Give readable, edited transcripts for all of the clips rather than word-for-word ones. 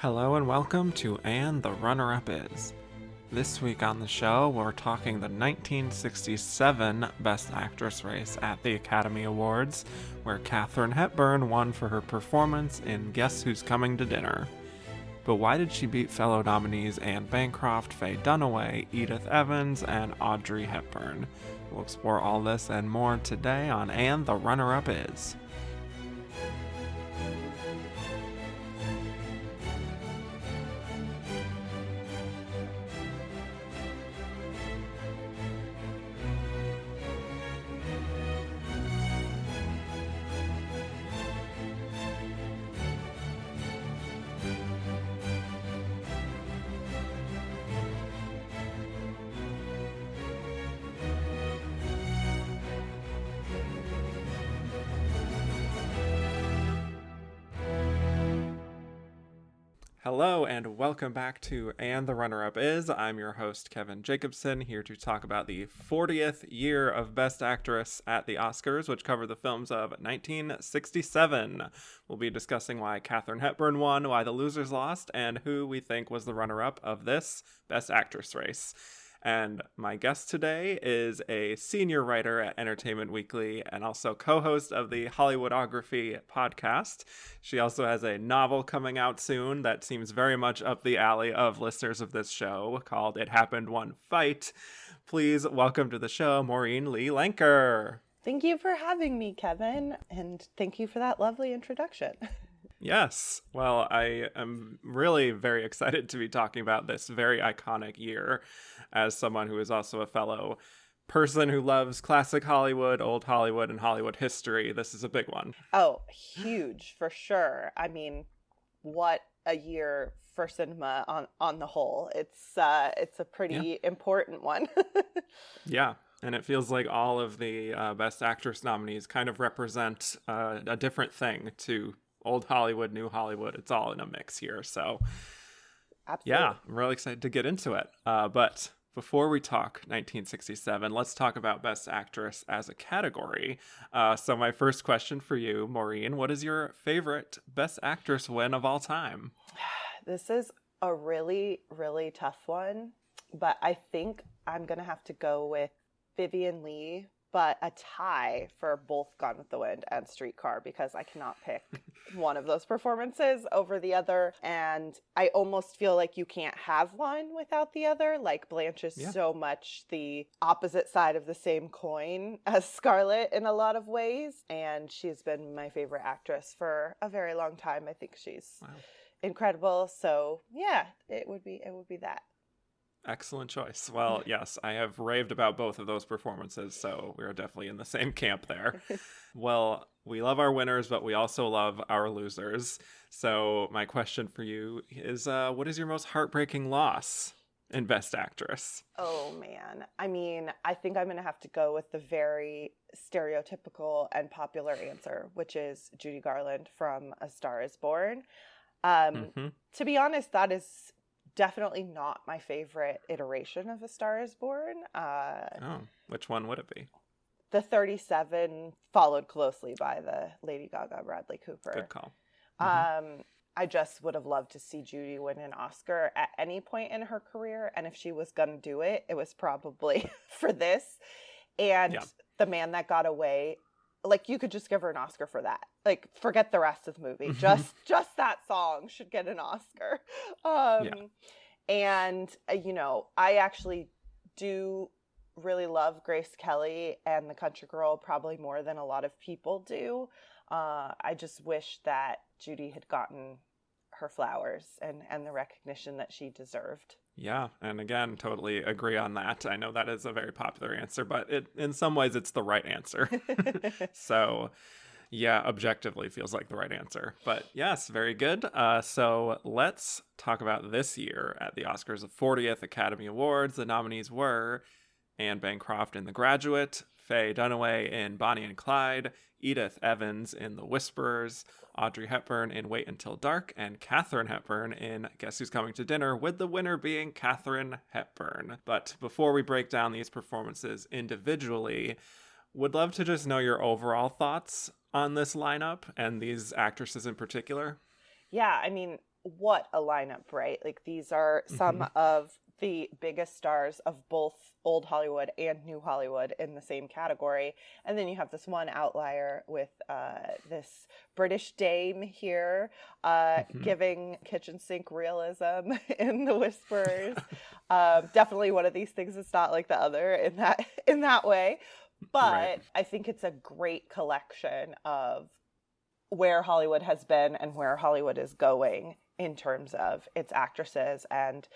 Hello and welcome to Anne the Runner-Up Is. This week on the show, we're talking the 1967 Best Actress race at the Academy Awards, where Katharine Hepburn won for her performance in Guess Who's Coming to Dinner. But why did she beat fellow nominees Anne Bancroft, Faye Dunaway, Edith Evans, and Audrey Hepburn? We'll explore all this and more today on Anne the Runner-Up Is. Hello and welcome back to And the Runner-Up Is. I'm your host, Kevin Jacobson, here to talk about the 40th year of Best Actress at the Oscars, which covered the films of 1967. We'll be discussing why Katharine Hepburn won, why the losers lost, and who we think was the runner-up of this Best Actress race. And my guest today is a senior writer at Entertainment Weekly and also co-host of the Hollywoodography podcast. She also has a novel coming out soon that seems very much up the alley of listeners of this show called It Happened One Fight. Please welcome to the show, Maureen Lee Lenker. Thank you for having me, Kevin, and thank you for that lovely introduction. Yes. Well, I am really very excited to be talking about this very iconic year as someone who is also a fellow person who loves classic Hollywood, old Hollywood, and Hollywood history. This is a big one. Oh, huge, for sure. I mean, what a year for cinema on the whole. It's a pretty important one. Yeah. And it feels like all of the Best Actress nominees kind of represent a different thing to old Hollywood, new Hollywood. It's all in a mix here. So, absolutely. Yeah, I'm really excited to get into it. But before we talk 1967, let's talk about Best Actress as a category. So my first question for you, Maureen, what is your favorite Best Actress win of all time? This is a really, really tough one, but I think I'm going to have to go with Vivien Leigh, but a tie for both Gone with the Wind and Streetcar because I cannot pick one of those performances over the other. And I almost feel like you can't have one without the other. Like Blanche is so much the opposite side of the same coin as Scarlett in a lot of ways. And she's been my favorite actress for a very long time. I think she's incredible. So yeah, it would be that. Excellent choice. Well, yes, I have raved about both of those performances, so we're definitely in the same camp there. Well, we love our winners, but we also love our losers. So my question for you is, what is your most heartbreaking loss in Best Actress? Oh, man. I mean, I think I'm going to have to go with the very stereotypical and popular answer, which is Judy Garland from A Star is Born. To be honest, that is definitely not my favorite iteration of A Star is Born. Which one would it be? The 37, followed closely by the Lady Gaga, Bradley Cooper. Good call. I just would have loved to see Judy win an Oscar at any point in her career. And if she was going to do it, it was probably for this. And The Man That Got Away, like, you could just give her an Oscar for that. Like, forget the rest of the movie. Just that song should get an Oscar. And, you know, I actually do really love Grace Kelly and The Country Girl probably more than a lot of people do. I just wish that Judy had gotten her flowers and the recognition that she deserved. Yeah, and again, totally agree on that. I know that is a very popular answer, but in some ways it's the right answer. So, yeah, objectively feels like the right answer. But yes, very good. So let's talk about this year at the Oscars, the 40th Academy Awards. The nominees were Anne Bancroft in The Graduate, Faye Dunaway in Bonnie and Clyde, Edith Evans in The Whisperers, Audrey Hepburn in Wait Until Dark, and Katharine Hepburn in Guess Who's Coming to Dinner, with the winner being Katharine Hepburn. But before we break down these performances individually, would love to just know your overall thoughts on this lineup and these actresses in particular. Yeah, I mean, what a lineup, right? Like, these are some of the biggest stars of both old Hollywood and new Hollywood in the same category. And then you have this one outlier with this British dame here giving kitchen sink realism in The Whisperers. Definitely one of these things is not like the other in that way. But I think it's a great collection of where Hollywood has been and where Hollywood is going in terms of its actresses and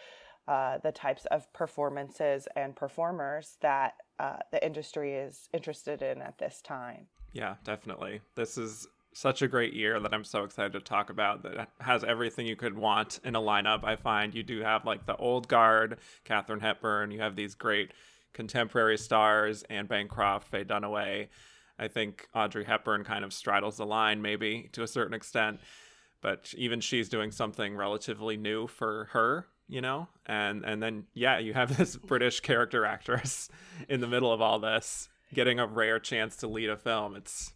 the types of performances and performers that the industry is interested in at this time. Yeah, definitely. This is such a great year that I'm so excited to talk about, that has everything you could want in a lineup. I find you do have like the old guard, Katharine Hepburn. You have these great contemporary stars, Anne Bancroft, Faye Dunaway. I think Audrey Hepburn kind of straddles the line maybe to a certain extent, but even she's doing something relatively new for her, you know? And then, yeah, you have this British character actress in the middle of all this, getting a rare chance to lead a film. It's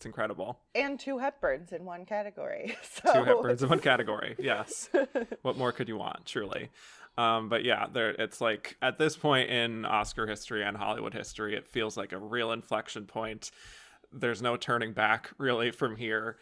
incredible. And two Hepburns in one category. Two Hepburns in one category, yes. What more could you want, truly? But yeah, it's like at this point in Oscar history and Hollywood history, it feels like a real inflection point. There's no turning back really from here.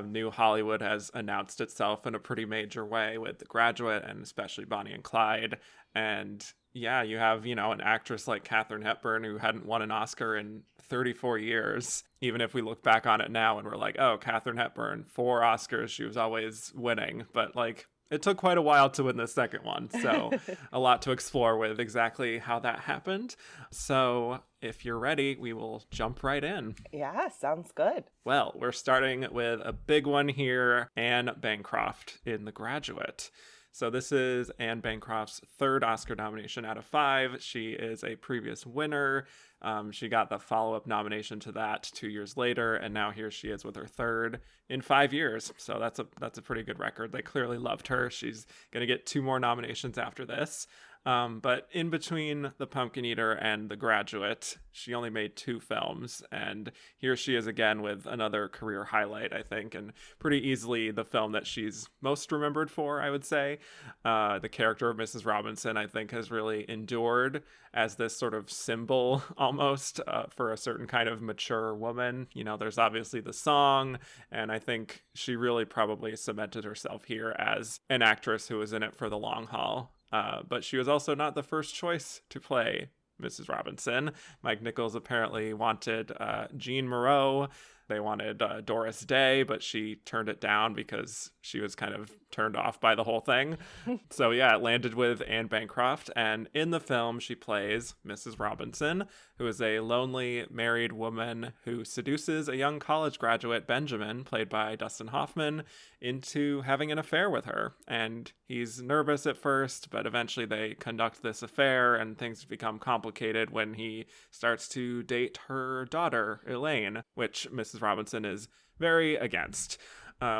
New Hollywood has announced itself in a pretty major way with The Graduate and especially Bonnie and Clyde. And yeah, you have, you know, an actress like Katharine Hepburn who hadn't won an Oscar in 34 years. Even if we look back on it now and we're like, oh, Katharine Hepburn, 4 Oscars, she was always winning. But like, it took quite a while to win the second one, so a lot to explore with exactly how that happened. So if you're ready, we will jump right in. Yeah, sounds good. Well, we're starting with a big one here, Anne Bancroft in The Graduate. So this is Anne Bancroft's 3rd Oscar nomination out of 5. She is a previous winner. She got the follow-up nomination to that 2 years later, and now here she is with her 3rd in 5 years. So that's a pretty good record. They clearly loved her. She's going to get 2 more nominations after this. But in between The Pumpkin Eater and The Graduate, she only made 2 films, and here she is again with another career highlight, I think, and pretty easily the film that she's most remembered for, I would say. The character of Mrs. Robinson, I think, has really endured as this sort of symbol almost for a certain kind of mature woman. You know, there's obviously the song, and I think she really probably cemented herself here as an actress who was in it for the long haul. But she was also not the first choice to play Mrs. Robinson. Mike Nichols apparently wanted Jean Moreau. They wanted Doris Day, but she turned it down because she was kind of turned off by the whole thing. So yeah, it landed with Anne Bancroft. And in the film, she plays Mrs. Robinson, who is a lonely married woman who seduces a young college graduate, Benjamin, played by Dustin Hoffman, into having an affair with her. And he's nervous at first, but eventually they conduct this affair and things become complicated when he starts to date her daughter, Elaine, which Mrs. Robinson is very against.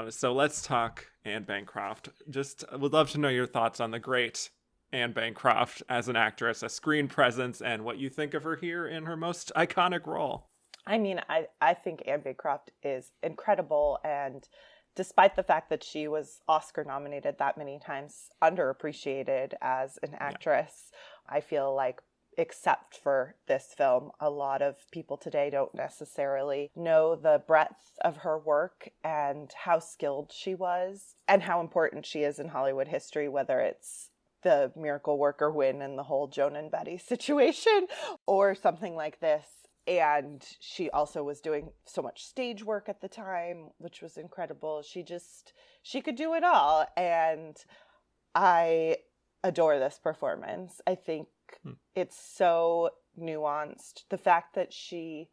So let's talk Anne Bancroft. Just would love to know your thoughts on the great Anne Bancroft as an actress, a screen presence, and what you think of her here in her most iconic role. I mean, I think Anne Bancroft is incredible, and despite the fact that she was Oscar nominated that many times, underappreciated as an actress, I feel like, except for this film, a lot of people today don't necessarily know the breadth of her work and how skilled she was and how important she is in Hollywood history, whether it's the miracle worker win and the whole Joan and Betty situation or something like this. And she also was doing so much stage work at the time, which was incredible. She could do it all. And I adore this performance. I think it's so nuanced. The fact that she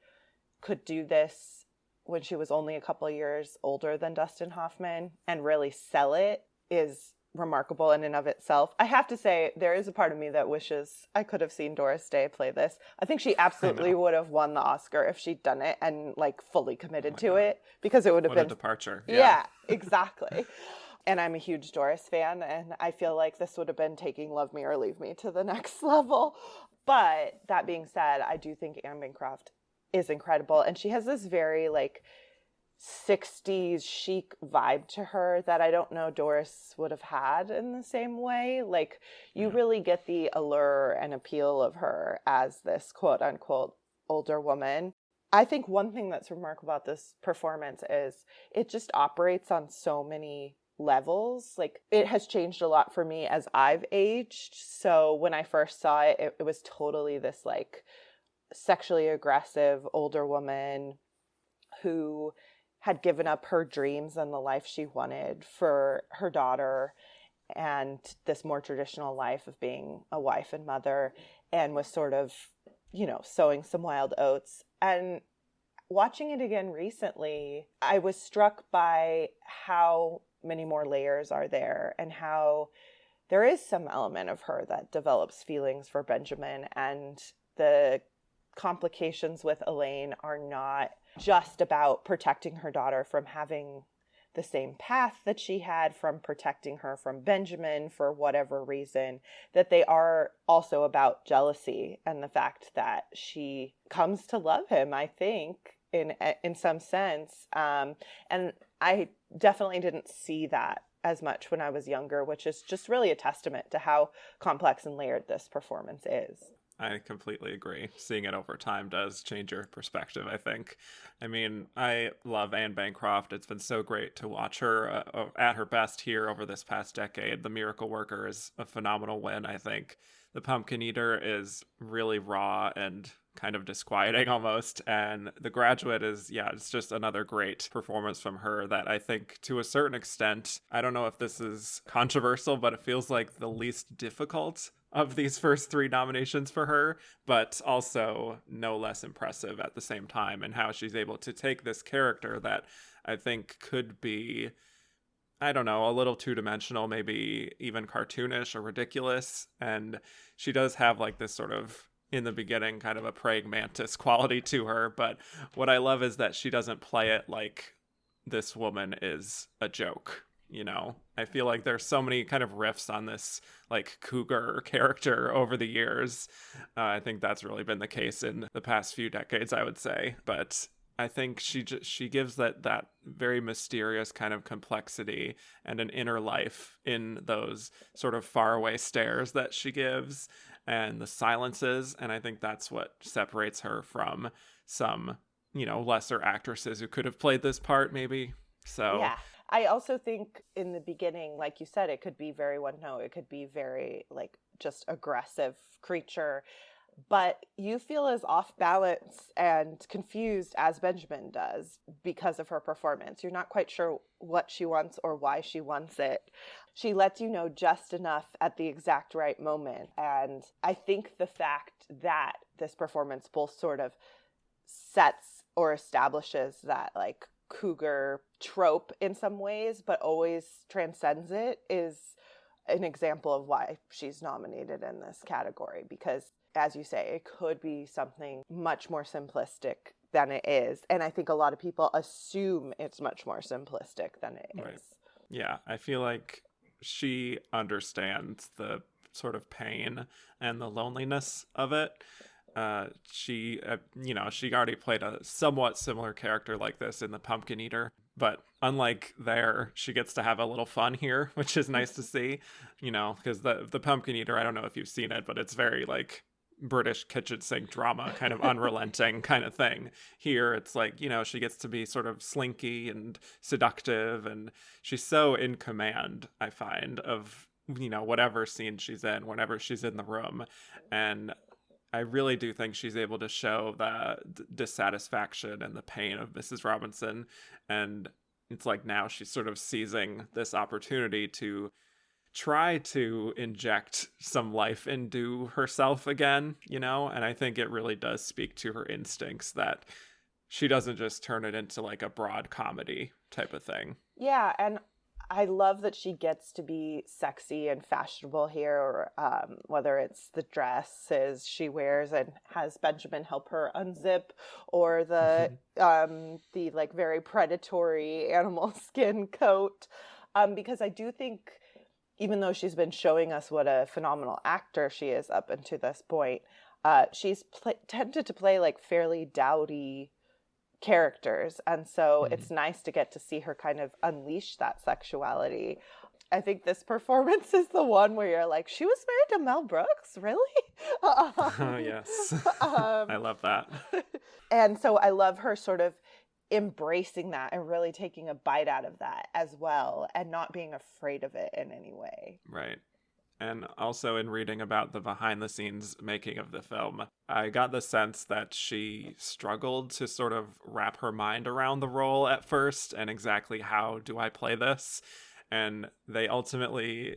could do this when she was only a couple of years older than Dustin Hoffman and really sell it is remarkable in and of itself. I have to say, there is a part of me that wishes I could have seen Doris Day play this. I think she absolutely would have won the Oscar if she'd done it and like fully committed to it, because it would have been a departure. Yeah, exactly. And I'm a huge Doris fan, and I feel like this would have been taking Love Me or Leave Me to the next level. But that being said, I do think Anne Bancroft is incredible, and she has this very like 60s chic vibe to her that I don't know Doris would have had in the same way. Like, you really get the allure and appeal of her as this quote unquote older woman. I think one thing that's remarkable about this performance is it just operates on so many levels. Like, it has changed a lot for me as I've aged. So when I first saw it, it was totally this like sexually aggressive older woman who had given up her dreams and the life she wanted for her daughter and this more traditional life of being a wife and mother, and was sort of, you know, sowing some wild oats. And watching it again recently, I was struck by how many more layers are there, and how there is some element of her that develops feelings for Benjamin, and the complications with Elaine are not just about protecting her daughter from having the same path that she had, from protecting her from Benjamin for whatever reason, that they are also about jealousy and the fact that she comes to love him, I think, in some sense. And I definitely didn't see that as much when I was younger, which is just really a testament to how complex and layered this performance is. I completely agree. Seeing it over time does change your perspective, I think. I mean, I love Anne Bancroft. It's been so great to watch her at her best here over this past decade. The Miracle Worker is a phenomenal win, I think. The Pumpkin Eater is really raw and kind of disquieting almost. And The Graduate is, it's just another great performance from her that I think to a certain extent, I don't know if this is controversial, but it feels like the least difficult of these first three nominations for her, but also no less impressive at the same time, and how she's able to take this character that I think could be, I don't know, a little two-dimensional, maybe even cartoonish or ridiculous. And she does have like this sort of, in the beginning, kind of a praying mantis quality to her. But what I love is that she doesn't play it like this woman is a joke. You know, I feel like there's so many kind of riffs on this like cougar character over the years. I think that's really been the case in the past few decades, I would say. But I think she gives that very mysterious kind of complexity and an inner life in those sort of faraway stares that she gives and the silences. And I think that's what separates her from some, you know, lesser actresses who could have played this part maybe. So yeah. I also think in the beginning, like you said, it could be very one-note. It could be very, like, just aggressive creature. But you feel as off balance and confused as Benjamin does because of her performance. You're not quite sure what she wants or why she wants it. She lets you know just enough at the exact right moment. And I think the fact that this performance both sort of sets or establishes that, like, cougar trope in some ways, but always transcends it, is an example of why she's nominated in this category. Because, as you say, it could be something much more simplistic than it is. And I think a lot of people assume it's much more simplistic than it is. Right. Yeah, I feel like she understands the sort of pain and the loneliness of it. She already played a somewhat similar character like this in The Pumpkin Eater, but unlike there, she gets to have a little fun here, which is nice to see, you know, because the Pumpkin Eater, I don't know if you've seen it, but it's very like British kitchen sink drama, kind of unrelenting kind of thing. Here, it's like, you know, she gets to be sort of slinky and seductive, and she's so in command, I find, of, you know, whatever scene she's in, whenever she's in the room. And I really do think she's able to show the dissatisfaction and the pain of Mrs. Robinson. And it's like now she's sort of seizing this opportunity to try to inject some life into herself again, you know? And I think it really does speak to her instincts that she doesn't just turn it into like a broad comedy type of thing. Yeah, and I love that she gets to be sexy and fashionable here, whether it's the dresses she wears and has Benjamin help her unzip, or the like very predatory animal skin coat. Because I do think, even though she's been showing us what a phenomenal actor she is up until this point, she's tended to play like fairly dowdy characters. And so it's nice to get to see her kind of unleash that sexuality. I think this performance is the one where you're like, she was married to Mel Brooks? Really? Oh, yes. I love that. And so I love her sort of embracing that and really taking a bite out of that as well, and not being afraid of it in any way. Right. And also in reading about the behind the scenes making of the film, I got the sense that she struggled to sort of wrap her mind around the role at first and exactly how do I play this. And they ultimately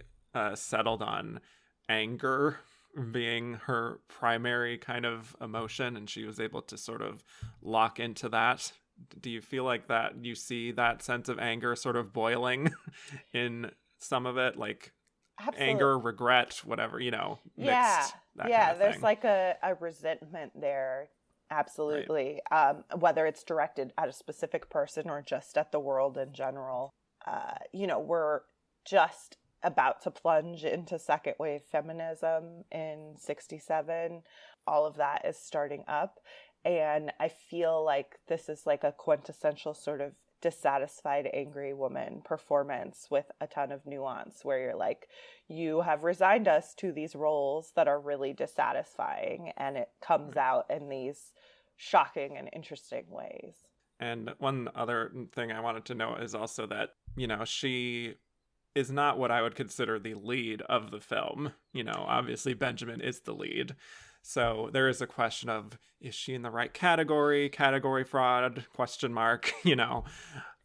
settled on anger being her primary kind of emotion, and she was able to sort of lock into that. Do you feel like that you see that sense of anger sort of boiling in some of it? Like, absolutely. Anger, regret, whatever, mixed. Yeah, that kind of there's thing. like a resentment there. Absolutely. Right. Whether it's directed at a specific person or just at the world in general. We're just about to plunge into second wave feminism in 1967. All of that is starting up. And I feel like this is like a quintessential sort of dissatisfied, angry woman performance with a ton of nuance, where you're like, you have resigned us to these roles that are really dissatisfying, and it comes out in these shocking and interesting ways. And one other thing I wanted to note is also that, she is not what I would consider the lead of the film. Obviously Benjamin is the lead. So there is a question of, is she in the right category fraud, ?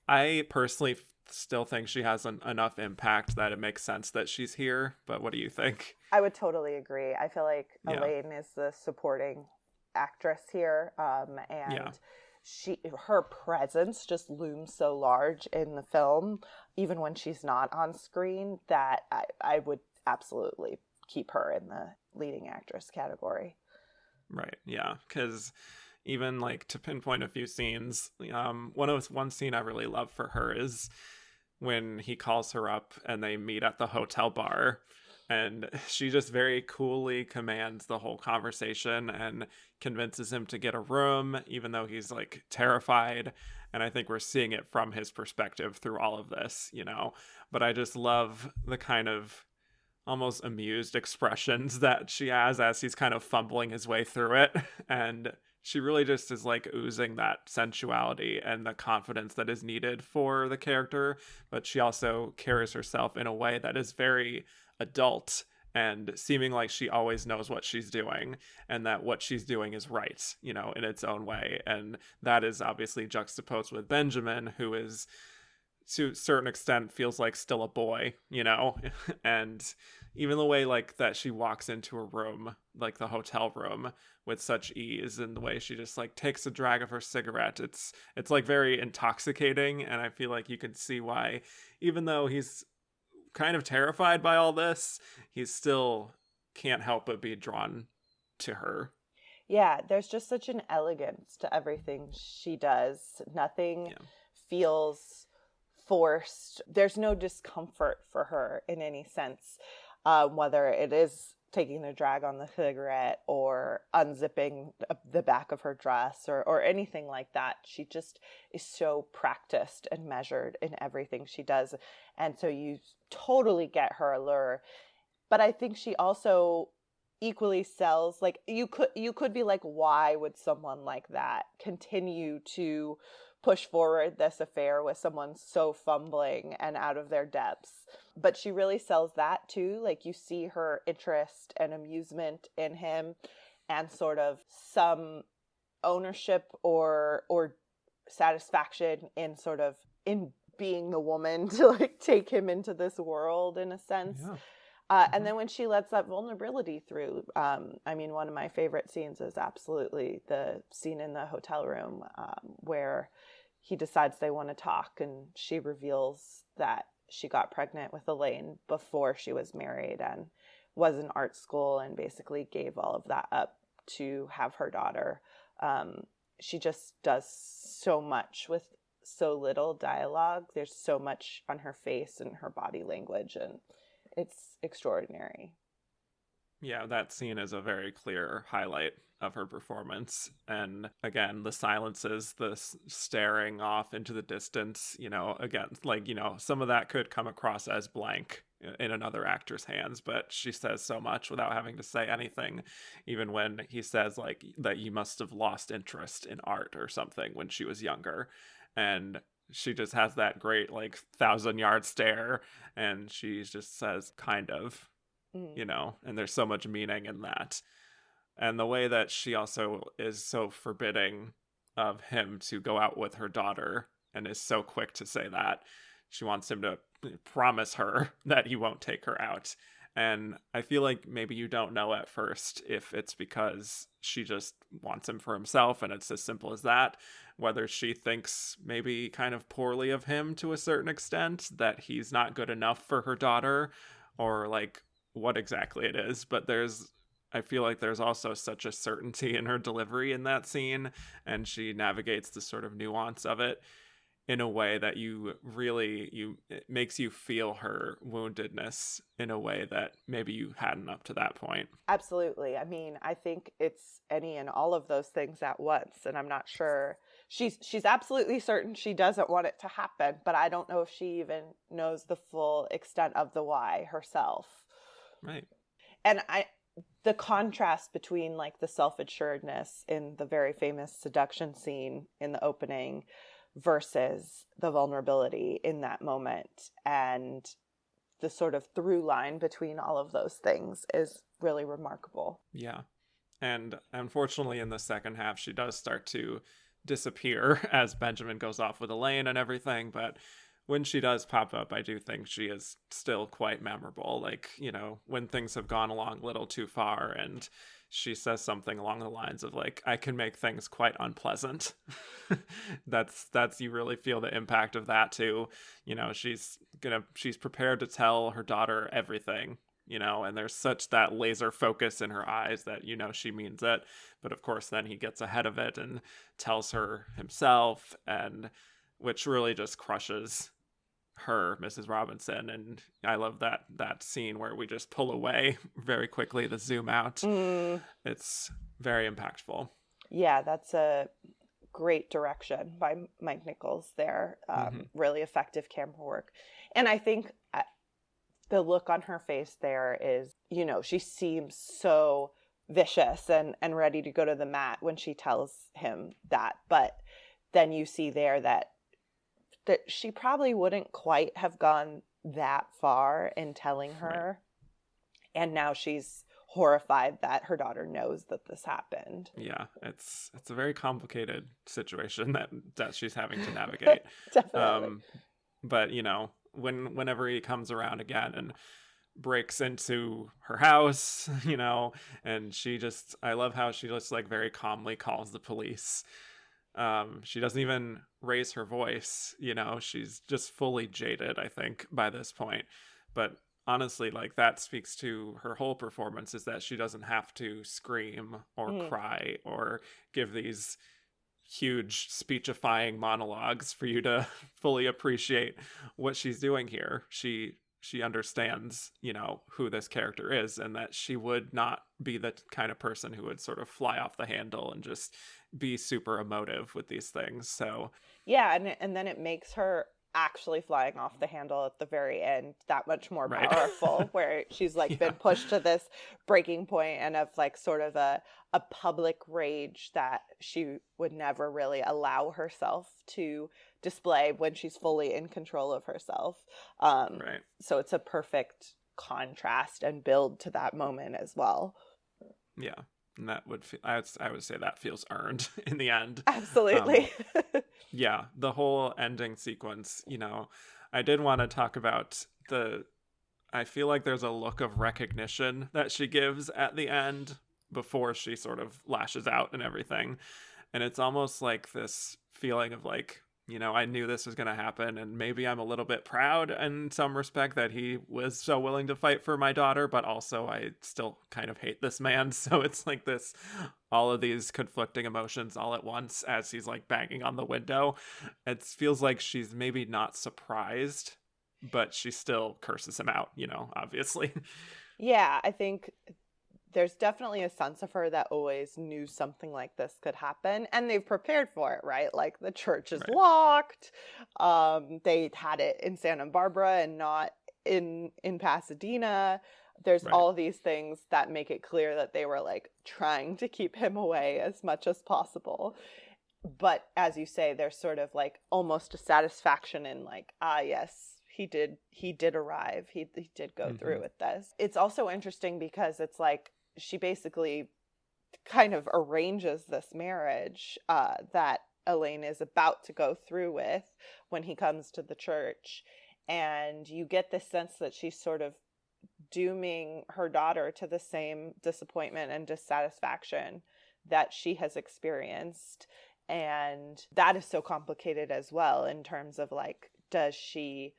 I personally still think she has enough impact that it makes sense that she's here. But what do you think? I would totally agree. I feel like Elaine is the supporting actress here. Her presence just looms so large in the film, even when she's not on screen, that I would absolutely keep her in the leading actress category. Right, yeah, because even like to pinpoint a few scenes, one scene I really love for her is when he calls her up and they meet at the hotel bar, and she just very coolly commands the whole conversation and convinces him to get a room, even though he's like terrified. And I think we're seeing it from his perspective through all of this, but I just love the kind of almost amused expressions that she has as he's kind of fumbling his way through it. And she really just is like oozing that sensuality and the confidence that is needed for the character. But she also carries herself in a way that is very adult and seeming like she always knows what she's doing, and that what she's doing is right, in its own way. And that is obviously juxtaposed with Benjamin, who is to a certain extent feels like still a boy, and even the way like that she walks into a room, like the hotel room, with such ease, and the way she just like takes a drag of her cigarette, it's like very intoxicating. And I feel like you can see why, even though he's kind of terrified by all this, he still can't help but be drawn to her. Yeah, there's just such an elegance to everything she does. Nothing feels forced. There's no discomfort for her in any sense, whether it is taking a drag on the cigarette or unzipping the back of her dress or anything like that. She just is so practiced and measured in everything she does. And so you totally get her allure. But I think she also equally sells, like, you could be like, why would someone like that continue to push forward this affair with someone so fumbling and out of their depths? But she really sells that too. Like, you see her interest and amusement in him, and sort of some ownership or satisfaction in sort of in being the woman to like take him into this world in a sense. And then when she lets that vulnerability through, one of my favorite scenes is absolutely the scene in the hotel room where he decides they want to talk, and she reveals that she got pregnant with Elaine before she was married and was in art school, and basically gave all of that up to have her daughter. She just does so much with so little dialogue. There's so much on her face and her body language, and it's extraordinary. Yeah, that scene is a very clear highlight of her performance. And again, the silences, the staring off into the distance, again, like, some of that could come across as blank in another actor's hands, but she says so much without having to say anything, even when he says, like, that you must have lost interest in art or something when she was younger. And she just has that great, like, 1,000-yard stare, and she just says, kind of. And there's so much meaning in that. And the way that she also is so forbidding of him to go out with her daughter and is so quick to say that. She wants him to promise her that he won't take her out. And I feel like maybe you don't know at first if it's because she just wants him for himself and it's as simple as that, whether she thinks maybe kind of poorly of him to a certain extent, that he's not good enough for her daughter, or like what exactly it is. But I feel like there's also such a certainty in her delivery in that scene, and she navigates the sort of nuance of it in a way that it makes you feel her woundedness in a way that maybe you hadn't up to that point. Absolutely. I mean, I think it's any and all of those things at once, and I'm not sure. She's absolutely certain she doesn't want it to happen, but I don't know if she even knows the full extent of the why herself. Right. And the contrast between like the self-assuredness in the very famous seduction scene in the opening versus the vulnerability in that moment, and the sort of through line between all of those things is really remarkable. Yeah. And unfortunately in the second half, she does start to disappear as Benjamin goes off with Elaine and everything, but when she does pop up, I do think she is still quite memorable. Like, when things have gone along a little too far and she says something along the lines of like, I can make things quite unpleasant. that's you really feel the impact of that too. She's prepared to tell her daughter everything, and there's such that laser focus in her eyes that, she means it. But of course, then he gets ahead of it and tells her himself, and which really just crushes her, Mrs. Robinson. And I love that scene where we just pull away very quickly, the zoom out. It's very impactful. Yeah, that's a great direction by Mike Nichols there. Really effective camera work. And I think the look on her face there is, she seems so vicious and ready to go to the mat when she tells him that. But then you see there that she probably wouldn't quite have gone that far in telling her. Right. And now she's horrified that her daughter knows that this happened. Yeah, it's a very complicated situation that she's having to navigate. Definitely. But, whenever he comes around again and breaks into her house, and I love how she just like very calmly calls the police. She doesn't even raise her voice, she's just fully jaded, I think, by this point. But honestly, like, that speaks to her whole performance, is that she doesn't have to scream or cry or give these huge speechifying monologues for you to fully appreciate what she's doing here. She understands, who this character is, and that she would not be the kind of person who would sort of fly off the handle and just be super emotive with these things. So yeah, and then it makes her actually flying off the handle at the very end that much more powerful, where she's like been pushed to this breaking point and of like sort of a public rage that she would never really allow herself to display when she's fully in control of herself. So it's a perfect contrast and build to that moment as well. Yeah. And that I would say that feels earned in the end. Absolutely. Yeah, the whole ending sequence, I did want to talk about I feel like there's a look of recognition that she gives at the end before she sort of lashes out and everything. And it's almost like this feeling of like, I knew this was going to happen, and maybe I'm a little bit proud in some respect that he was so willing to fight for my daughter, but also I still kind of hate this man. So it's like all of these conflicting emotions all at once as he's like banging on the window. It feels like she's maybe not surprised, but she still curses him out, obviously. Yeah, I think there's definitely a sense of her that always knew something like this could happen, and they've prepared for it, right? Like the church is locked. They had it in Santa Barbara and not in Pasadena. There's all these things that make it clear that they were like trying to keep him away as much as possible. But as you say, there's sort of like almost a satisfaction in like, yes, he did arrive. He did go through with this. It's also interesting because it's like she basically kind of arranges this marriage that Elaine is about to go through with when he comes to the church. And you get this sense that she's sort of dooming her daughter to the same disappointment and dissatisfaction that she has experienced. And that is so complicated as well in terms of like, does she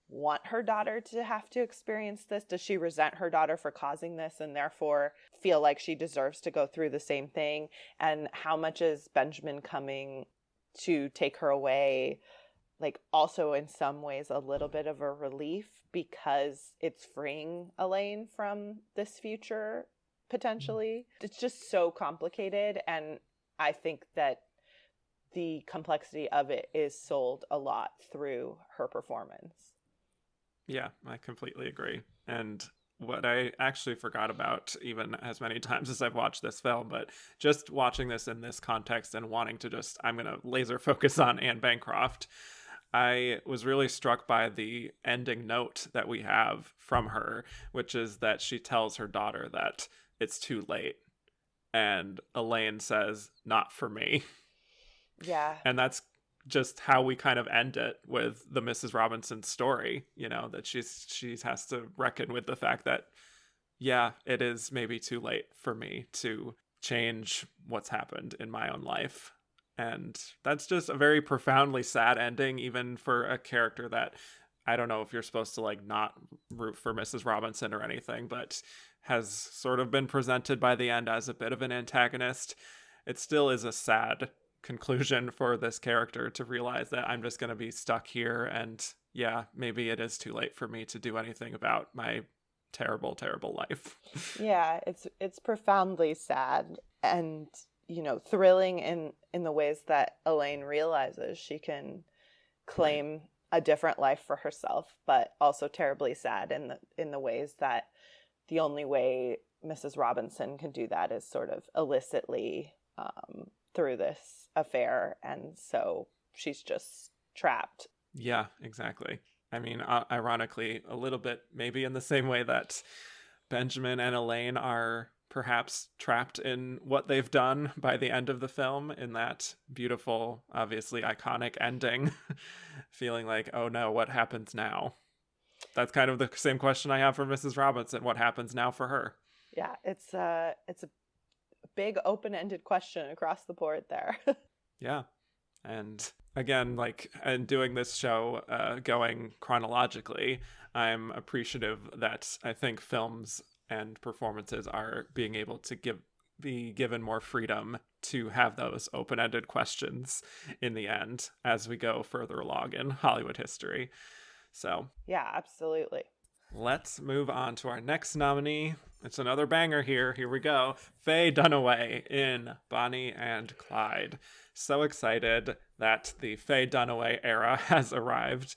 want her daughter to have to experience this? Does she resent her daughter for causing this and therefore feel like she deserves to go through the same thing? And how much is Benjamin coming to take her away, like also in some ways a little bit of a relief because it's freeing Elaine from this future potentially? It's just so complicated, and I think that the complexity of it is sold a lot through her performance. Yeah, I completely agree. And what I actually forgot about, even as many times as I've watched this film, but just watching this in this context and wanting to just, I'm going to laser focus on Anne Bancroft, I was really struck by the ending note that we have from her, which is that she tells her daughter that it's too late. And Elaine says, not for me. Yeah. And that's just how we kind of end it with the Mrs. Robinson story, you know, that she has to reckon with the fact that, yeah, it is maybe too late for me to change what's happened in my own life. And that's just a very profoundly sad ending, even for a character that, I don't know if you're supposed to like not root for Mrs. Robinson or anything, but has sort of been presented by the end as a bit of an antagonist. It still is a sad conclusion for this character to realize that I'm just going to be stuck here, and yeah, maybe it is too late for me to do anything about my terrible life. Yeah, it's profoundly sad, and you know, thrilling in the ways that Elaine realizes she can claim a different life for herself, but also terribly sad in the ways that the only way Mrs. Robinson can do that is sort of illicitly through this affair, and so she's just trapped. Yeah, exactly. I mean, ironically, a little bit maybe in the same way that Benjamin and Elaine are perhaps trapped in what they've done by the end of the film, in that beautiful, obviously iconic ending, feeling like, oh no, what happens now? That's kind of the same question I have for Mrs. Robinson. What happens now for her? Yeah, it's a big open-ended question across the board there. Yeah. And again, like, in doing this show, going chronologically, I'm appreciative that I think films and performances are being able to be given more freedom to have those open-ended questions in the end as we go further along in Hollywood history. So yeah, absolutely. Let's move on to our next nominee. It's another banger here. Here we go. Faye Dunaway in Bonnie and Clyde. So excited that the Faye Dunaway era has arrived.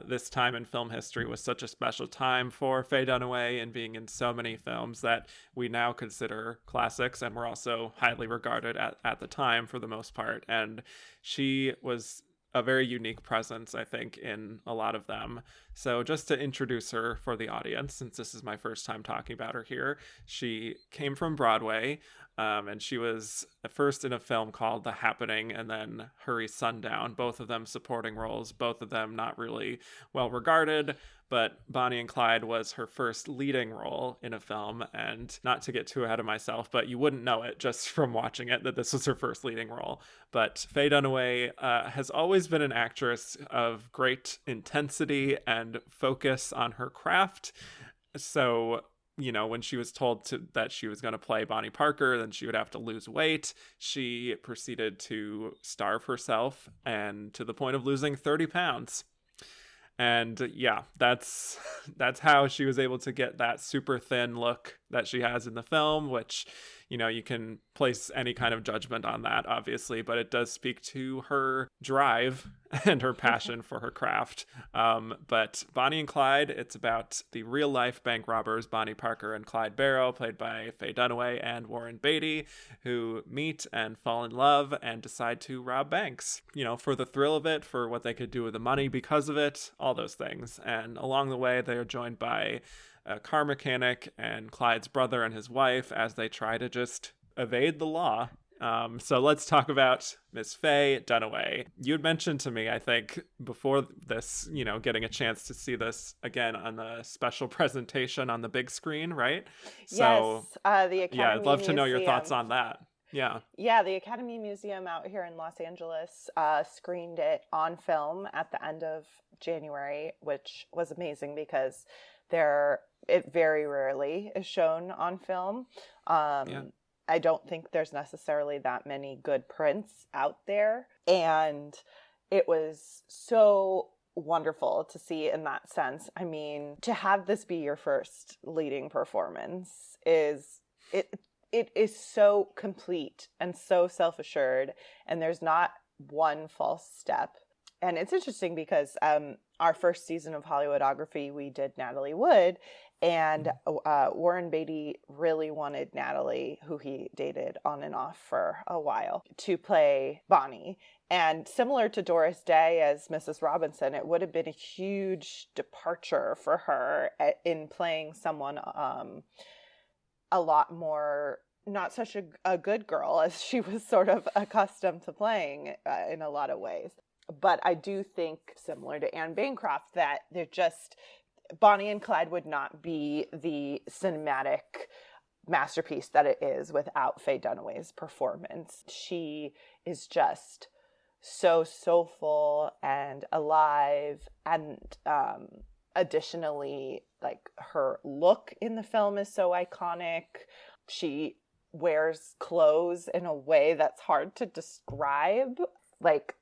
This time in film history was such a special time for Faye Dunaway, and being in so many films that we now consider classics and were also highly regarded at the time for the most part. And she was a very unique presence, I think, in a lot of them. So just to introduce her for the audience, since this is my first time talking about her here, she came from Broadway, and she was first in a film called The Happening and then Hurry Sundown, both of them supporting roles, both of them not really well regarded, but Bonnie and Clyde was her first leading role in a film. And not to get too ahead of myself, but you wouldn't know it just from watching it that this was her first leading role. But Faye Dunaway has always been an actress of great intensity and focus on her craft. So, you know, when she was told that she was going to play Bonnie Parker, then she would have to lose weight. She proceeded to starve herself, and to the point of losing 30 pounds. And yeah, that's how she was able to get that super thin look that she has in the film, which, you know, you can place any kind of judgment on that, obviously, but it does speak to her drive and her passion for her craft. But Bonnie and Clyde, it's about the real life bank robbers, Bonnie Parker and Clyde Barrow, played by Faye Dunaway and Warren Beatty, who meet and fall in love and decide to rob banks, you know, for the thrill of it, for what they could do with the money because of it, all those things. And along the way, they are joined by a car mechanic and Clyde's brother and his wife as they try to just evade the law. So let's talk about Miss Faye Dunaway. You had mentioned to me, I think, before this, you know, getting a chance to see this again on the special presentation on the big screen, right? Yes, the Academy yeah, I'd love to know your Museum. thoughts on that. Yeah. Yeah, the Academy Museum out here in Los Angeles screened it on film at the end of January, which was amazing because it very rarely is shown on film. I don't think there's necessarily that many good prints out there. And it was so wonderful to see in that sense. I mean, to have this be your first leading performance it is so complete and so self-assured, and there's not one false step. And it's interesting because our first season of Hollywoodography, we did Natalie Wood, and Warren Beatty really wanted Natalie, who he dated on and off for a while, to play Bonnie. And similar to Doris Day as Mrs. Robinson, it would have been a huge departure for her in playing someone a lot more, not such a good girl as she was sort of accustomed to playing in a lot of ways. But I do think, similar to Anne Bancroft, that they're just, Bonnie and Clyde would not be the cinematic masterpiece that it is without Faye Dunaway's performance. She is just so soulful and alive, and additionally, like, her look in the film is so iconic. She wears clothes in a way that's hard to describe. Like,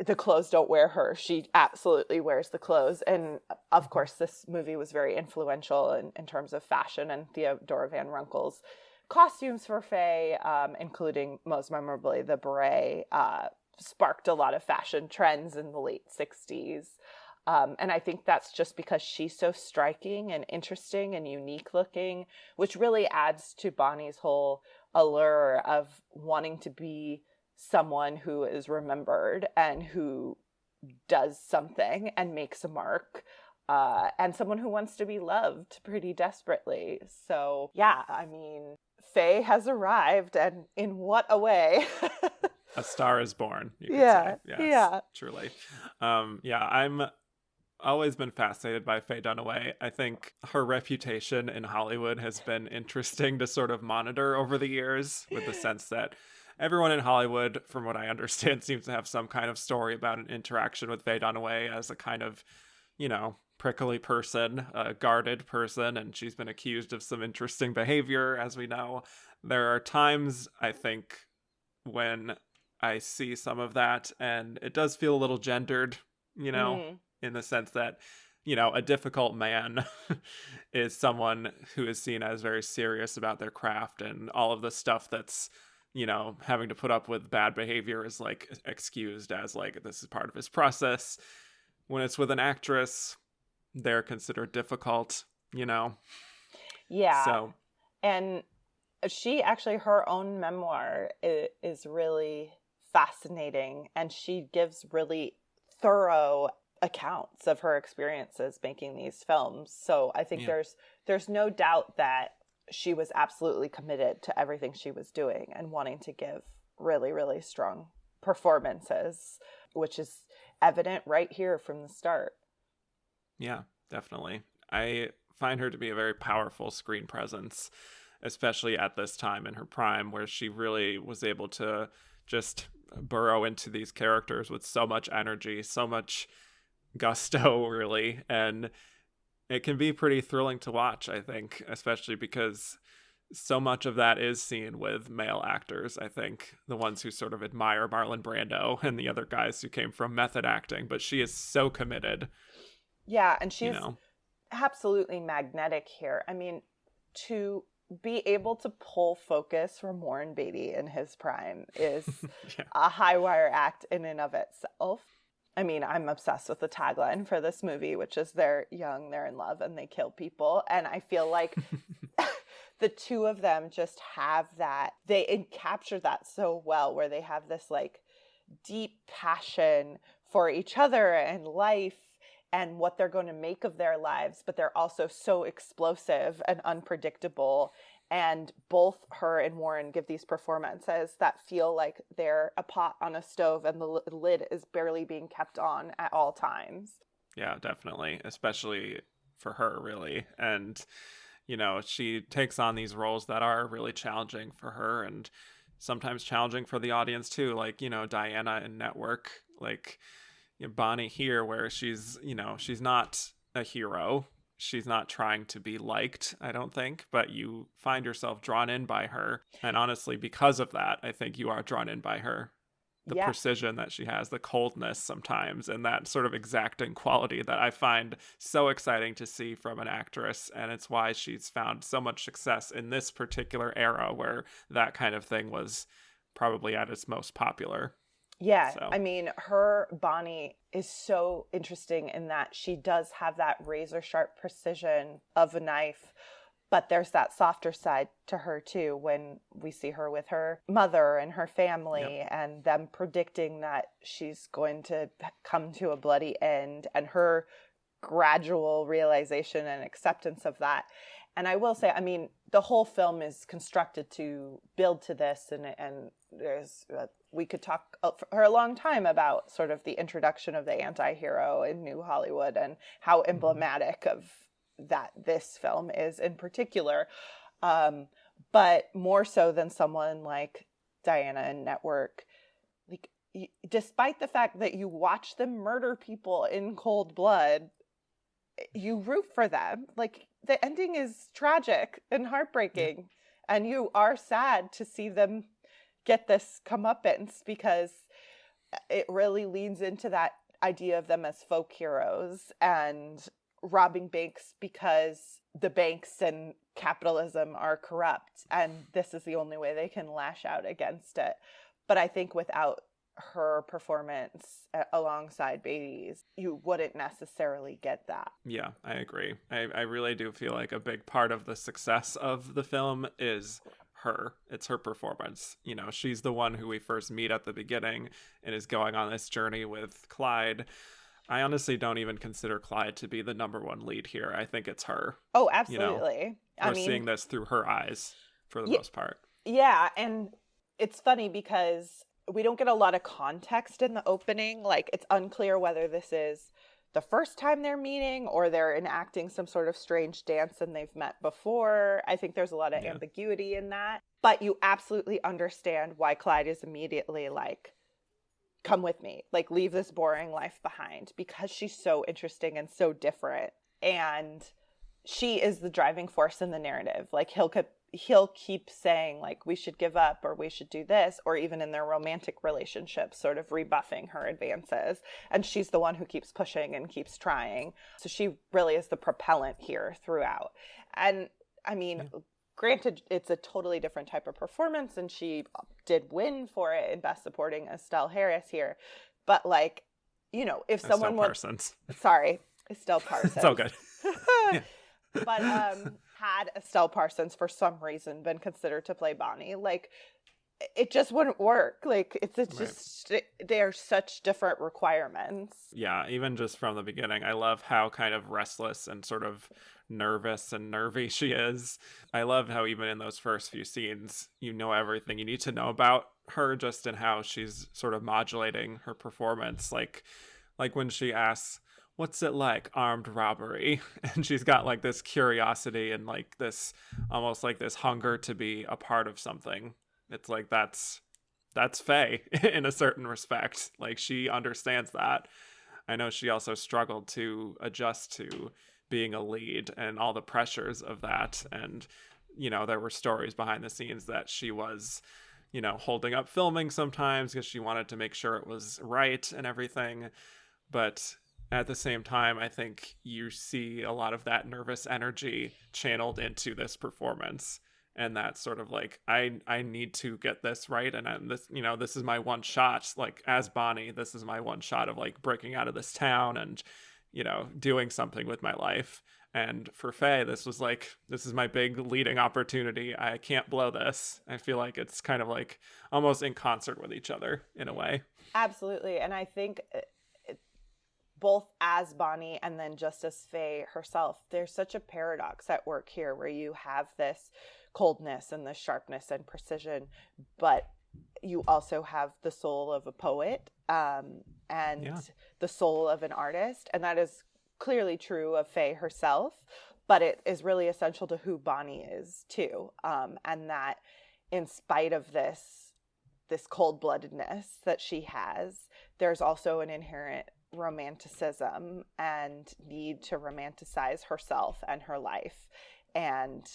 the clothes don't wear her. She absolutely wears the clothes. And of course, this movie was very influential in terms of fashion, and Theodora Van Runkel's costumes for Faye, including most memorably the beret, sparked a lot of fashion trends in the late 60s. And I think that's just because she's so striking and interesting and unique looking, which really adds to Bonnie's whole allure of wanting to be someone who is remembered and who does something and makes a mark, and someone who wants to be loved pretty desperately. So yeah, I mean, Faye has arrived, and in what a way. A star is born, you could yeah, say. Yes, yeah. Truly. I'm always been fascinated by Faye Dunaway. I think her reputation in Hollywood has been interesting to sort of monitor over the years, with the sense that everyone in Hollywood, from what I understand, seems to have some kind of story about an interaction with Faye Dunaway as a kind of, you know, prickly person, a guarded person, and she's been accused of some interesting behavior, as we know. There are times, I think, when I see some of that, and it does feel a little gendered, you know, in the sense that, you know, a difficult man is someone who is seen as very serious about their craft, and all of the stuff that's, you know, having to put up with bad behavior is like excused as like, this is part of his process. When it's with an actress, they're considered difficult, you know? Yeah. So, and she actually, her own memoir is really fascinating, and she gives really thorough accounts of her experiences making these films. So I think there's no doubt that she was absolutely committed to everything she was doing and wanting to give really, really strong performances, which is evident right here from the start. Yeah, definitely. I find her to be a very powerful screen presence, especially at this time in her prime, where she really was able to just burrow into these characters with so much energy, so much gusto, really. And it can be pretty thrilling to watch, I think, especially because so much of that is seen with male actors. I think the ones who sort of admire Marlon Brando and the other guys who came from method acting, but she is so committed. Yeah, and she's absolutely magnetic here. I mean, to be able to pull focus from Warren Beatty in his prime is Yeah. a high wire act in and of itself. I mean, I'm obsessed with the tagline for this movie, which is they're young, they're in love, and they kill people. And I feel like the two of them just have that, they capture that so well, where they have this like deep passion for each other and life and what they're going to make of their lives, but they're also so explosive and unpredictable. And both her and Warren give these performances that feel like they're a pot on a stove and the lid is barely being kept on at all times. Yeah, definitely. Especially for her, really. And, you know, she takes on these roles that are really challenging for her and sometimes challenging for the audience too. Like, you know, Diana in Network, like, you know, Bonnie here, where she's, you know, she's not a hero. She's not trying to be liked, I don't think, but you find yourself drawn in by her. And honestly, because of that, I think you are drawn in by her. The precision that she has, the coldness sometimes, and that sort of exacting quality that I find so exciting to see from an actress. And it's why she's found so much success in this particular era where that kind of thing was probably at its most popular. Yeah, so. I mean, her Bonnie is so interesting in that she does have that razor sharp precision of a knife, but there's that softer side to her too when we see her with her mother and her family and them predicting that she's going to come to a bloody end and her gradual realization and acceptance of that. And I will say, I mean, the whole film is constructed to build to this, and there's we could talk for a long time about sort of the introduction of the anti-hero in New Hollywood and how emblematic of that this film is in particular. But more so than someone like Diana in Network, like despite the fact that you watch them murder people in cold blood, you root for them. Like, the ending is tragic and heartbreaking, and you are sad to see them get this comeuppance because it really leans into that idea of them as folk heroes and robbing banks because the banks and capitalism are corrupt, and this is the only way they can lash out against it. But I think without her performance alongside Beatty's, you wouldn't necessarily get that. Yeah, I agree. I really do feel like a big part of the success of the film is her. It's her performance. You know, she's the one who we first meet at the beginning and is going on this journey with Clyde. I honestly don't even consider Clyde to be the number one lead here. I think it's her. Oh, absolutely. You know, we're seeing this through her eyes for the most part. Yeah, and it's funny because we don't get a lot of context in the opening. Like, it's unclear whether this is the first time they're meeting or they're enacting some sort of strange dance and they've met before. I think there's a lot of ambiguity in that. But you absolutely understand why Clyde is immediately like, come with me, like, leave this boring life behind, because she's so interesting and so different. And she is the driving force in the narrative. Like, he'll keep saying, like, we should give up or we should do this, or even in their romantic relationship, sort of rebuffing her advances. And she's the one who keeps pushing and keeps trying. So she really is the propellant here throughout. And I mean, granted, it's a totally different type of performance, and she did win for it in Best Supporting Estelle Harris here. But, like, you know, if someone Estelle Parsons. Sorry, Estelle Parsons. It's all good. But had Estelle Parsons for some reason been considered to play Bonnie, like, it just wouldn't work. Like, it's just they're such different requirements. Yeah, even just from the beginning, I love how kind of restless and sort of nervous and nervy she is. I love how even in those first few scenes, you know everything you need to know about her, just in how she's sort of modulating her performance. Like when she asks, what's it like, armed robbery? And she's got like this curiosity and like this, almost like this hunger to be a part of something. It's like, that's Faye in a certain respect. Like, she understands that. I know she also struggled to adjust to being a lead and all the pressures of that. And, you know, there were stories behind the scenes that she was, you know, holding up filming sometimes because she wanted to make sure it was right and everything. But at the same time, I think you see a lot of that nervous energy channeled into this performance. And that's sort of like, I need to get this right, and this is my one shot, like as Bonnie, this is my one shot of like breaking out of this town and doing something with my life. And for Faye, this was like, this is my big leading opportunity. I can't blow this. I feel like it's kind of like almost in concert with each other in a way. Absolutely. And I think both as Bonnie and then just as Faye herself, there's such a paradox at work here where you have this coldness and the sharpness and precision, but you also have the soul of a poet and the soul of an artist. And that is clearly true of Faye herself, but it is really essential to who Bonnie is too. And that in spite of this cold-bloodedness that she has, there's also an inherent romanticism and need to romanticize herself and her life and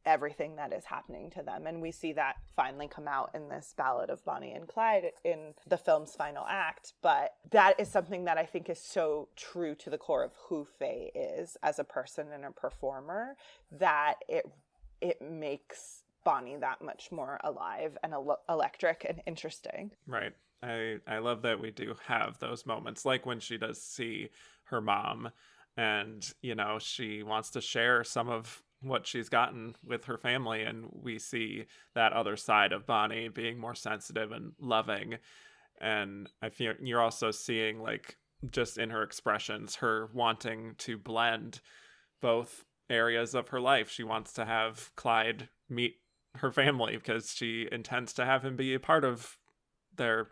everything that is happening to them. And we see that finally come out in this Ballad of Bonnie and Clyde in the film's final act. But that is something that I think is so true to the core of who Faye is as a person and a performer, that it makes Bonnie that much more alive and electric and interesting. Right. I love that we do have those moments, like when she does see her mom and, she wants to share some of what she's gotten with her family, and we see that other side of Bonnie being more sensitive and loving. And I feel you're also seeing, like, just in her expressions, her wanting to blend both areas of her life. She wants to have Clyde meet her family because she intends to have him be a part of their,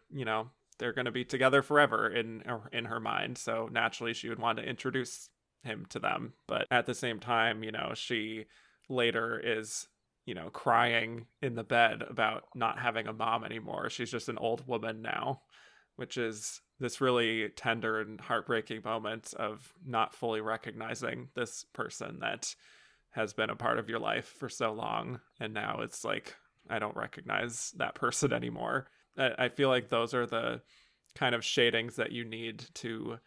they're going to be together forever in her mind. So naturally she would want to introduce him to them. But at the same time, she later is, crying in the bed about not having a mom anymore. She's just an old woman now, which is this really tender and heartbreaking moment of not fully recognizing this person that has been a part of your life for so long. And now it's like, I don't recognize that person anymore. I feel like those are the kind of shadings that you need to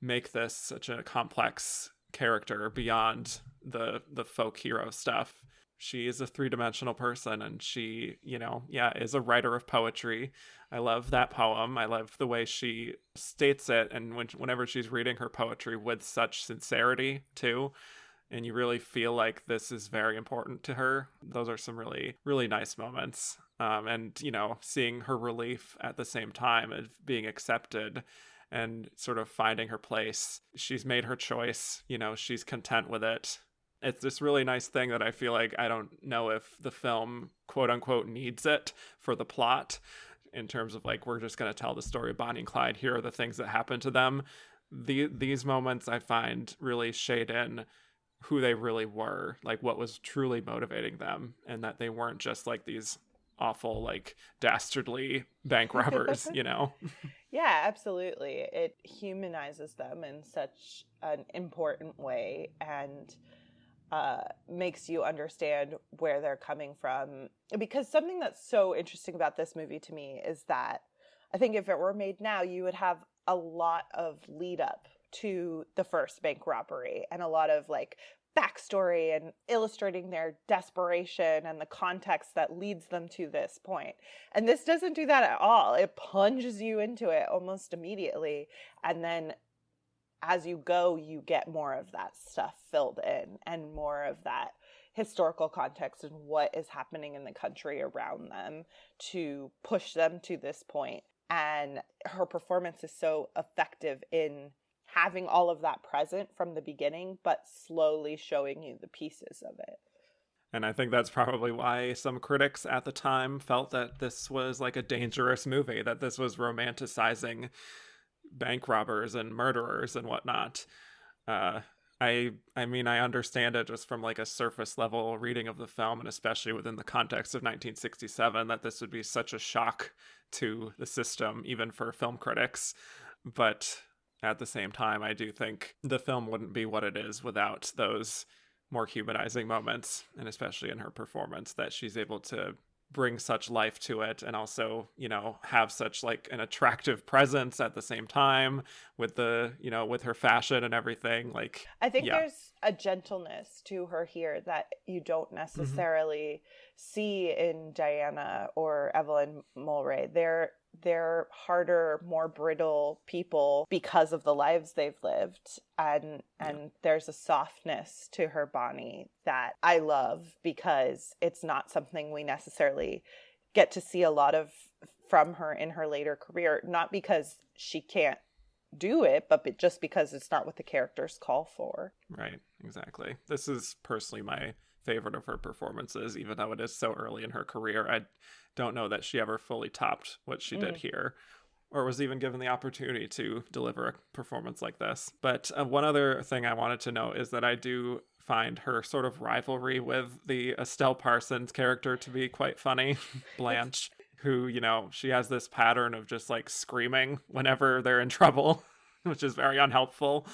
make this such a complex character beyond the folk hero stuff. She is a three-dimensional person, and she, is a writer of poetry. I love that poem. I love the way she states it, and whenever she's reading her poetry with such sincerity too, and you really feel like this is very important to her. Those are some really, really nice moments. And, seeing her relief at the same time of being accepted and sort of finding her place. She's made her choice, she's content with it. It's this really nice thing that I feel like I don't know if the film, quote unquote, needs it for the plot, in terms of like, we're just going to tell the story of Bonnie and Clyde. Here are the things that happened to them. These moments I find really shade in who they really were, like what was truly motivating them, and that they weren't just like these awful, like dastardly bank robbers, Yeah, absolutely. It humanizes them in such an important way and makes you understand where they're coming from. Because something that's so interesting about this movie to me is that I think if it were made now, you would have a lot of lead up to the first bank robbery and a lot of like backstory and illustrating their desperation and the context that leads them to this point. And this doesn't do that at all. It plunges you into it almost immediately. And then as you go, you get more of that stuff filled in and more of that historical context and what is happening in the country around them to push them to this point. And her performance is so effective in having all of that present from the beginning, but slowly showing you the pieces of it. And I think that's probably why some critics at the time felt that this was like a dangerous movie, that this was romanticizing bank robbers and murderers and whatnot. I mean, I understand it just from like a surface level reading of the film, and especially within the context of 1967, that this would be such a shock to the system, even for film critics. But at the same time, I do think the film wouldn't be what it is without those more humanizing moments, and especially in her performance, that she's able to bring such life to it and also, have such like an attractive presence at the same time with the, with her fashion and everything. Like, I think yeah. there's a gentleness to her here that you don't Mm-hmm. necessarily see in Diana or Evelyn Mulwray. They're harder, more brittle people because of the lives they've lived, and there's a softness to her Bonnie that I love because it's not something we necessarily get to see a lot of from her in her later career, not because she can't do it, but just because it's not what the characters call for. Right, exactly. This is personally my favorite of her performances, even though it is so early in her career. I don't know that she ever fully topped what she did here, or was even given the opportunity to deliver a performance like this. But one other thing I wanted to note is that I do find her sort of rivalry with the Estelle Parsons character to be quite funny, Blanche, who, she has this pattern of just like screaming whenever they're in trouble. Which is very unhelpful,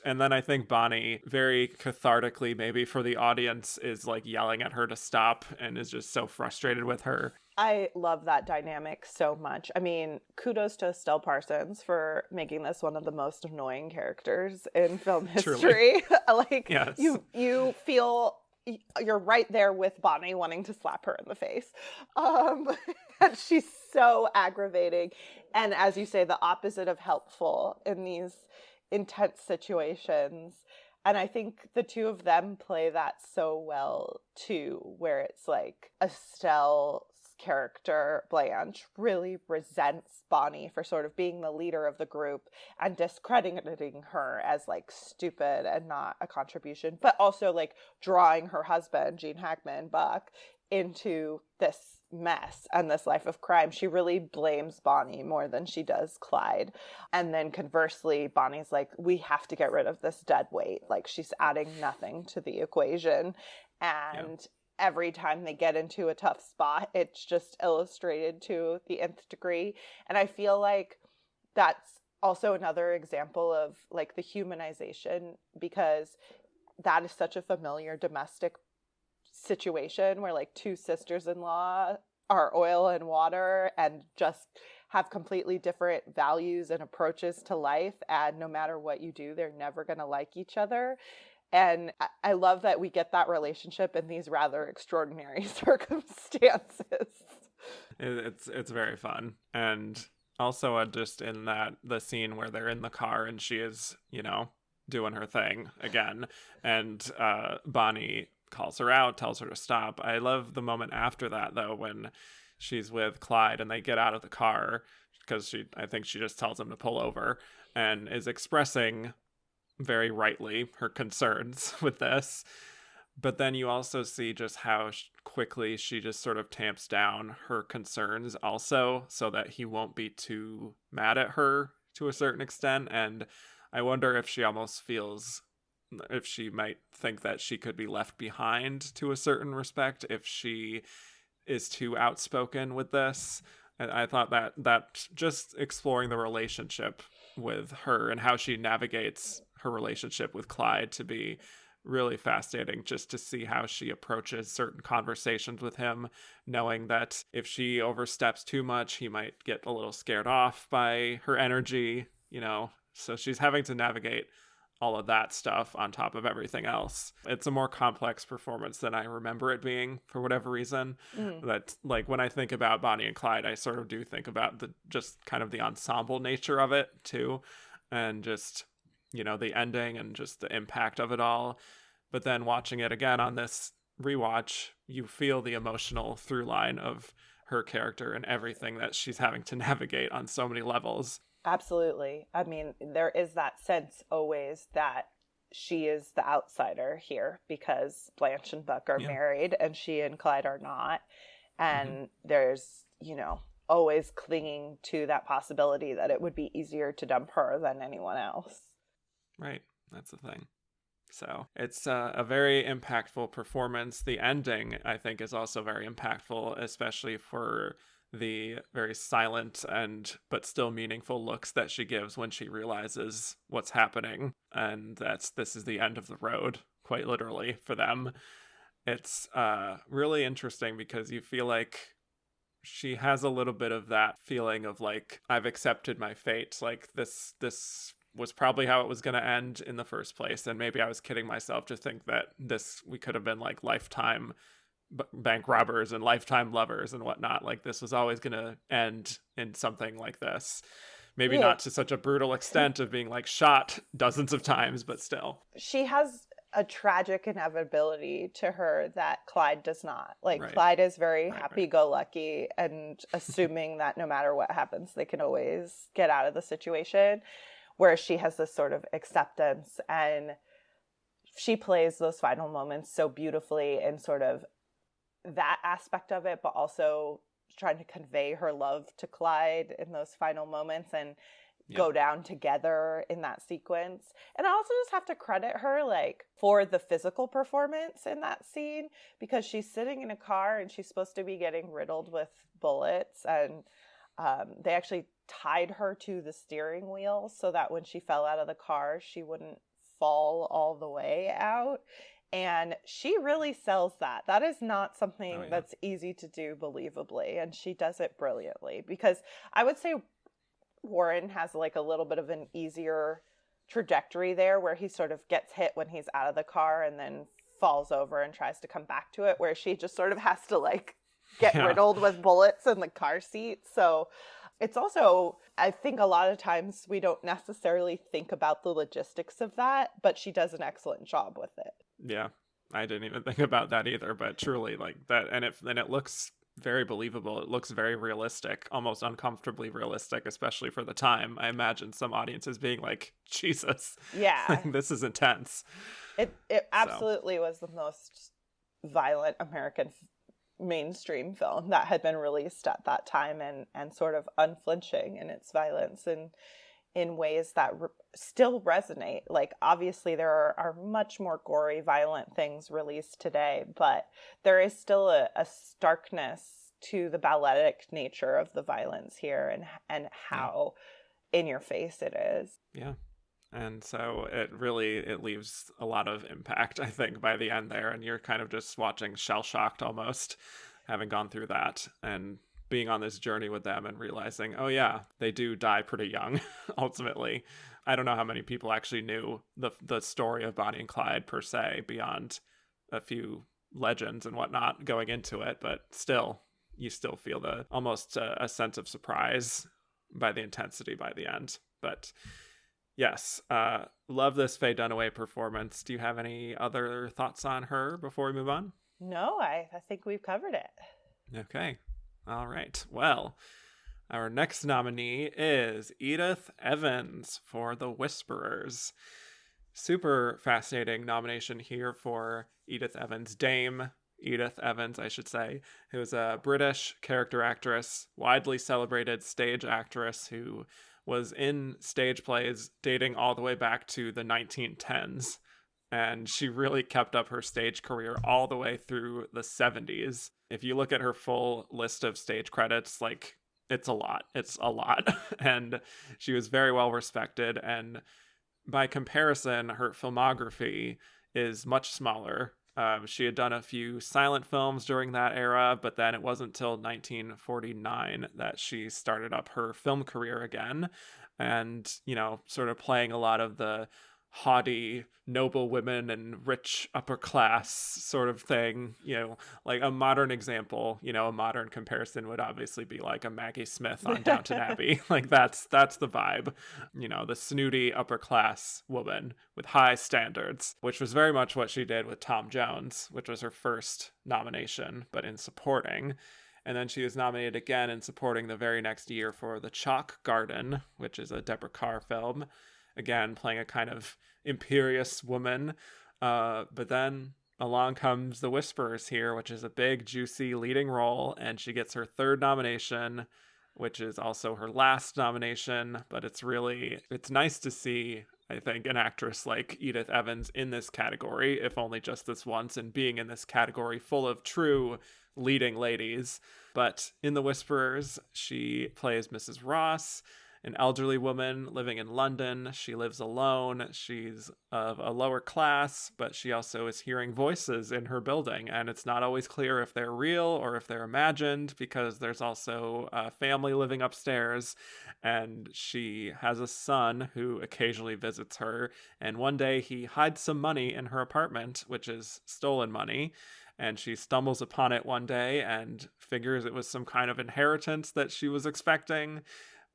and then I think Bonnie very cathartically, maybe for the audience, is like yelling at her to stop and is just so frustrated with her. I love that dynamic so much. I mean, kudos to Estelle Parsons for making this one of the most annoying characters in film history. Like, yes. you feel you're right there with Bonnie wanting to slap her in the face. And she's so aggravating. And as you say, the opposite of helpful in these intense situations. And I think the two of them play that so well too, where it's like Estelle's character, Blanche, really resents Bonnie for sort of being the leader of the group and discrediting her as like stupid and not a contribution, but also like drawing her husband, Gene Hackman, Buck, into this mess and this life of crime. She really blames Bonnie more than she does Clyde. And then conversely, Bonnie's like, we have to get rid of this dead weight. Like, she's adding nothing to the equation. And every time they get into a tough spot, it's just illustrated to the nth degree. And I feel like that's also another example of like the humanization, because that is such a familiar domestic situation where like two sisters-in-law are oil and water and just have completely different values and approaches to life, and no matter what you do, they're never going to like each other. And I love that we get that relationship in these rather extraordinary circumstances. It's very fun. And also just in that the scene where they're in the car and she is, doing her thing again, and Bonnie calls her out, tells her to stop. I love the moment after that, though, when she's with Clyde and they get out of the car, because I think she just tells him to pull over and is expressing very rightly her concerns with this. But then you also see just how quickly she just sort of tamps down her concerns also, so that he won't be too mad at her to a certain extent. And I wonder if she almost feels, if she might think that she could be left behind to a certain respect if she is too outspoken with this. And I thought that just exploring the relationship with her and how she navigates her relationship with Clyde to be really fascinating, just to see how she approaches certain conversations with him, knowing that if she oversteps too much, he might get a little scared off by her energy, so she's having to navigate all of that stuff on top of everything else. It's a more complex performance than I remember it being, for whatever reason. That, like, when I think about Bonnie and Clyde, I sort of do think about just kind of the ensemble nature of it too, and just, the ending and just the impact of it all. But then watching it again on this rewatch, you feel the emotional through line of her character and everything that she's having to navigate on so many levels. Absolutely. I mean, there is that sense always that she is the outsider here because Blanche and Buck are married and she and Clyde are not. And there's, always clinging to that possibility that it would be easier to dump her than anyone else. Right. That's the thing. So it's a very impactful performance. The ending, I think, is also very impactful, especially for the very silent but still meaningful looks that she gives when she realizes what's happening, and this is the end of the road, quite literally, for them. It's really interesting because you feel like she has a little bit of that feeling of like, I've accepted my fate. Like this was probably how it was going to end in the first place. And maybe I was kidding myself to think that we could have been like lifetime bank robbers and lifetime lovers and whatnot. Like this was always going to end in something like this. Maybe Yeah. not to such a brutal extent of being like shot dozens of times, but still. She has a tragic inevitability to her that Clyde does not. Like Right. Clyde is very Right. happy-go-lucky and assuming that no matter what happens, they can always get out of the situation, whereas she has this sort of acceptance, and she plays those final moments so beautifully in sort of that aspect of it, but also trying to convey her love to Clyde in those final moments and go down together in that sequence. And I also just have to credit her like for the physical performance in that scene, because she's sitting in a car and she's supposed to be getting riddled with bullets, and they actually tied her to the steering wheel so that when she fell out of the car she wouldn't fall all the way out. And she really sells that. That is not something that's easy to do believably, and she does it brilliantly, because I would say Warren has like a little bit of an easier trajectory there, where he sort of gets hit when he's out of the car and then falls over and tries to come back to it, where she just sort of has to like get riddled with bullets in the car seat. So it's also, I think a lot of times we don't necessarily think about the logistics of that, but she does an excellent job with it. Yeah, I didn't even think about that either, but truly like that, and it looks very believable. It looks very realistic, almost uncomfortably realistic, especially for the time. I imagine some audiences being like, Jesus, yeah, this is intense. It absolutely was the most violent American mainstream film that had been released at that time, and sort of unflinching in its violence and in ways that still resonate. Like obviously there are much more gory, violent things released today, but there is still a starkness to the balletic nature of the violence here, and how in your face it is. Yeah. And so it leaves a lot of impact, I think, by the end there. And you're kind of just watching shell-shocked almost, having gone through that and being on this journey with them and realizing, oh yeah, they do die pretty young, ultimately. I don't know how many people actually knew the story of Bonnie and Clyde per se, beyond a few legends and whatnot going into it, but still, you still feel almost a sense of surprise by the intensity by the end. But yes, love this Faye Dunaway performance. Do you have any other thoughts on her before we move on? No, I think we've covered it. Okay. All right. Well, our next nominee is Edith Evans for The Whisperers. Super fascinating nomination here for Edith Evans, Dame Edith Evans, I should say, who is a British character actress, widely celebrated stage actress who was in stage plays dating all the way back to the 1910s. And she really kept up her stage career all the way through the 70s. If you look at her full list of stage credits, like, it's a lot. It's a lot. And she was very well respected. And by comparison, her filmography is much smaller. She had done a few silent films during that era, but then it wasn't until 1949 that she started up her film career again. And, sort of playing a lot of the haughty noble women and rich upper class sort of thing, like a modern example, a modern comparison would obviously be like a Maggie Smith on Downton Abbey. Like that's the vibe, the snooty upper class woman with high standards, which was very much what she did with Tom Jones, which was her first nomination, but in supporting. And then she was nominated again in supporting the very next year for The Chalk Garden, which is a Deborah Kerr film. Again, playing a kind of imperious woman. But then along comes The Whisperers here, which is a big, juicy leading role. And she gets her third nomination, which is also her last nomination. But it's nice to see, I think, an actress like Edith Evans in this category, if only just this once, and being in this category full of true leading ladies. But in The Whisperers, she plays Mrs. Ross. an elderly woman living in London. She lives alone. She's of a lower class, but she also is hearing voices in her building, and it's not always clear if they're real or if they're imagined, because there's also a family living upstairs, and she has a son who occasionally visits her, and one day he hides some money in her apartment, which is stolen money. And she stumbles upon it one day and figures it was some kind of inheritance that she was expecting.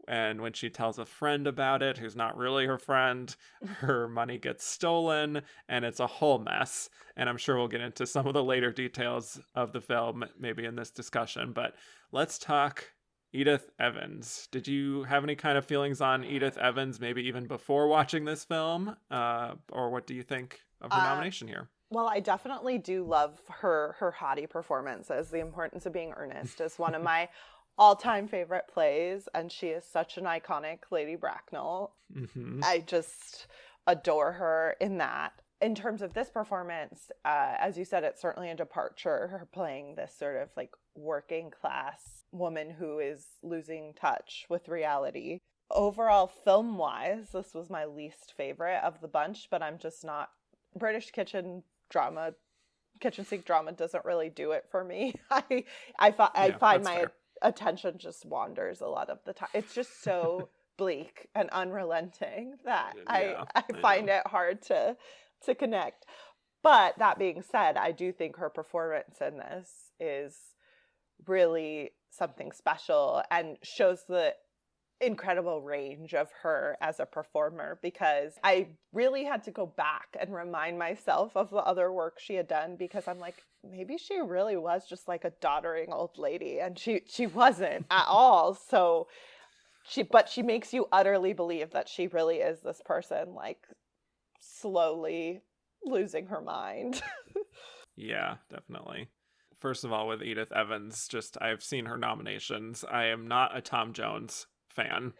And when she tells a friend about it, who's not really her friend, her money gets stolen, and it's a whole mess. And I'm sure we'll get into some of the later details of the film, maybe in this discussion. But let's talk Edith Evans. Did you have any kind of feelings on Edith Evans, maybe even before watching this film? Or what do you think of her nomination here? Well, I definitely do love her haughty performances. The Importance of Being Earnest is one of my all-time favorite plays, and she is such an iconic Lady Bracknell. Mm-hmm. I just adore her in that. In terms of this performance, as you said, it's certainly a departure, her playing this sort of like working class woman who is losing touch with reality. Overall, film-wise, this was my least favorite of the bunch, but I'm just not... British kitchen sink drama doesn't really do it for me. I find my fair. Attention just wanders a lot of the time. It's just so bleak and unrelenting that I find it hard to connect. But that being said, I do think her performance in this is really something special and shows the incredible range of her as a performer, because I really had to go back and remind myself of the other work she had done, because I'm like, maybe she really was just like a doddering old lady, and she wasn't at all. So she makes you utterly believe that she really is this person like slowly losing her mind. Yeah, definitely. First of all, with Edith Evans, just I've seen her nominations. I am not a Tom Jones fan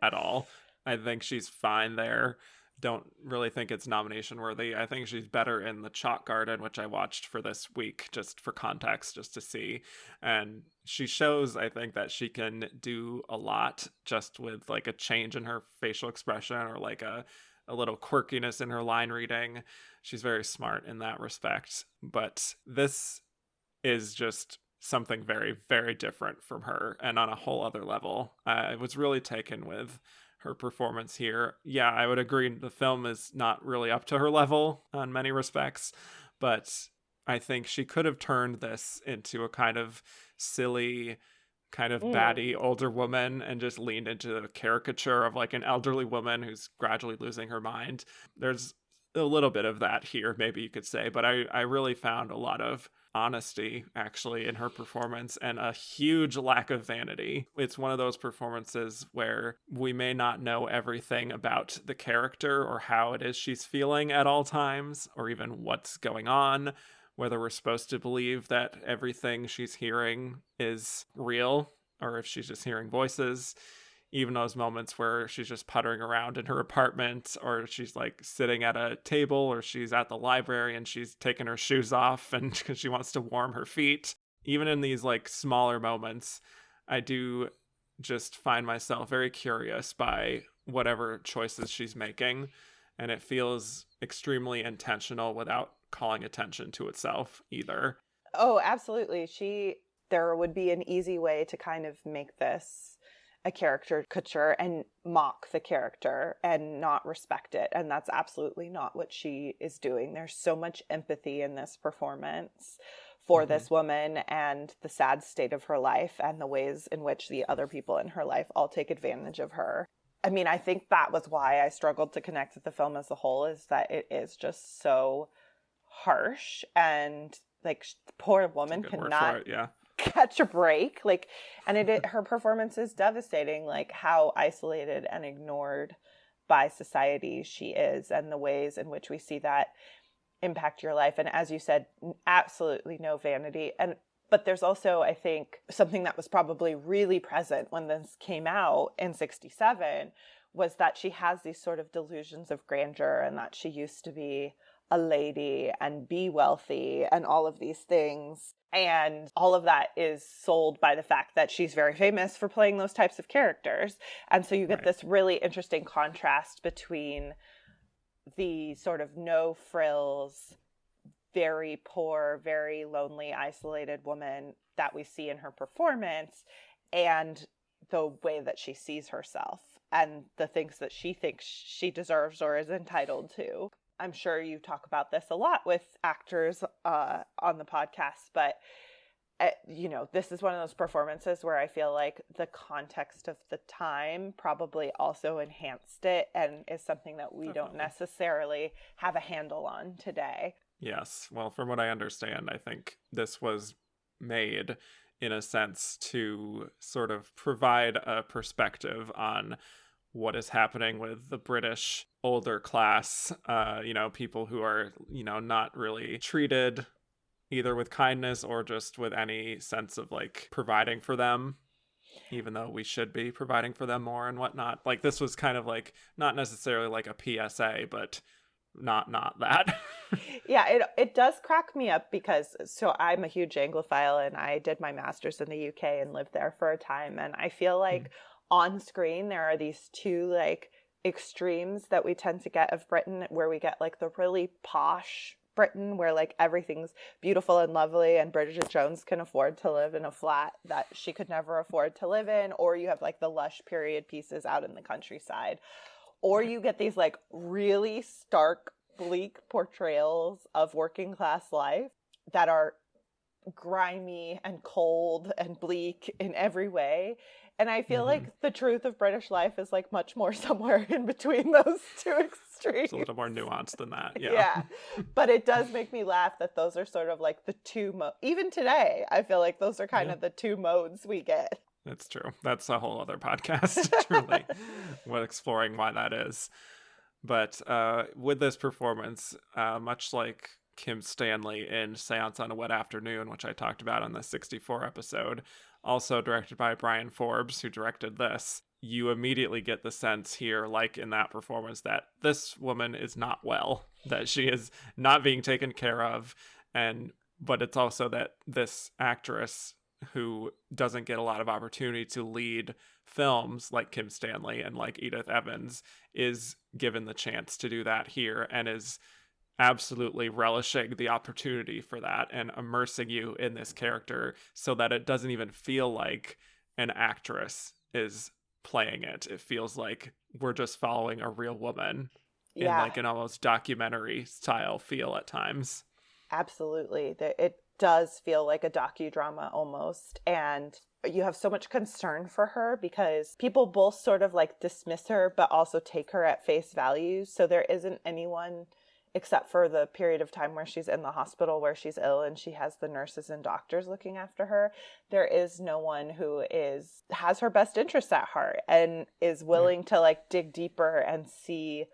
at all. I think she's fine there. Don't really think it's nomination worthy. I think she's better in The Chalk Garden, which I watched for this week just for context, just to see. And she shows, I think, that she can do a lot just with like a change in her facial expression or like a little quirkiness in her line reading. She's very smart in that respect. But this is just something very, very different from her and on a whole other level. I was really taken with her performance here. Yeah, I would agree the film is not really up to her level on many respects, but I think she could have turned this into a kind of silly, kind of batty older woman and just leaned into the caricature of like an elderly woman who's gradually losing her mind. There's a little bit of that here, maybe you could say, but I really found a lot of honesty actually in her performance and a huge lack of vanity. It's one of those performances where we may not know everything about the character or how it is she's feeling at all times, or even what's going on, whether we're supposed to believe that everything she's hearing is real or if she's just hearing voices. Even those moments where she's just puttering around in her apartment, or she's like sitting at a table, or she's at the library and she's taking her shoes off and because she wants to warm her feet. Even in these like smaller moments, I do just find myself very curious by whatever choices she's making. And it feels extremely intentional without calling attention to itself either. Oh, absolutely. There would be an easy way to kind of make this a caricature and mock the character and not respect it. And that's absolutely not what she is doing. There's so much empathy in this performance for this woman and the sad state of her life and the ways in which the other people in her life all take advantage of her. I mean, I think that was why I struggled to connect with the film as a whole, is that it is just so harsh and like poor woman cannot catch a break. Like, and her performance is devastating, like how isolated and ignored by society she is and the ways in which we see that impact your life. And as you said, absolutely no vanity. But there's also, I think, something that was probably really present when this came out in 1967 was that she has these sort of delusions of grandeur and that she used to be a lady and be wealthy and all of these things. And all of that is sold by the fact that she's very famous for playing those types of characters. And so you get this really interesting contrast between the sort of no frills, very poor, very lonely, isolated woman that we see in her performance and the way that she sees herself and the things that she thinks she deserves or is entitled to. I'm sure you talk about this a lot with actors on the podcast, but this is one of those performances where I feel like the context of the time probably also enhanced it and is something that we don't necessarily have a handle on today. Yes. Well, from what I understand, I think this was made in a sense to sort of provide a perspective on what is happening with the British older class, people who are, not really treated either with kindness or just with any sense of like providing for them, even though we should be providing for them more and whatnot. Like this was kind of like not necessarily like a PSA, but not that. Yeah, it does crack me up because I'm a huge Anglophile and I did my master's in the UK and lived there for a time, and I feel like on screen there are these two like extremes that we tend to get of Britain, where we get like the really posh Britain where like everything's beautiful and lovely and Bridget Jones can afford to live in a flat that she could never afford to live in, or you have like the lush period pieces out in the countryside. Or you get these like really stark, bleak portrayals of working class life that are grimy and cold and bleak in every way. And I feel like the truth of British life is like much more somewhere in between those two extremes. It's a little more nuanced than that. Yeah. But it does make me laugh that those are sort of like the two even today, I feel like those are kind of the two modes we get. That's true. That's a whole other podcast, truly, exploring why that is. But with this performance, much like Kim Stanley in Seance on a Wet Afternoon, which I talked about on the 64 episode, also directed by Brian Forbes, who directed this, you immediately get the sense here, like in that performance, that this woman is not well, that she is not being taken care of. But it's also that this actress, who doesn't get a lot of opportunity to lead films like Kim Stanley and like Edith Evans, is given the chance to do that here and is absolutely relishing the opportunity for that and immersing you in this character so that it doesn't even feel like an actress is playing it. It feels like we're just following a real woman in like an almost documentary style feel at times. Absolutely. It does feel like a docudrama almost. And you have so much concern for her because people both sort of like dismiss her, but also take her at face value. So there isn't anyone except for the period of time where she's in the hospital where she's ill and she has the nurses and doctors looking after her. There is no one who has her best interests at heart and is willing to like dig deeper and see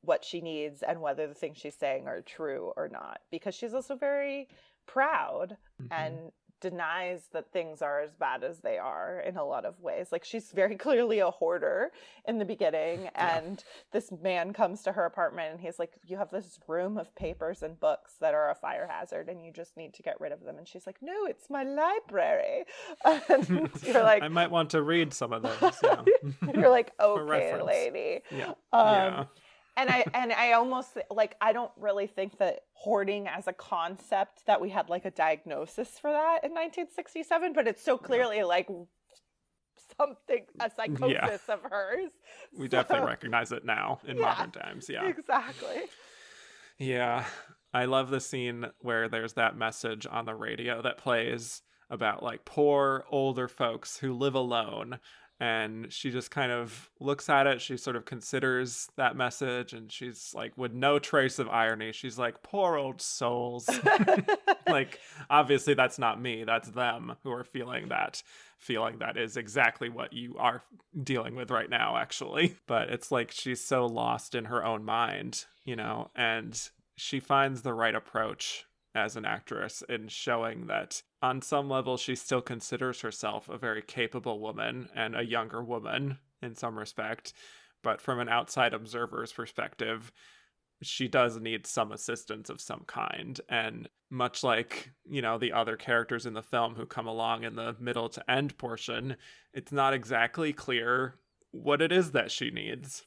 what she needs and whether the things she's saying are true or not, because she's also very proud and denies that things are as bad as they are in a lot of ways. Like she's very clearly a hoarder in the beginning, and this man comes to her apartment and he's like, you have this room of papers and books that are a fire hazard and you just need to get rid of them. And she's like, no, it's my library. And you're like, I might want to read some of those. You're like, okay, lady. And I almost like, I don't really think that hoarding as a concept that we had like a diagnosis for that in 1967, but it's so clearly like something, a psychosis of hers. We definitely recognize it now in modern times. Yeah, exactly. Yeah. I love the scene where there's that message on the radio that plays about like poor older folks who live alone. And she just kind of looks at it. She sort of considers that message and she's like, with no trace of irony, she's like, poor old souls. Like, obviously that's not me. That's them who are feeling that is exactly what you are dealing with right now, actually. But it's like she's so lost in her own mind, and she finds the right approach as an actress in showing that on some level she still considers herself a very capable woman and a younger woman in some respect, but from an outside observer's perspective, she does need some assistance of some kind. And much like, the other characters in the film who come along in the middle to end portion, it's not exactly clear what it is that she needs.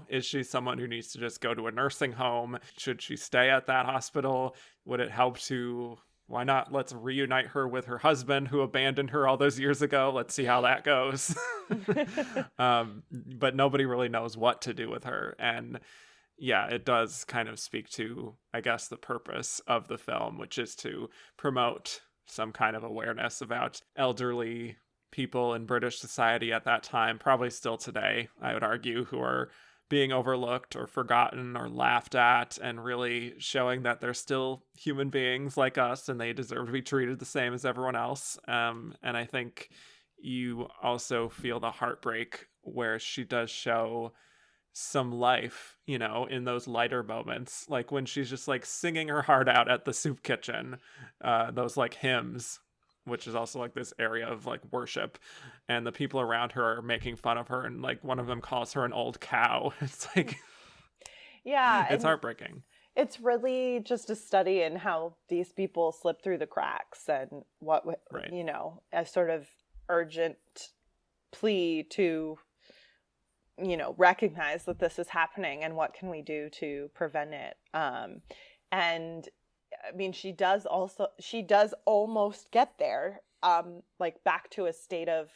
Is she someone who needs to just go to a nursing home? Should she stay at that hospital? Would it help to, why not, let's reunite her with her husband who abandoned her all those years ago. Let's see how that goes. But nobody really knows what to do with her. And yeah, it does kind of speak to, I guess, the purpose of the film, which is to promote some kind of awareness about elderly people in British society at that time, probably still today, I would argue, who are being overlooked or forgotten or laughed at, and really showing that they're still human beings like us and they deserve to be treated the same as everyone else. And I think you also feel the heartbreak where she does show some life, in those lighter moments, like when she's just like singing her heart out at the soup kitchen, those like hymns, which is also like this area of like worship, and the people around her are making fun of her, and like one of them calls her an old cow. It's like, yeah, it's heartbreaking. It's really just a study in how these people slip through the cracks, and what, right. A sort of urgent plea to, recognize that this is happening and what can we do to prevent it. And I mean, she does almost get there, like back to a state of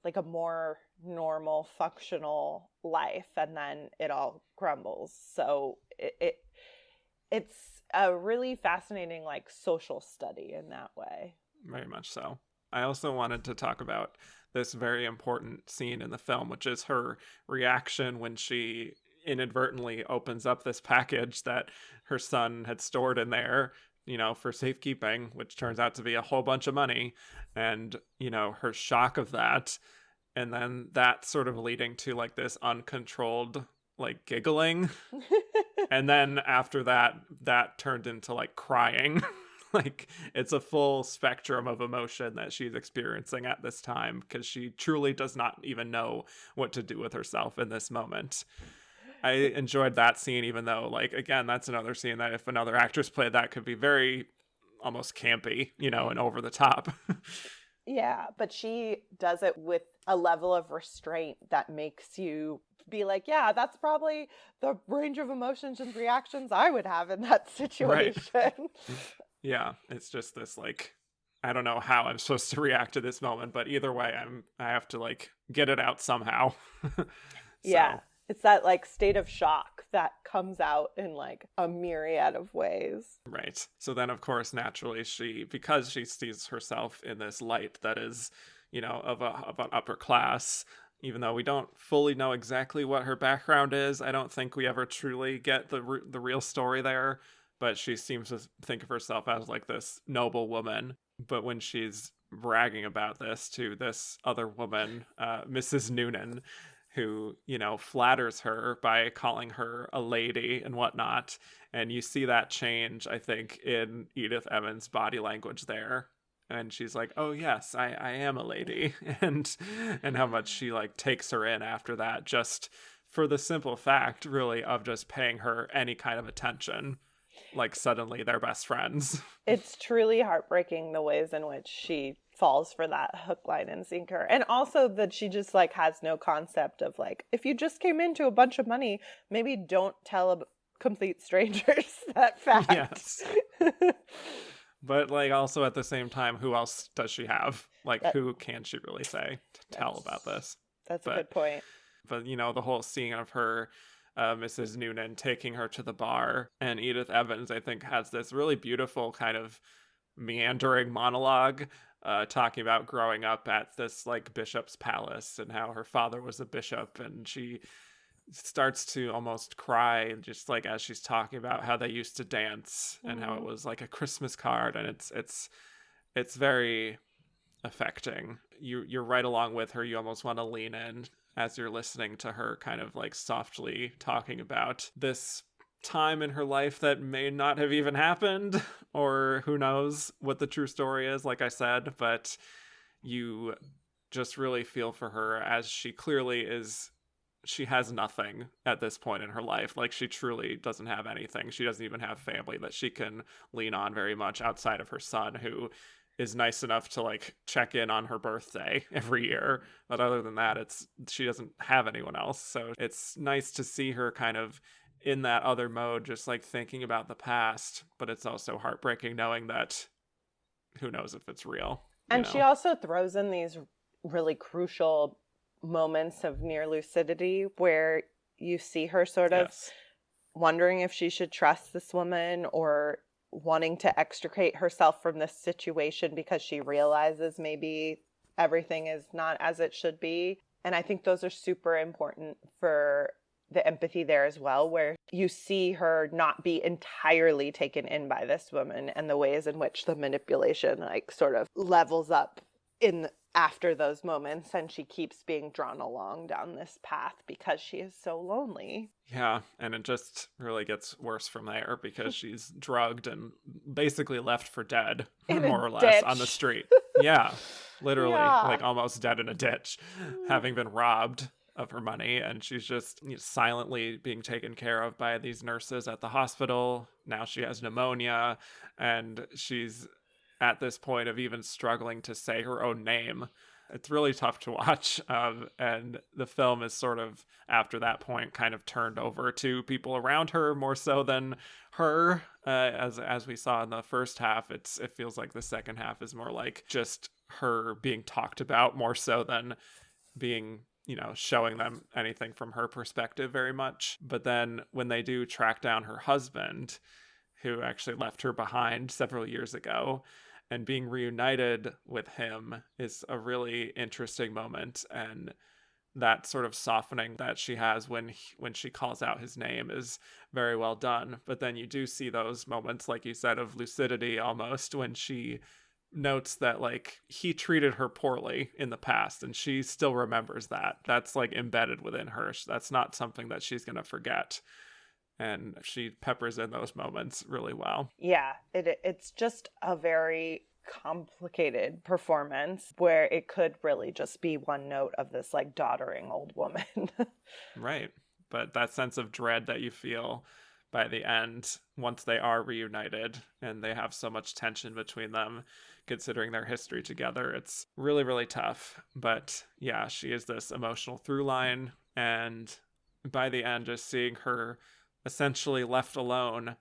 like a more normal, functional life, and then it all crumbles. So it's a really fascinating, like, social study in that way. Very much so. I also wanted to talk about this very important scene in the film, which is her reaction when she inadvertently opens up this package that her son had stored in there, for safekeeping, which turns out to be a whole bunch of money, and, her shock of that. And then that sort of leading to like this uncontrolled, like, giggling. And then after that turned into like crying. Like, it's a full spectrum of emotion that she's experiencing at this time, because she truly does not even know what to do with herself in this moment. I enjoyed that scene, even though, like, again, that's another scene that if another actress played that could be very almost campy, and over the top. Yeah, but she does it with a level of restraint that makes you be like, yeah, that's probably the range of emotions and reactions I would have in that situation. Right. Yeah, it's just this, like, I don't know how I'm supposed to react to this moment, but either way, I have to, like, get it out somehow. Yeah, it's that, like, state of shock that comes out in, like, a myriad of ways. Right. So then, of course, naturally, because she sees herself in this light that is, of an upper class, even though we don't fully know exactly what her background is, I don't think we ever truly get the real story there. But she seems to think of herself as like this noble woman. But when she's bragging about this to this other woman, Mrs. Noonan, who, flatters her by calling her a lady and whatnot. And you see that change, I think, in Edith Evans' body language there. And she's like, oh, yes, I am a lady. And how much she, like, takes her in after that, just for the simple fact, really, of just paying her any kind of attention. Like, suddenly they're best friends. It's truly heartbreaking the ways in which she falls for that hook, line, and sinker. And also that she just, like, has no concept of, like, if you just came into a bunch of money, maybe don't tell complete strangers that fact. Yes. But, like, also at the same time, who else does she have? Like, who can she really say to tell about this? That's a good point. But, the whole scene of her, Mrs. Noonan taking her to the bar, and Edith Evans, I think, has this really beautiful kind of meandering monologue, talking about growing up at this, like, bishop's palace and how her father was a bishop, and she starts to almost cry just like as she's talking about how they used to dance and how it was like a Christmas card, and it's very affecting. You're right along with her. You almost want to lean in as you're listening to her kind of like softly talking about this time in her life that may not have even happened, or who knows what the true story is, like I said, but you just really feel for her as she clearly is she has nothing at this point in her life. Like, she truly doesn't have anything. She doesn't even have family that she can lean on very much outside of her son, who is nice enough to like check in on her birthday every year. But other than that, she doesn't have anyone else. So it's nice to see her kind of in that other mode, just like thinking about the past. But it's also heartbreaking knowing that who knows if it's real. And she also throws in these really crucial moments of near lucidity where you see her sort of wondering if she should trust this woman, or wanting to extricate herself from this situation because she realizes maybe everything is not as it should be. And I think those are super important for the empathy there as well, where you see her not be entirely taken in by this woman, and the ways in which the manipulation like sort of levels up in after those moments, and she keeps being drawn along down this path because she is so lonely. Yeah, and it just really gets worse from there because she's drugged and basically left for dead, more or less, on the street. Yeah, literally, like almost dead in a ditch, having been robbed of her money, and she's just silently being taken care of by these nurses at the hospital. Now she has pneumonia, and she's at this point of even struggling to say her own name. It's really tough to watch, and the film is sort of, after that point, kind of turned over to people around her more so than her. As we saw in the first half, it feels like the second half is more like just her being talked about more so than being, showing them anything from her perspective very much. But then when they do track down her husband, who actually left her behind several years ago, and being reunited with him is a really interesting moment. And that sort of softening that she has when she calls out his name is very well done. But then you do see those moments, like you said, of lucidity almost, when she notes that like he treated her poorly in the past, and she still remembers that. That's like embedded within her. That's not something that she's going to forget. And she peppers in those moments really well. Yeah, it's just a very complicated performance where it could really just be one note of this like doddering old woman. Right. But that sense of dread that you feel by the end, once they are reunited and they have so much tension between them, considering their history together, it's really, really tough. But yeah, she is this emotional through line. And by the end, just seeing her essentially left alone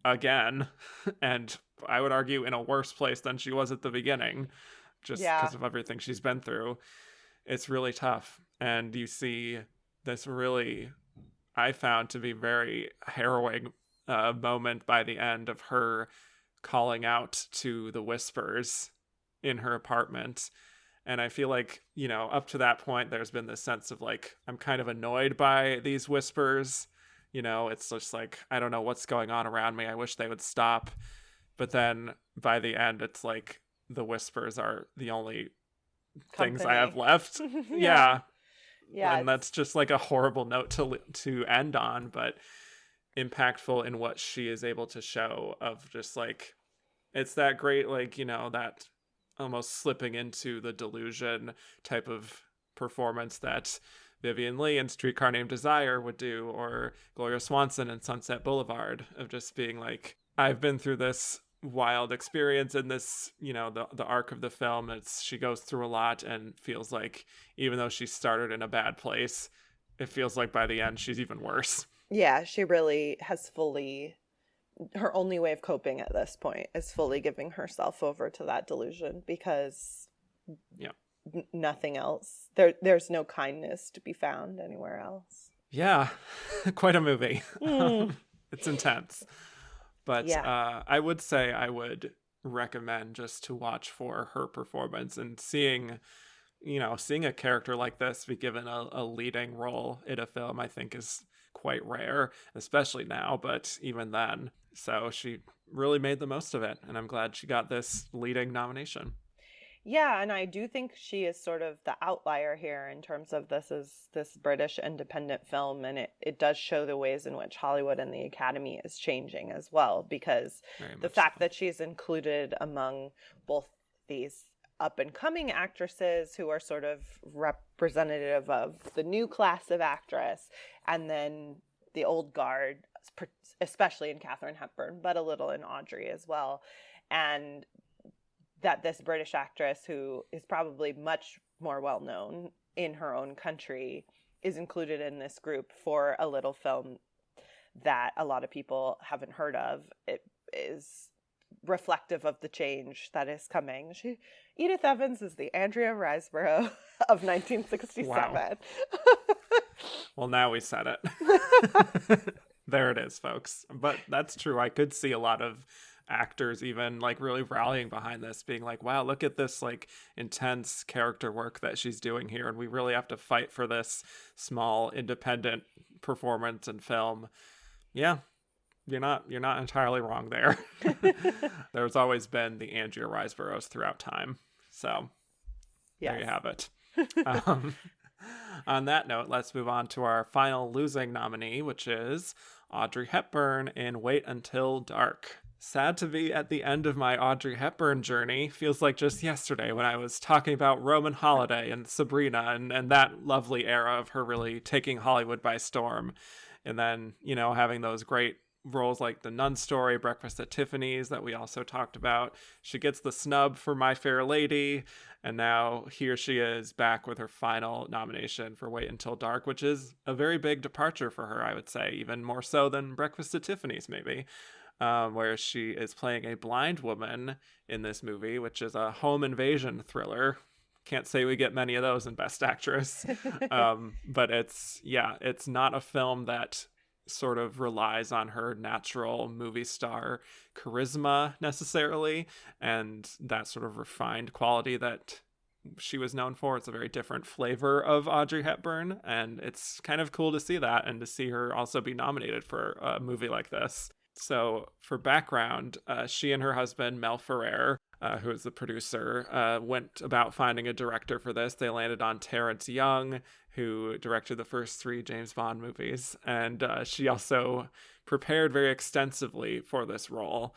again, and I would argue in a worse place than she was at the beginning, just because of everything she's been through. It's really tough. And you see this really, I found to be very harrowing moment by the end of her calling out to the whispers in her apartment. And I feel like, up to that point, there's been this sense of like, I'm kind of annoyed by these whispers. It's just like, I don't know what's going on around me. I wish they would stop. But then by the end, it's like the whispers are the only things I have left. Yeah. And that's just like a horrible note to end on, but impactful in what she is able to show of just like, it's that great, like, that almost slipping into the delusion type of performance that Vivien Leigh in Streetcar Named Desire would do, or Gloria Swanson in Sunset Boulevard, of just being like, I've been through this wild experience in this, the arc of the film. She goes through a lot and feels like even though she started in a bad place, it feels like by the end she's even worse. Yeah, she really has her only way of coping at this point is fully giving herself over to that delusion, because nothing else. There's no kindness to be found anywhere else. Yeah, quite a movie. It's intense. But I would say I would recommend just to watch for her performance, and seeing a character like this be given a leading role in a film, I think is quite rare, especially now, but even then. So she really made the most of it, and I'm glad she got this leading nomination. Yeah, and I do think she is sort of the outlier here in terms of this British independent film, and it does show the ways in which Hollywood and the Academy is changing as well, because the fact that she's included among both these up and coming actresses who are sort of representative of the new class of actress, and then the old guard, especially in Katharine Hepburn, but a little in Audrey as well. And that this British actress, who is probably much more well known in her own country, is included in this group for a little film that a lot of people haven't heard of. It is reflective of the change that is coming. Edith Evans is the Andrea Riseborough of 1967. Wow. Well, now we said it. There it is, folks. But that's true. I could see a lot of actors even like really rallying behind this, being like, wow, look at this like intense character work that she's doing here, and we really have to fight for this small independent performance and film. Yeah, you're not entirely wrong there. There's always been the Andrea Riseboroughs throughout time, so yes. There you have it. On that note, let's move on to our final losing nominee, which is Audrey Hepburn in Wait Until Dark. Sad to be at the end of my Audrey Hepburn journey. Feels like just yesterday when I was talking about Roman Holiday and Sabrina and that lovely era of her really taking Hollywood by storm. And then, you know, having those great roles like The Nun Story, Breakfast at Tiffany's that we also talked about. She gets the snub for My Fair Lady, and now here she is back with her final nomination for Wait Until Dark, which is a very big departure for her, I would say, even more so than Breakfast at Tiffany's maybe, where she is playing a blind woman in this movie, which is a home invasion thriller. Can't say we get many of those in Best Actress. But it's not a film that sort of relies on her natural movie star charisma necessarily, and that sort of refined quality that she was known for. It's a very different flavor of Audrey Hepburn, and it's kind of cool to see that and to see her also be nominated for a movie like this. So for background, she and her husband, Mel Ferrer, who is the producer, went about finding a director for this. They landed on Terrence Young, who directed the first 3 James Bond movies. And she also prepared very extensively for this role.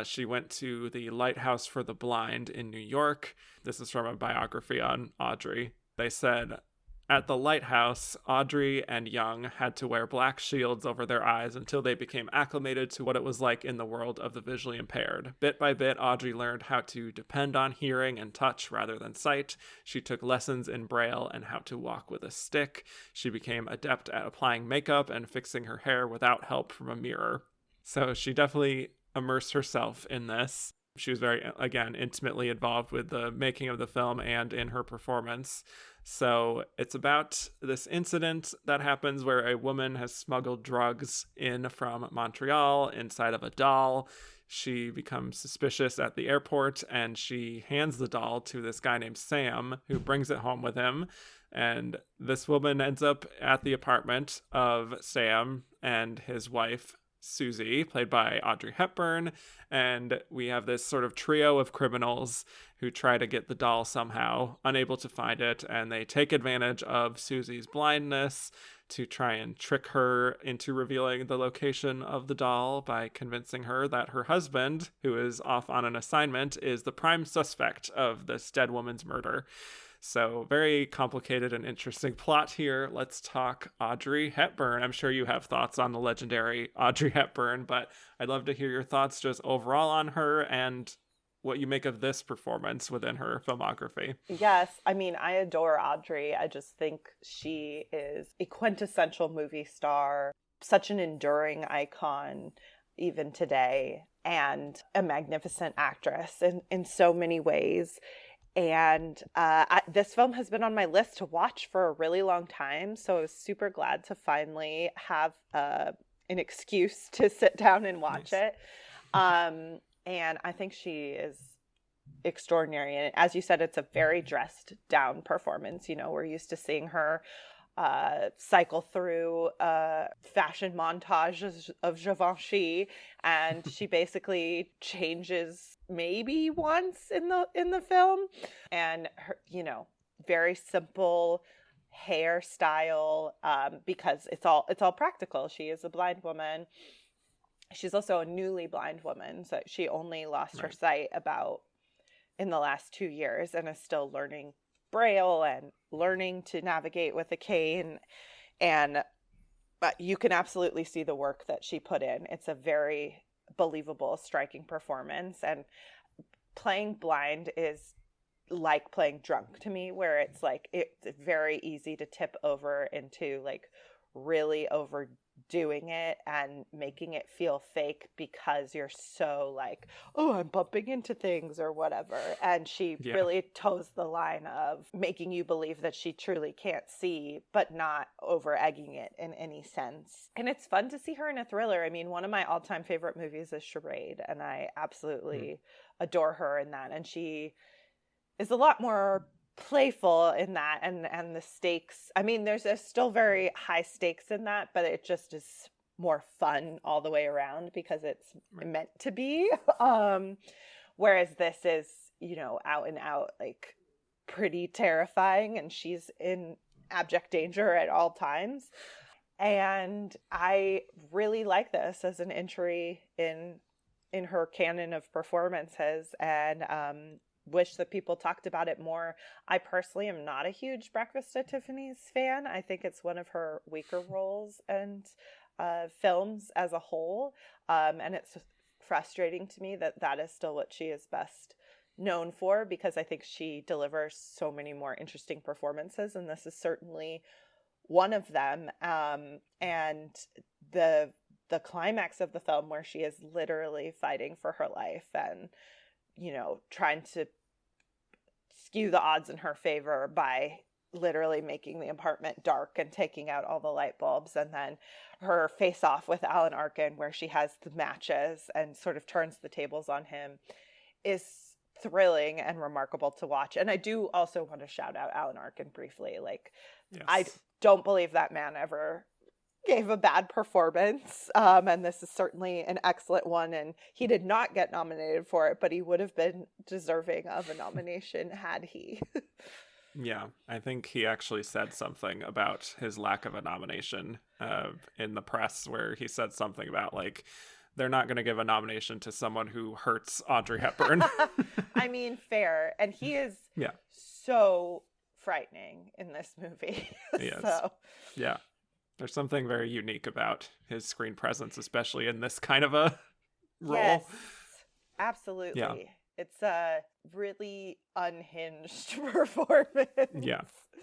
She went to the Lighthouse for the Blind in New York. This is from a biography on Audrey. They said, at the Lighthouse, Audrey and Young had to wear black shields over their eyes until they became acclimated to what it was like in the world of the visually impaired. Bit by bit, Audrey learned how to depend on hearing and touch rather than sight. She took lessons in Braille and how to walk with a stick. She became adept at applying makeup and fixing her hair without help from a mirror. So she definitely immersed herself in this. She was very, again, intimately involved with the making of the film and in her performance. So it's about this incident that happens where a woman has smuggled drugs in from Montreal inside of a doll. She becomes suspicious at the airport, and she hands the doll to this guy named Sam, who brings it home with him. And this woman ends up at the apartment of Sam and his wife, Susie, played by Audrey Hepburn, and we have this sort of trio of criminals who try to get the doll somehow, unable to find it, and they take advantage of Susie's blindness to try and trick her into revealing the location of the doll by convincing her that her husband, who is off on an assignment, is the prime suspect of this dead woman's murder. So very complicated and interesting plot here. Let's talk Audrey Hepburn. I'm sure you have thoughts on the legendary Audrey Hepburn, but I'd love to hear your thoughts just overall on her and what you make of this performance within her filmography. Yes, I mean, I adore Audrey. I just think she is a quintessential movie star, such an enduring icon even today, and a magnificent actress in so many ways. And this film has been on my list to watch for a really long time, so I was super glad to finally have an excuse to sit down and watch it. And I think she is extraordinary. And as you said, it's a very dressed down performance. You know, we're used to seeing her cycle through fashion montage of Givenchy, and she basically changes maybe once in the film, and her, you know, very simple hairstyle, because it's all practical. She is a blind woman. She's also a newly blind woman, so she only lost her sight about in the last 2 years and is still learning Braille and learning to navigate with a cane. And but you can absolutely see the work that she put in. It's a very believable, striking performance. And playing blind is like playing drunk to me, where it's like it's very easy to tip over into like really overdoing it and making it feel fake because you're so like, oh, I'm bumping into things or whatever. And she really toes the line of making you believe that she truly can't see, but not over egging it in any sense. And it's fun to see her in a thriller. I mean, one of my all-time favorite movies is Charade, and I absolutely adore her in that. And she is a lot more playful in that, and the stakes, I mean, there's still very high stakes in that, but it just is more fun all the way around because it's meant to be. Whereas this is, you know, out and out, like pretty terrifying, and she's in abject danger at all times. And I really like this as an entry in her canon of performances, and wish that people talked about it more. I personally am not a huge Breakfast at Tiffany's fan. I think it's one of her weaker roles and films as a whole. And it's frustrating to me that that is still what she is best known for, because I think she delivers so many more interesting performances, and this is certainly one of them. And the climax of the film, where she is literally fighting for her life and, you know, trying to skew the odds in her favor by literally making the apartment dark and taking out all the light bulbs, and then her face off with Alan Arkin, where she has the matches and sort of turns the tables on him, is thrilling and remarkable to watch. And I do also want to shout out Alan Arkin briefly. Like, I don't believe that man ever gave a bad performance, and this is certainly an excellent one, and he did not get nominated for it, but he would have been deserving of a nomination had he. Yeah, I think he actually said something about his lack of a nomination in the press, where he said something about like, they're not going to give a nomination to someone who hurts Audrey Hepburn. I mean, fair. And he is so frightening in this movie. Yes. So. Yeah. There's something very unique about his screen presence, especially in this kind of a role. Yes, absolutely. Yeah. It's a really unhinged performance. Yeah,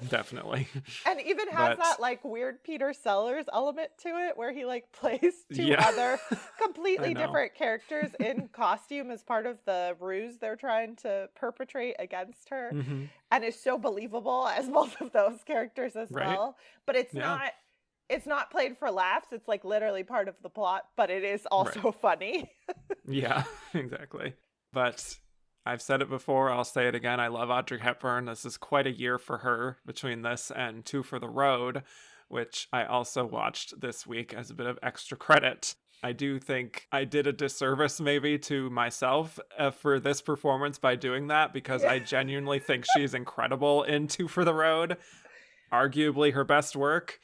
definitely. And even has that like weird Peter Sellers element to it, where he like plays two other completely different characters in costume as part of the ruse they're trying to perpetrate against her. Mm-hmm. And is so believable as both of those characters as well. But it's not played for laughs. It's like literally part of the plot, but it is also funny. Yeah, exactly. But I've said it before, I'll say it again. I love Audrey Hepburn. This is quite a year for her between this and Two for the Road, which I also watched this week as a bit of extra credit. I do think I did a disservice maybe to myself for this performance by doing that, because I genuinely think she's incredible in Two for the Road, arguably her best work.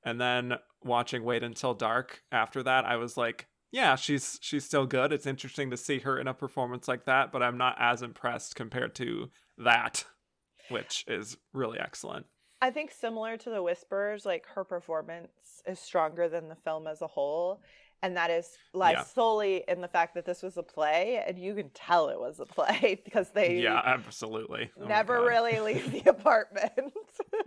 And then watching Wait Until Dark after that, I was like, yeah, she's still good. It's interesting to see her in a performance like that, but I'm not as impressed compared to that, which is really excellent. I think similar to The Whisperers, like her performance is stronger than the film as a whole. And that lies solely in the fact that this was a play, and you can tell it was a play because they absolutely never really leave the apartment.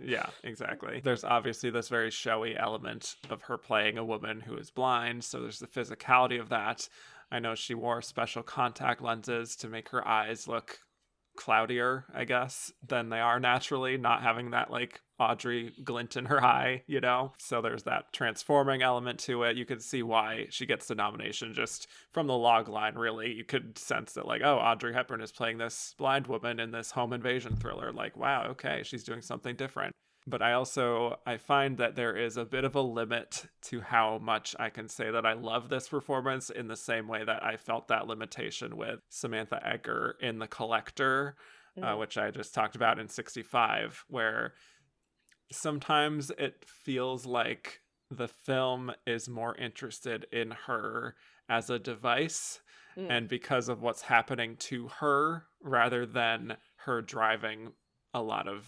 Yeah, exactly. There's obviously this very showy element of her playing a woman who is blind, so there's the physicality of that. I know she wore special contact lenses to make her eyes look cloudier, I guess, than they are naturally, not having that like Audrey glint in her eye, you know? So there's that transforming element to it. You could see why she gets the nomination just from the log line, really. You could sense that like, oh, Audrey Hepburn is playing this blind woman in this home invasion thriller. Like, wow, okay, she's doing something different. But I find that there is a bit of a limit to how much I can say that I love this performance, in the same way that I felt that limitation with Samantha Eggar in The Collector, which I just talked about in 65, where sometimes it feels like the film is more interested in her as a device and because of what's happening to her rather than her driving a lot of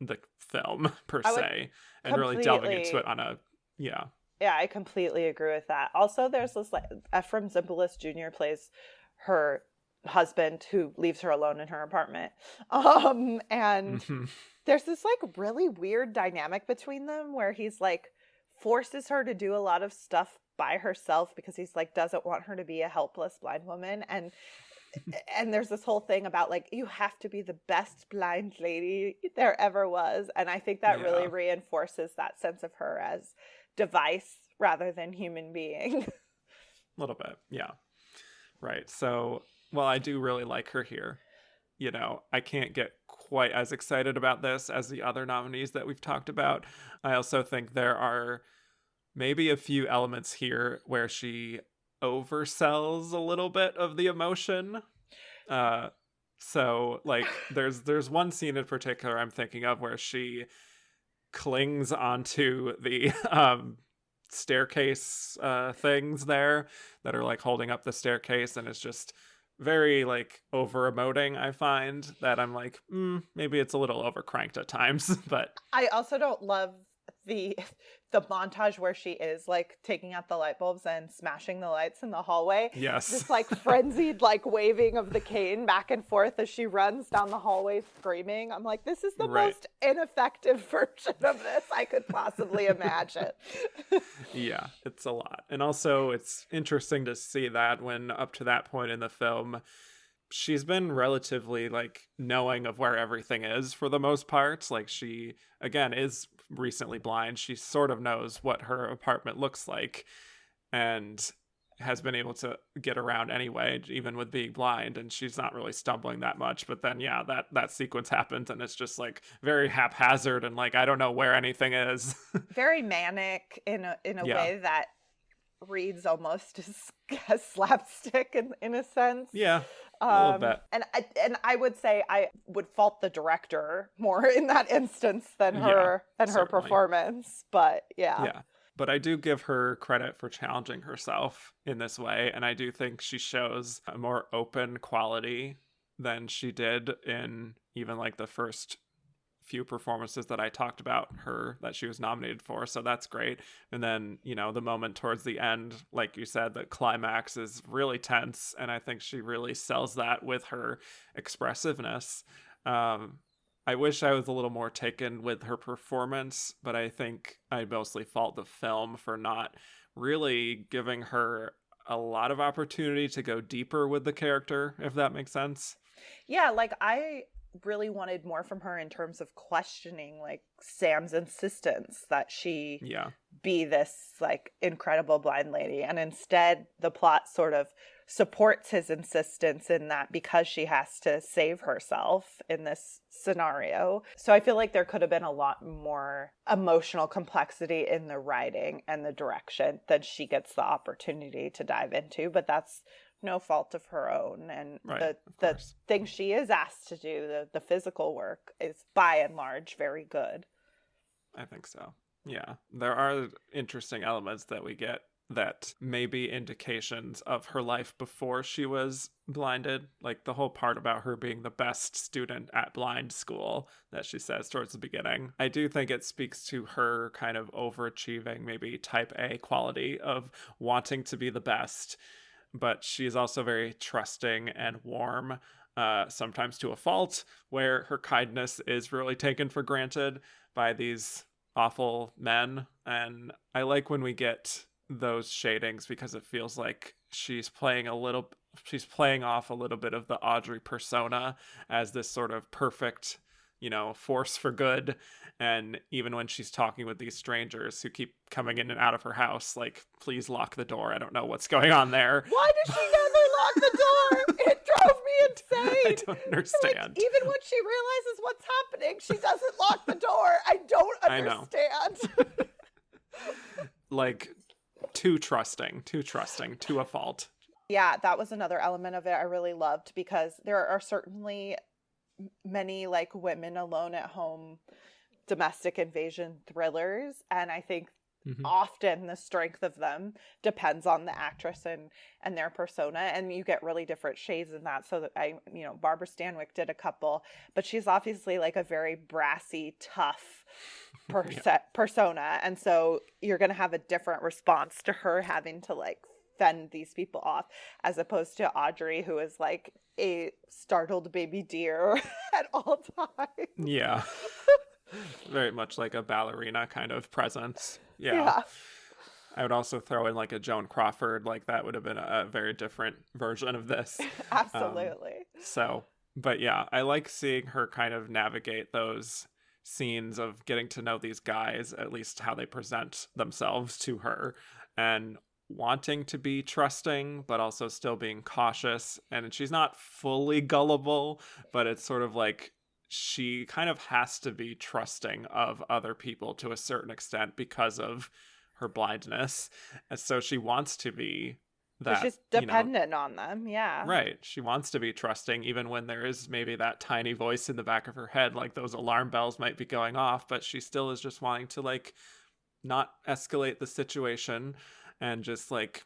the film per se, and really delving into it on a yeah, I completely agree with that. Also, there's this like Ephraim Zimbalist Jr. plays her husband who leaves her alone in her apartment, and there's this like really weird dynamic between them where he's like forces her to do a lot of stuff by herself because he's like doesn't want her to be a helpless blind woman, and there's this whole thing about like you have to be the best blind lady there ever was, and I think that really reinforces that sense of her as device rather than human being. A little bit, yeah. Right. So, well, I do really like her here. You know, I can't get quite as excited about this as the other nominees that we've talked about. I also think there are maybe a few elements here where she oversells a little bit of the emotion. So like there's one scene in particular I'm thinking of where she clings onto the staircase things there that are like holding up the staircase, and it's just very like over emoting. I find that I'm like maybe it's a little over cranked at times. But I also don't love the montage where she is like taking out the light bulbs and smashing the lights in the hallway. Yes. This like frenzied like waving of the cane back and forth as she runs down the hallway screaming. I'm like, this is the most ineffective version of this I could possibly imagine. Yeah, it's a lot. And also it's interesting to see that when up to that point in the film, she's been relatively like knowing of where everything is for the most part. Like she, again, is recently blind. She sort of knows what her apartment looks like and has been able to get around anyway, even with being blind. And she's not really stumbling that much. But then, yeah, that sequence happens and it's just like very haphazard and like, I don't know where anything is. Very manic in a way that reads almost as slapstick in a sense. Yeah. A little bit. And I would say I would fault the director more in that instance than her performance. But yeah. But I do give her credit for challenging herself in this way, and I do think she shows a more open quality than she did in even like the first few performances that I talked about her that she was nominated for. So that's great. And then, you know, the moment towards the end, like you said, the climax is really tense. And I think she really sells that with her expressiveness. I wish I was a little more taken with her performance, but I think I mostly fault the film for not really giving her a lot of opportunity to go deeper with the character, if that makes sense. Yeah, like I really wanted more from her in terms of questioning like Sam's insistence that she be this like incredible blind lady, and instead the plot sort of supports his insistence in that because she has to save herself in this scenario. So I feel like there could have been a lot more emotional complexity in the writing and the direction than she gets the opportunity to dive into, but that's no fault of her own. And the thing she is asked to do, the physical work, is by and large very good. I think so. Yeah. There are interesting elements that we get that may be indications of her life before she was blinded. Like the whole part about her being the best student at blind school that she says towards the beginning. I do think it speaks to her kind of overachieving, maybe type A quality of wanting to be the best. But she's also very trusting and warm, sometimes to a fault, where her kindness is really taken for granted by these awful men. And I like when we get those shadings because it feels like she's playing off a little bit of the Audrey persona as this sort of perfect, you know, force for good. And even when she's talking with these strangers who keep coming in and out of her house, like, please lock the door. I don't know what's going on there. Why does she never lock the door? It drove me insane. I don't understand. Like, even when she realizes what's happening, she doesn't lock the door. I don't understand. Like, too trusting to a fault. Yeah, that was another element of it I really loved, because there are certainly many like women alone at home domestic invasion thrillers, and I think Mm-hmm. often the strength of them depends on the actress and their persona, and you get really different shades in that. So that Barbara Stanwyck did a couple, but she's obviously like a very brassy, tough persona, and so you're going to have a different response to her having to like fend these people off, as opposed to Audrey, who is like a startled baby deer at all times. Yeah. Very much like a ballerina kind of presence. Yeah. I would also throw in like a Joan Crawford. Like that would have been a very different version of this. Absolutely. But yeah, I like seeing her kind of navigate those scenes of getting to know these guys, at least how they present themselves to her, and wanting to be trusting, but also still being cautious. And she's not fully gullible, but it's sort of like she kind of has to be trusting of other people to a certain extent because of her blindness. And so she wants to be that. She's just dependent on them. Yeah. Right. She wants to be trusting, even when there is maybe that tiny voice in the back of her head, like those alarm bells might be going off, but she still is just wanting to like not escalate the situation and just like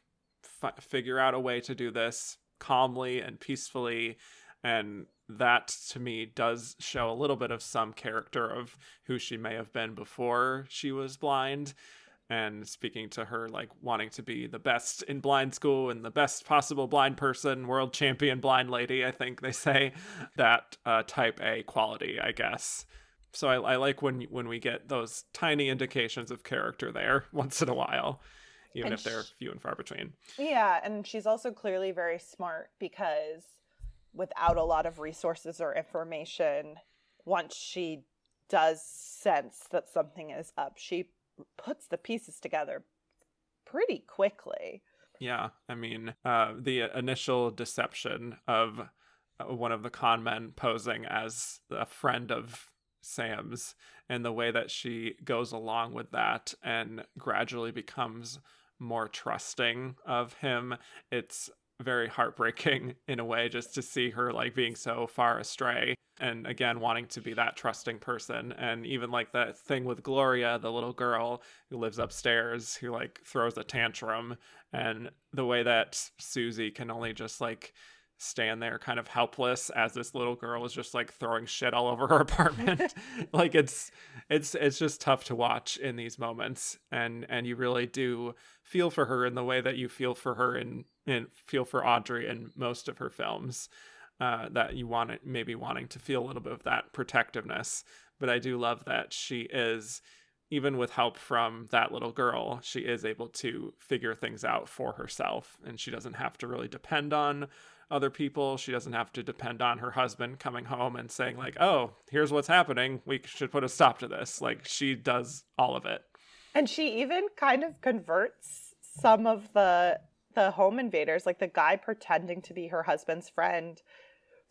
figure out a way to do this calmly and peacefully. And that to me does show a little bit of some character of who she may have been before she was blind. And speaking to her like wanting to be the best in blind school and the best possible blind person, world champion blind lady, I think they say, that type A quality, I guess. So I like when we get those tiny indications of character there once in a while, even if they're few and far between. Yeah, and she's also clearly very smart, because without a lot of resources or information, once she does sense that something is up, she puts the pieces together pretty quickly. Yeah, I mean, the initial deception of one of the con men posing as a friend of Sam's, and the way that she goes along with that and gradually becomes more trusting of him, it's very heartbreaking in a way, just to see her like being so far astray, and again wanting to be that trusting person. And even like that thing with Gloria, the little girl who lives upstairs, who like throws a tantrum, and the way that Susie can only just like stand there kind of helpless as this little girl is just like throwing shit all over her apartment. Like it's just tough to watch in these moments, and you really do feel for her in the way that you feel for her and feel for Audrey in most of her films, that you maybe wanting to feel a little bit of that protectiveness. But I do love that she is, even with help from that little girl, she is able to figure things out for herself, and she doesn't have to really depend on other people. She doesn't have to depend on her husband coming home and saying like, oh, here's what's happening, we should put a stop to this. Like, she does all of it. And she even kind of converts some of the home invaders, like the guy pretending to be her husband's friend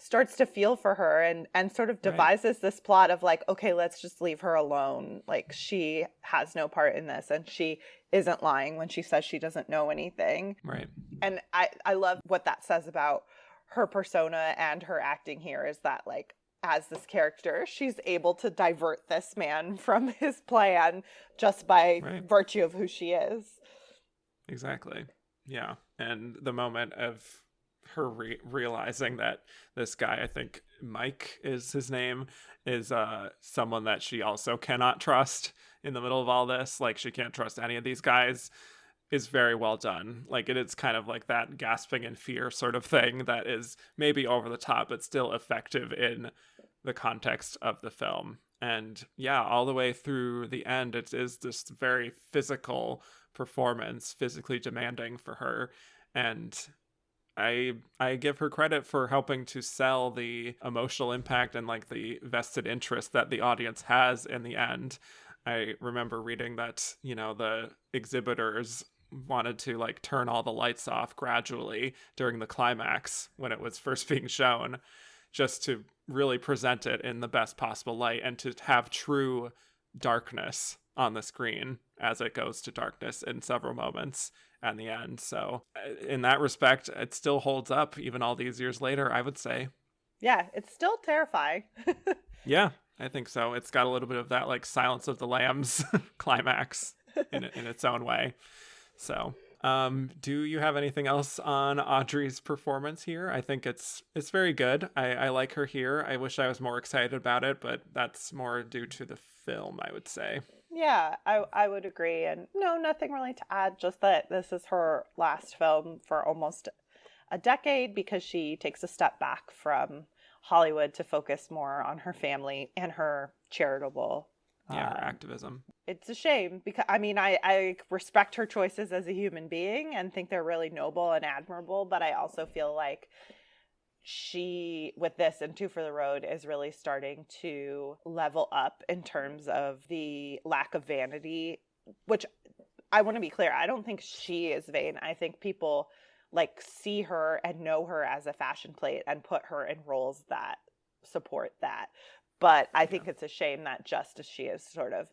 starts to feel for her and sort of devises this plot of like, okay, let's just leave her alone. Like, she has no part in this, and she isn't lying when she says she doesn't know anything. Right. And I love what that says about her persona and her acting here, is that like, as this character, she's able to divert this man from his plan just by virtue of who she is. Exactly. Yeah. And the moment of her realizing that this guy, I think Mike is his name, is someone that she also cannot trust in the middle of all this. Like, she can't trust any of these guys, is very well done. Like, it's kind of like that gasping in fear sort of thing that is maybe over the top, but still effective in the context of the film. And yeah, all the way through the end, it is this very physical performance, physically demanding for her. And I give her credit for helping to sell the emotional impact and like the vested interest that the audience has in the end. I remember reading that, you know, the exhibitors wanted to like turn all the lights off gradually during the climax when it was first being shown, just to really present it in the best possible light and to have true darkness on the screen as it goes to darkness in several moments at the end. So in that respect, it still holds up even all these years later, I would say. Yeah, it's still terrifying. Yeah, I think so. It's got a little bit of that like Silence of the Lambs climax. in its own way. So, do you have anything else on Audrey's performance here? I think it's very good. I like her here. I wish I was more excited about it, but that's more due to the film, I would say. Yeah, I would agree. And no, nothing really to add, just that this is her last film for almost a decade because she takes a step back from Hollywood to focus more on her family and her charitable her activism. It's a shame because I respect her choices as a human being and think they're really noble and admirable, but I also feel like she, with this and Two for the Road, is really starting to level up in terms of the lack of vanity, which I want to be clear, I don't think she is vain. I think people like see her and know her as a fashion plate and put her in roles that support that. But I think it's a shame that just as she is sort of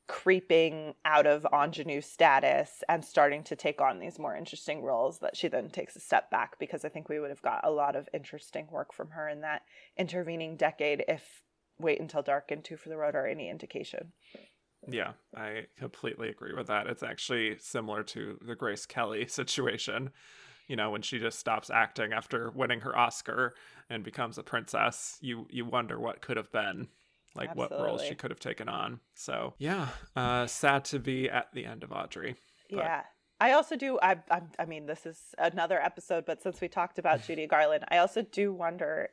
creeping out of ingenue status and starting to take on these more interesting roles, that she then takes a step back, because I think we would have got a lot of interesting work from her in that intervening decade if Wait Until Dark and Two for the Road are any indication. Yeah, I completely agree with that. It's actually similar to the Grace Kelly situation, you know, when she just stops acting after winning her Oscar and becomes a princess. You wonder what could have been. Like Absolutely. What roles she could have taken on. So yeah, sad to be at the end of Audrey. But... Yeah, I also do. I mean, this is another episode, but since we talked about Judy Garland, I also do wonder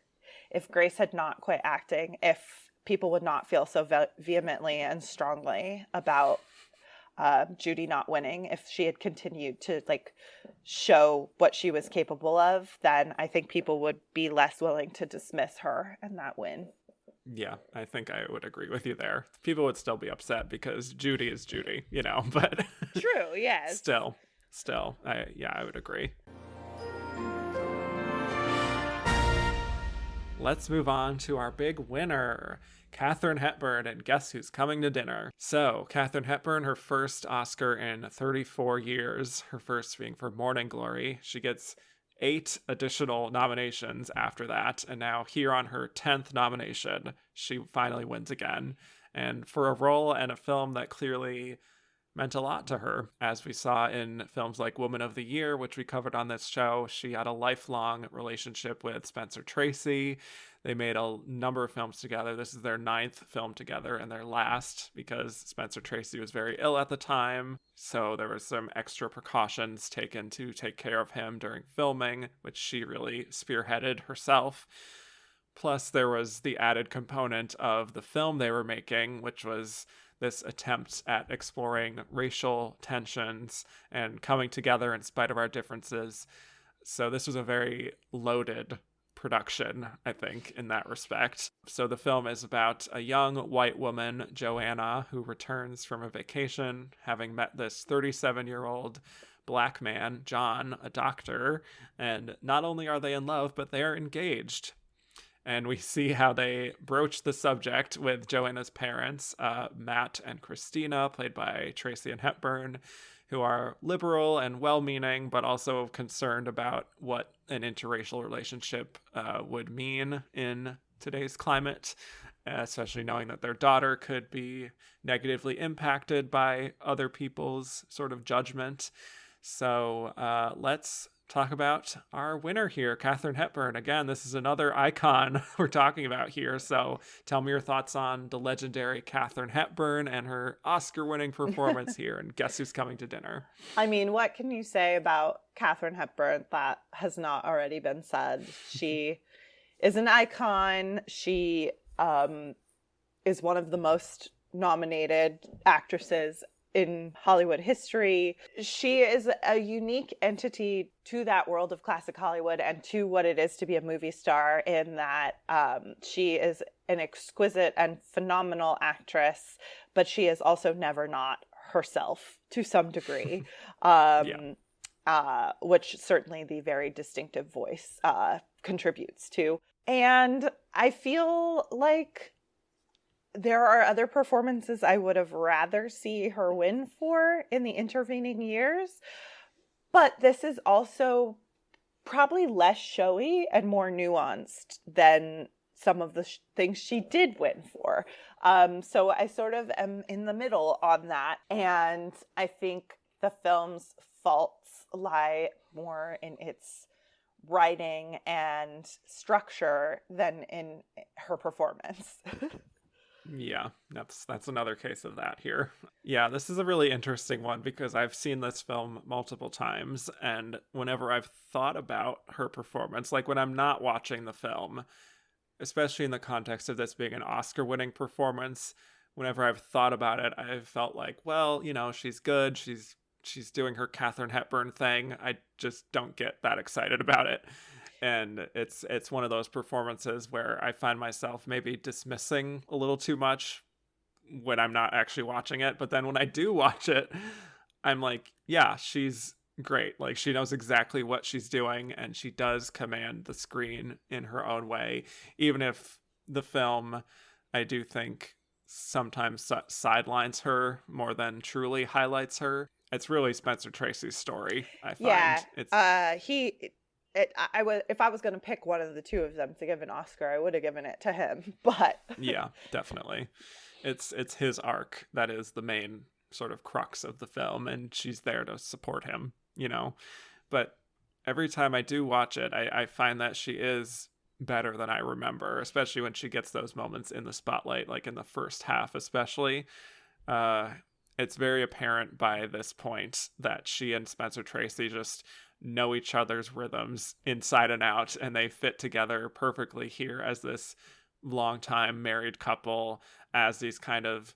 if Grace had not quit acting, if people would not feel so vehemently and strongly about Judy not winning. If she had continued to like show what she was capable of, then I think people would be less willing to dismiss her and that win. Yeah, I think I would agree with you there. People would still be upset because Judy is Judy, you know, but true, yes. Still, I would agree. Let's move on to our big winner, Katharine Hepburn, and Guess Who's Coming to Dinner. So, Katharine Hepburn, her first Oscar in 34 years, her first being for Morning Glory. She gets 8 additional nominations after that, and now here on her 10th nomination, she finally wins again. And for a role and a film that clearly meant a lot to her, as we saw in films like Woman of the Year, which we covered on this show. She had a lifelong relationship with Spencer Tracy. They made a number of films together. This is their 9th film together and their last, because Spencer Tracy was very ill at the time. So there were some extra precautions taken to take care of him during filming, which she really spearheaded herself. Plus, there was the added component of the film they were making, which was this attempt at exploring racial tensions and coming together in spite of our differences. So this was a very loaded production, I think, in that respect. So the film is about a young white woman, Joanna, who returns from a vacation, having met this 37-year-old black man, John, a doctor, and not only are they in love, but they are engaged. And we see how they broach the subject with Joanna's parents, Matt and Christina, played by Tracy and Hepburn, who are liberal and well-meaning, but also concerned about what an interracial relationship would mean in today's climate, especially knowing that their daughter could be negatively impacted by other people's sort of judgment. So let's talk about our winner here, Katharine Hepburn. Again, this is another icon we're talking about here. So tell me your thoughts on the legendary Katharine Hepburn and her Oscar-winning performance here. And Guess Who's Coming to Dinner? I mean, what can you say about Katharine Hepburn that has not already been said? She is an icon. She is one of the most nominated actresses in Hollywood history. She is a unique entity to that world of classic Hollywood and to what it is to be a movie star, in that she is an exquisite and phenomenal actress, but she is also never not herself to some degree, which certainly the very distinctive voice contributes to. And I feel like there are other performances I would have rather see her win for in the intervening years, but this is also probably less showy and more nuanced than some of the things she did win for. So I sort of am in the middle on that. And I think the film's faults lie more in its writing and structure than in her performance. Yeah, that's another case of that here. Yeah, this is a really interesting one because I've seen this film multiple times, and whenever I've thought about her performance, like when I'm not watching the film, especially in the context of this being an Oscar-winning performance, whenever I've thought about it, I've felt like, well, she's good, she's doing her Katharine Hepburn thing. I just don't get that excited about it. And it's one of those performances where I find myself maybe dismissing a little too much when I'm not actually watching it. But then when I do watch it, I'm like, yeah, she's great. Like, she knows exactly what she's doing, and she does command the screen in her own way. Even if the film, I do think, sometimes sidelines her more than truly highlights her. It's really Spencer Tracy's story, I find. Yeah, if I was going to pick one of the two of them to give an Oscar, I would have given it to him. But yeah, definitely, it's his arc that is the main sort of crux of the film, and she's there to support him. But every time I do watch it, I find that she is better than I remember, especially when she gets those moments in the spotlight, like in the first half, especially. It's very apparent by this point that she and Spencer Tracy just know each other's rhythms inside and out, and they fit together perfectly here as this longtime married couple, as these kind of,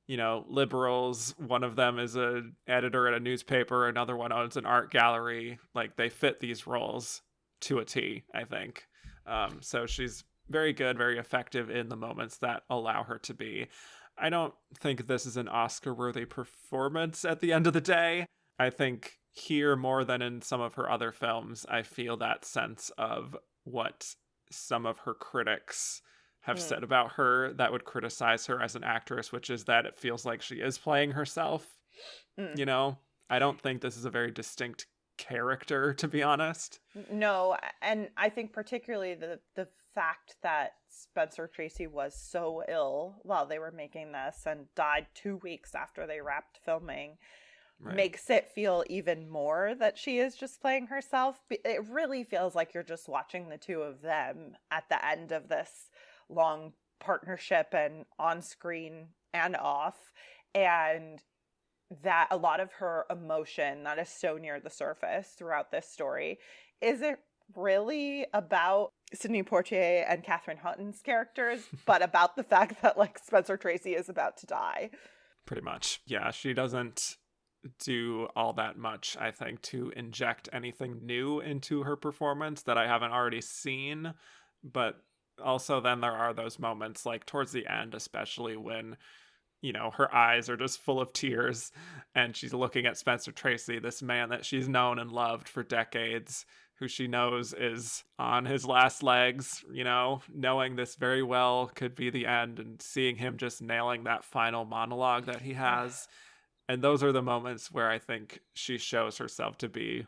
liberals. One of them is an editor at a newspaper, another one owns an art gallery. Like, they fit these roles to a T, I think. So she's very good, very effective in the moments that allow her to be. I don't think this is an Oscar-worthy performance at the end of the day. I think here, more than in some of her other films, I feel that sense of what some of her critics have said about her that would criticize her as an actress, which is that it feels like she is playing herself. I don't think this is a very distinct character, to be honest. No, and I think particularly the fact that Spencer Tracy was so ill while they were making this and died 2 weeks after they wrapped filming makes it feel even more that she is just playing herself. It really feels like you're just watching the two of them at the end of this long partnership, and on screen and off, and that a lot of her emotion that is so near the surface throughout this story isn't really about Sidney Poitier and Catherine Hutton's characters, but about the fact that, like, Spencer Tracy is about to die. Pretty much. Yeah, she doesn't do all that much, I think, to inject anything new into her performance that I haven't already seen. But also then there are those moments, like towards the end, especially when, her eyes are just full of tears and she's looking at Spencer Tracy, this man that she's known and loved for decades, who she knows is on his last legs, knowing this very well could be the end, and seeing him just nailing that final monologue that he has. And those are the moments where I think she shows herself to be,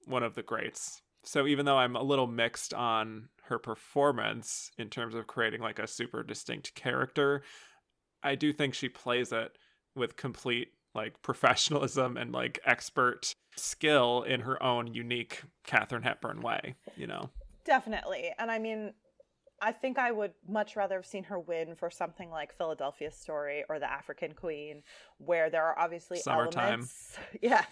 one of the greats. So even though I'm a little mixed on her performance in terms of creating like a super distinct character, I do think she plays it with complete like professionalism and like expert skill in her own unique Katharine Hepburn way, Definitely. And I mean, I think I would much rather have seen her win for something like Philadelphia Story or The African Queen, where there are obviously elements. Yes,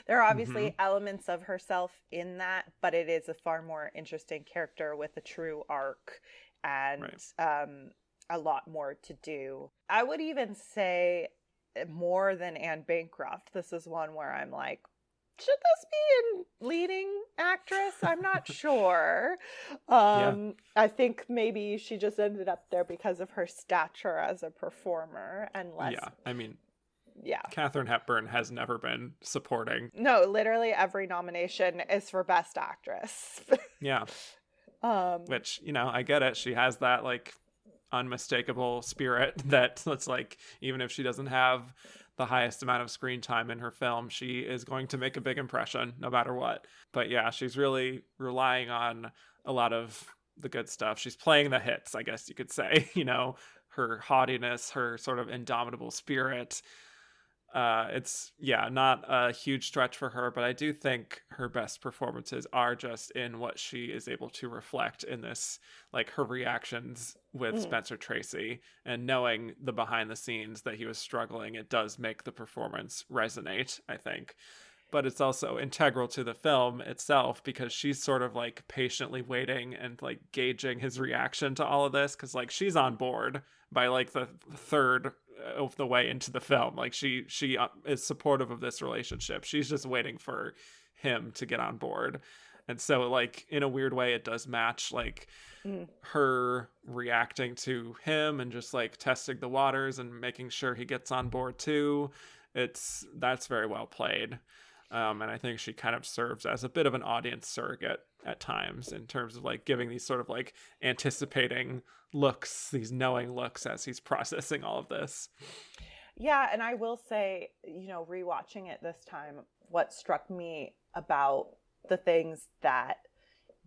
there are obviously elements of herself in that, but it is a far more interesting character with a true arc and a lot more to do. I would even say more than Anne Bancroft. This is one where I'm like, should this be in leading actress? I'm not sure. I think maybe she just ended up there because of her stature as a performer and less. Yeah, I mean, Katharine Hepburn has never been supporting. No, literally every nomination is for Best Actress. Yeah. Which, I get it. She has that like unmistakable spirit that it's like, even if she doesn't have the highest amount of screen time in her film, she is going to make a big impression no matter what. But yeah, she's really relying on a lot of the good stuff. She's playing the hits, I guess you could say. Her haughtiness, her sort of indomitable spirit. It's not a huge stretch for her, but I do think her best performances are just in what she is able to reflect in this, like her reactions with Spencer Tracy, and knowing the behind the scenes that he was struggling. It does make the performance resonate, I think. But it's also integral to the film itself, because she's sort of like patiently waiting and like gauging his reaction to all of this, because like she's on board by like the third of the way into the film. Like she is supportive of this relationship. She's just waiting for him to get on board. And so like in a weird way it does match like her reacting to him and just like testing the waters and making sure he gets on board too. That's very well played. And I think she kind of serves as a bit of an audience surrogate at times, in terms of like giving these sort of like anticipating looks, these knowing looks as he's processing all of this. Yeah, and I will say, rewatching it this time, what struck me about the things that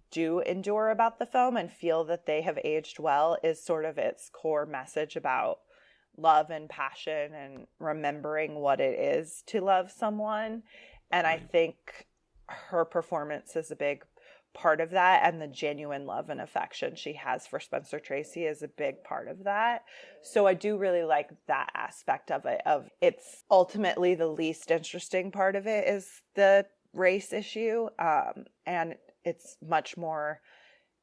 do endure about the film and feel that they have aged well is sort of its core message about love and passion and remembering what it is to love someone. And I think her performance is a big part of that, and the genuine love and affection she has for Spencer Tracy is a big part of that. So I do really like that aspect of it. It's ultimately the least interesting part of it is the race issue, and it's much more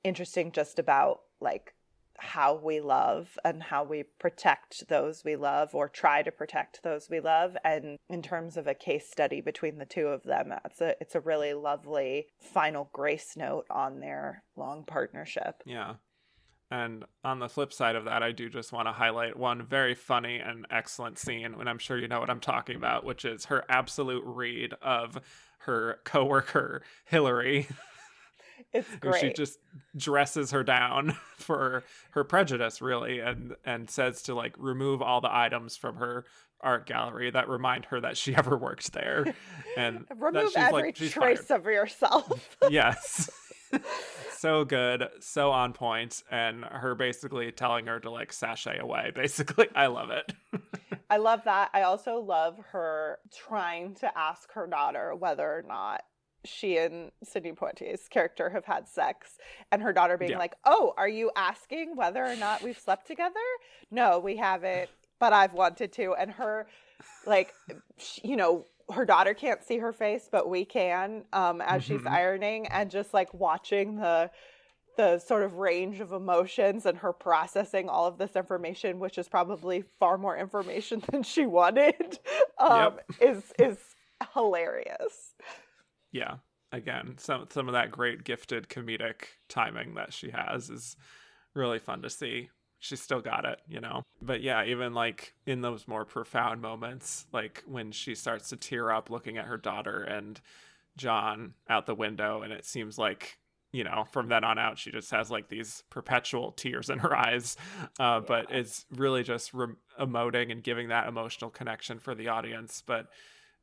interesting just about like how we love and how we protect those we love, or try to protect those we love. And in terms of a case study between the two of them, it's a really lovely final grace note on their long partnership. Yeah. And on the flip side of that, I do just want to highlight one very funny and excellent scene, and I'm sure you know what I'm talking about, which is her absolute read of her coworker, Hillary. It's great. She just dresses her down for her prejudice, really, and says to like remove all the items from her art gallery that remind her that she ever worked there, and remove every trace of yourself. Yes. So good, so on point, and her basically telling her to like sashay away. Basically, I love it. I love that. I also love her trying to ask her daughter whether or not she and Sidney Poitier's character have had sex, and her daughter being like, "Oh, are you asking whether or not we've slept together? No, we haven't, but I've wanted to." And her, like, her daughter can't see her face, but we can, as she's ironing, and just like watching the sort of range of emotions and her processing all of this information, which is probably far more information than she wanted, is hilarious. Yeah, again, some of that great gifted comedic timing that she has is really fun to see. She's still got it, But yeah, even like in those more profound moments, like when she starts to tear up looking at her daughter and John out the window, and it seems like, from then on out, she just has like these perpetual tears in her eyes. But it's really just emoting and giving that emotional connection for the audience. But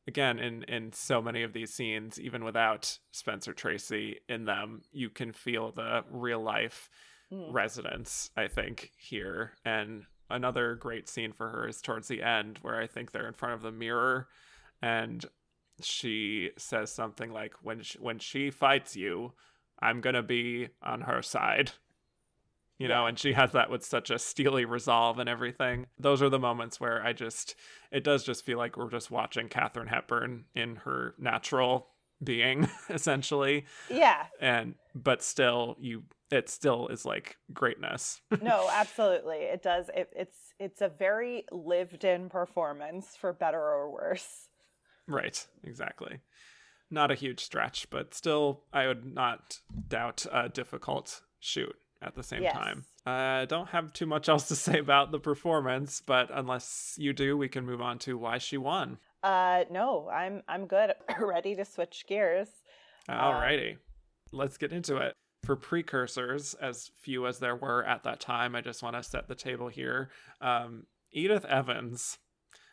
again, in so many of these scenes, even without Spencer Tracy in them, you can feel the real life resonance, I think, here. And another great scene for her is towards the end, where I think they're in front of the mirror and she says something like, when she fights you, I'm gonna be on her side. And she has that with such a steely resolve and everything. Those are the moments where it does just feel like we're just watching Katharine Hepburn in her natural being, essentially. Yeah. But still, it still is like greatness. No, absolutely. It does. It's a very lived in performance, for better or worse. Right. Exactly. Not a huge stretch, but still, I would not doubt a difficult shoot at the same time. I don't have too much else to say about the performance, but unless you do, we can move on to why she won. No, I'm good. Ready to switch gears. Alrighty. Let's get into it. For precursors, as few as there were at that time, I just want to set the table here. Edith Evans,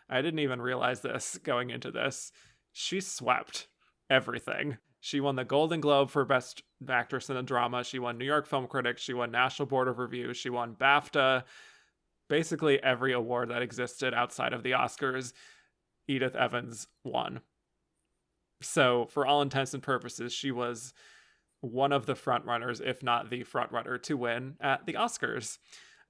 I didn't even realize this going into this. She swept everything. She won the Golden Globe for Best Actress in a Drama. She won New York Film Critics. She won National Board of Review. She won BAFTA. Basically every award that existed outside of the Oscars, Edith Evans won. So for all intents and purposes, she was one of the frontrunners, if not the frontrunner, to win at the Oscars.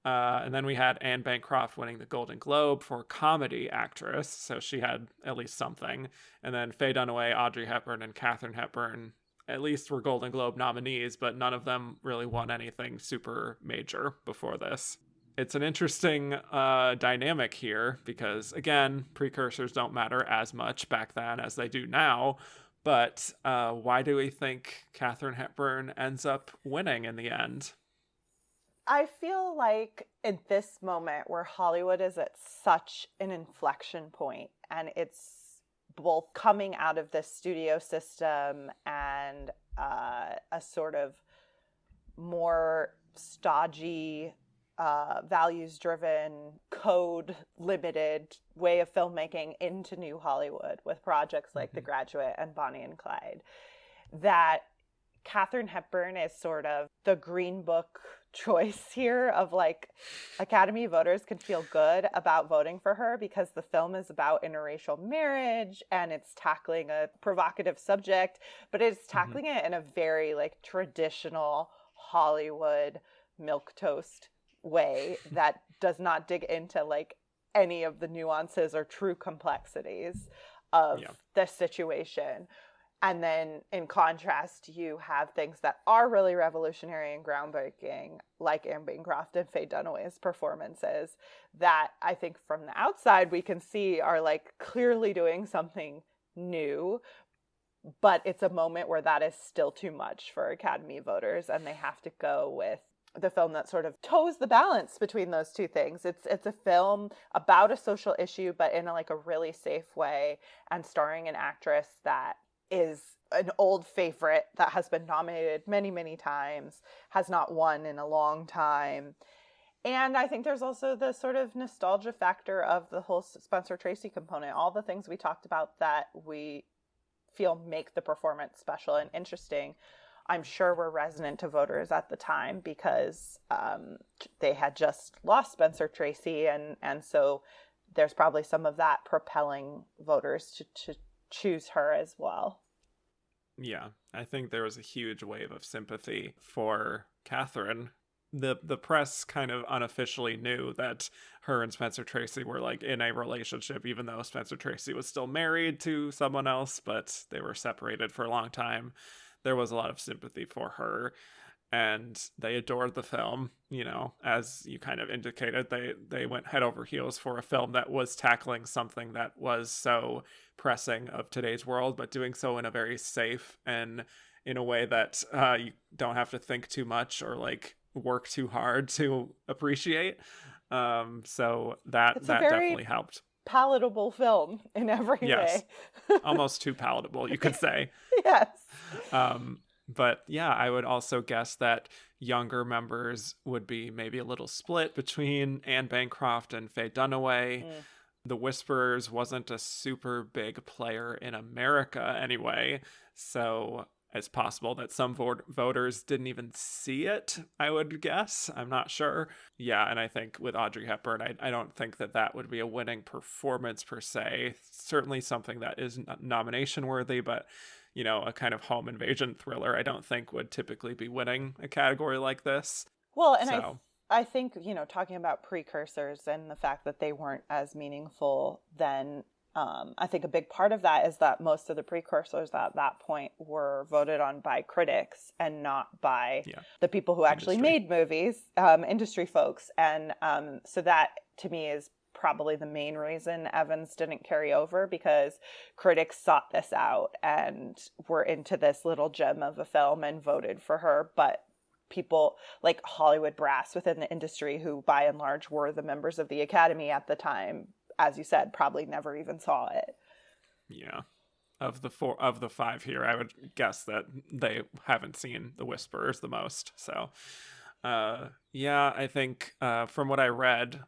And then we had Anne Bancroft winning the Golden Globe for Comedy Actress, so she had at least something. And then Faye Dunaway, Audrey Hepburn, and Katharine Hepburn at least were Golden Globe nominees, but none of them really won anything super major before this. It's an interesting dynamic here because, again, precursors don't matter as much back then as they do now. But why do we think Katharine Hepburn ends up winning in the end? I feel like in this moment where Hollywood is at such an inflection point, and it's both coming out of this studio system and a sort of more stodgy, values-driven, code-limited way of filmmaking into New Hollywood with projects like The Graduate and Bonnie and Clyde, that Katharine Hepburn is sort of the Green Book choice here of like Academy voters can feel good about voting for her because the film is about interracial marriage and it's tackling a provocative subject, but it's tackling it in a very like traditional Hollywood milquetoast way that does not dig into like any of the nuances or true complexities of the situation. And then in contrast, you have things that are really revolutionary and groundbreaking, like Anne Bancroft and Faye Dunaway's performances, that I think from the outside we can see are like clearly doing something new. But it's a moment where that is still too much for Academy voters, and they have to go with the film that sort of toes the balance between those two things. It's a film about a social issue, but in a really safe way, and starring an actress that is an old favorite that has been nominated many, many times, has not won in a long time. And I think there's also the sort of nostalgia factor of the whole Spencer Tracy component, all the things we talked about that we feel make the performance special and interesting. I'm sure were resonant to voters at the time because they had just lost Spencer Tracy. And so there's probably some of that propelling voters to choose her as well. Yeah, I think there was a huge wave of sympathy for Katharine. The press kind of unofficially knew that her and Spencer Tracy were like in a relationship, even though Spencer Tracy was still married to someone else, but they were separated for a long time. There was a lot of sympathy for her, and they adored the film. You know, as you kind of indicated, they went head over heels for a film that was tackling something that was so pressing of today's world, but doing so in a very safe and in a way that you don't have to think too much or like work too hard to appreciate. So that definitely helped. Palatable film in every way. Almost too palatable, you could say. Yes. But yeah, I would also guess that younger members would be maybe a little split between Anne Bancroft and Faye Dunaway. The Whisperers wasn't a super big player in America anyway, so it's possible that some voters didn't even see it, I would guess. I'm not sure. Yeah, and I think with Audrey Hepburn, I don't think that would be a winning performance per se. Certainly something that is nomination worthy, but you know, a kind of home invasion thriller I don't think would typically be winning a category like this. Well, and so. I think, you know, talking about precursors and the fact that they weren't as meaningful then, I think a big part of that is that most of the precursors at that point were voted on by critics and not by the people who actually made movies, industry folks. And so that, to me, is probably the main reason Evans didn't carry over, because critics sought this out and were into this little gem of a film and voted for her. But people like Hollywood brass within the industry, who by and large were the members of the Academy at the time, as you said, probably never even saw it. Yeah. Of the five here, I would guess that they haven't seen The Whisperers the most. So, I think from what I read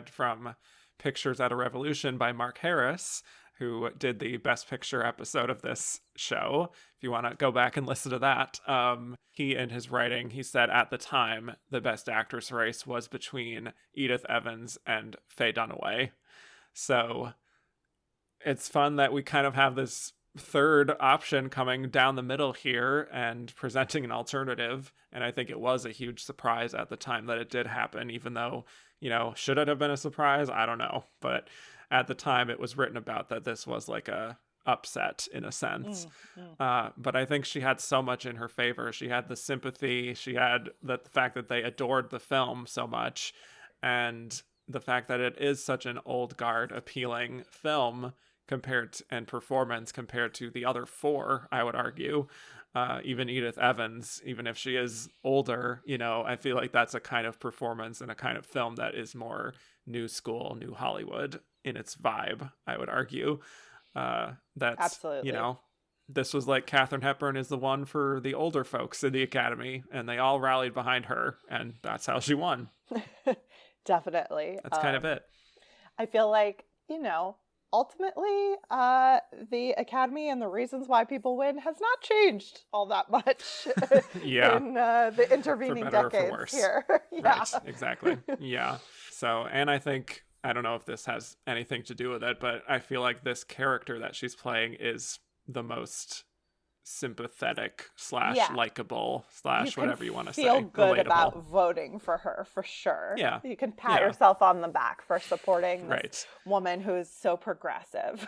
from Pictures at a Revolution by Mark Harris, who did the Best Picture episode of this show. If you want to go back and listen to that, he, in his writing, he said at the time the Best Actress race was between Edith Evans and Faye Dunaway. So it's fun that we kind of have this third option coming down the middle here and presenting an alternative. And I think it was a huge surprise at the time that it did happen, even though, should it have been a surprise? I don't know. But at the time it was written about that this was like a upset in a sense. But I think she had so much in her favor. She had the sympathy. She had the fact that they adored the film so much. And the fact that it is such an old guard appealing film and performance compared to the other four, I would argue. Even Edith Evans, even if she is older, I feel like that's a kind of performance and a kind of film that is more new school, new Hollywood in its vibe, I would argue. That's, absolutely. This was like Katharine Hepburn is the one for the older folks in the Academy, and they all rallied behind her, and that's how she won. Definitely. That's kind of it. I feel like, ultimately, the Academy and the reasons why people win has not changed all that much in the intervening for better decades or for worse. here. Right, exactly. Yeah. So, and I think, I don't know if this has anything to do with it, but I feel like this character that she's playing is the most sympathetic / likable / whatever you want to say. Feel good relatable. about voting for her for sure. Yeah, you can pat yourself on the back for supporting this right. woman who is so progressive.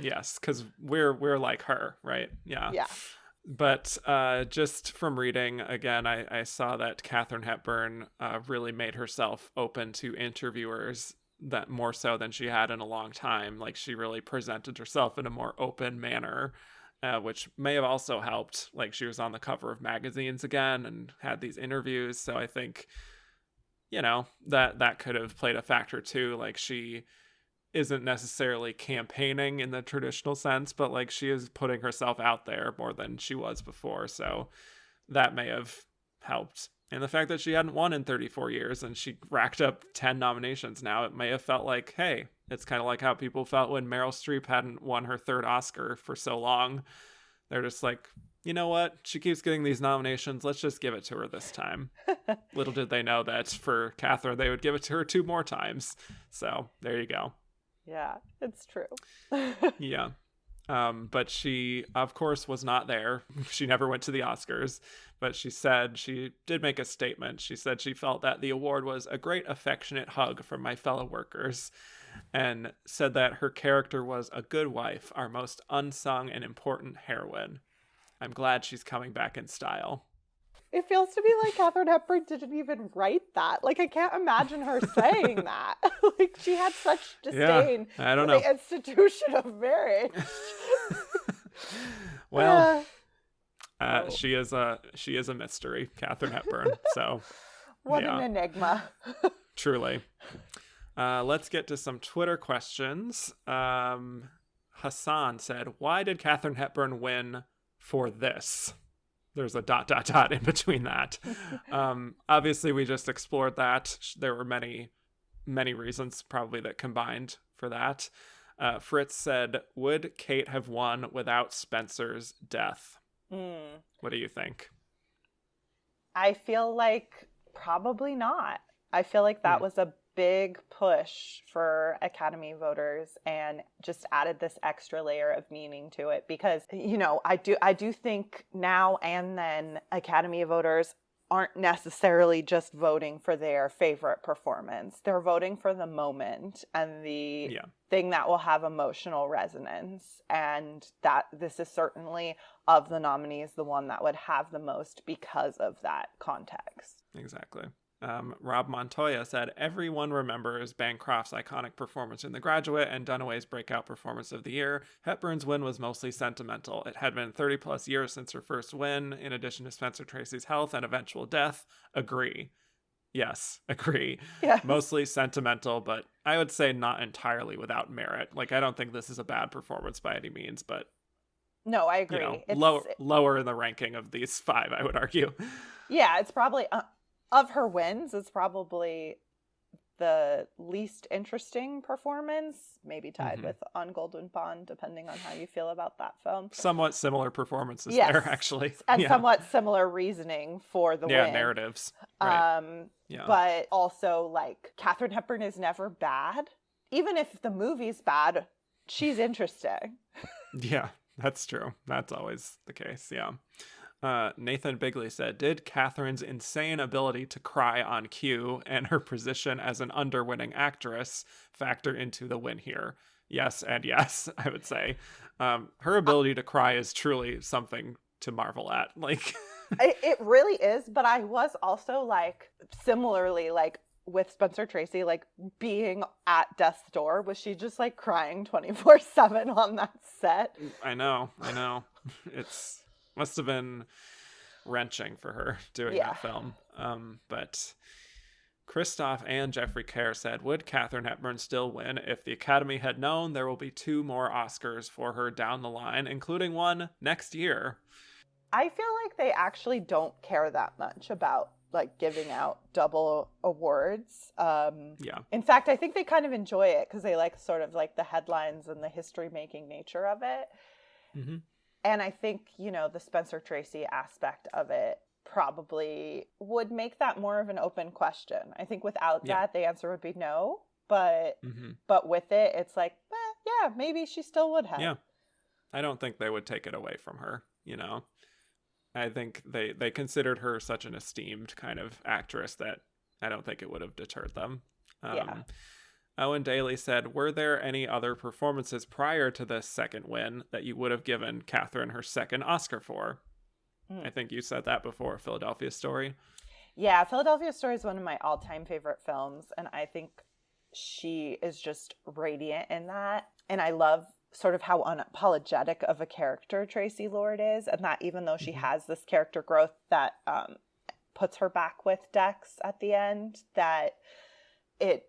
Yes, because we're like her, right? Yeah. Yeah. But just from reading again, I saw that Katharine Hepburn really made herself open to interviewers, that more so than she had in a long time. Like, she really presented herself in a more open manner. Which may have also helped. Like, she was on the cover of magazines again and had these interviews. So I think, that could have played a factor too. Like, she isn't necessarily campaigning in the traditional sense, but like, she is putting herself out there more than she was before. So that may have helped. And the fact that she hadn't won in 34 years and she racked up 10 nominations now, it may have felt like, hey, it's kind of like how people felt when Meryl Streep hadn't won her third Oscar for so long. They're just like, you know what? She keeps getting these nominations. Let's just give it to her this time. Little did they know that for Katharine, they would give it to her 2 more times. So there you go. Yeah, it's true. Yeah. But she, of course, was not there. She never went to the Oscars, but she said she did make a statement. She said she felt that the award was a great affectionate hug from my fellow workers, and said that her character was a good wife, our most unsung and important heroine. I'm glad she's coming back in style. It feels to me like Katharine Hepburn didn't even write that. Like, I can't imagine her saying that. Like, she had such disdain for the institution of marriage. Well, she is a mystery, Katharine Hepburn. So what an enigma. Truly. Let's get to some Twitter questions. Hassan said, "Why did Katharine Hepburn win for this?" There's a ... in between that. Obviously, we just explored that. There were many, many reasons probably that combined for that. Fritz said, "Would Kate have won without Spencer's death?" What do you think? I feel like probably not. I feel like that was a big push for Academy voters and just added this extra layer of meaning to it, because I do think now and then Academy voters aren't necessarily just voting for their favorite performance. They're voting for the moment and the thing that will have emotional resonance, and that this is certainly, of the nominees, the one that would have the most because of that context. Exactly. Rob Montoya said, "Everyone remembers Bancroft's iconic performance in The Graduate and Dunaway's breakout performance of the year. Hepburn's win was mostly sentimental. It had been 30 plus years since her first win, in addition to Spencer Tracy's health and eventual death. Agree." Yes, agree. Yeah. Mostly sentimental, but I would say not entirely without merit. Like, I don't think this is a bad performance by any means, but no, I agree. Lower in the ranking of these 5, I would argue. Yeah, it's probably... of her wins, it's probably the least interesting performance, maybe tied with On Golden Pond, depending on how you feel about that film. Somewhat similar performances there, actually. And somewhat similar reasoning for the win. Yeah, narratives. Right. But also, like, Katharine Hepburn is never bad. Even if the movie's bad, she's interesting. Yeah, that's true. That's always the case, yeah. Nathan Bigley said, did Katharine's insane ability to cry on cue and her position as an underwinning actress factor into the win here? Yes, and yes, I would say. Her ability to cry is truly something to marvel at. Like, it really is, but I was also, like, similarly, like, with Spencer Tracy, like, being at death's door, was she just, like, crying 24/7 on that set? I know. It's must have been wrenching for her doing that film. But Christoph and Jeffrey Kerr said, would Katharine Hepburn still win if the Academy had known there will be 2 more Oscars for her down the line, including one next year? I feel like they actually don't care that much about, like, giving out double awards. In fact, I think they kind of enjoy it because they like sort of like the headlines and the history making nature of it. Mm-hmm. And I think, you know, the Spencer Tracy aspect of it probably would make that more of an open question. I think without that, the answer would be no. But with it, it's like, yeah, maybe she still would have. Yeah. I don't think they would take it away from her, you know. I think they considered her such an esteemed kind of actress that I don't think it would have deterred them. Owen Daly said, were there any other performances prior to this second win that you would have given Katharine her second Oscar for? I think you said that before, Philadelphia Story. Yeah, Philadelphia Story is one of my all-time favorite films, and I think she is just radiant in that. And I love sort of how unapologetic of a character Tracy Lord is, and that even though she has this character growth that puts her back with Dex at the end, that it,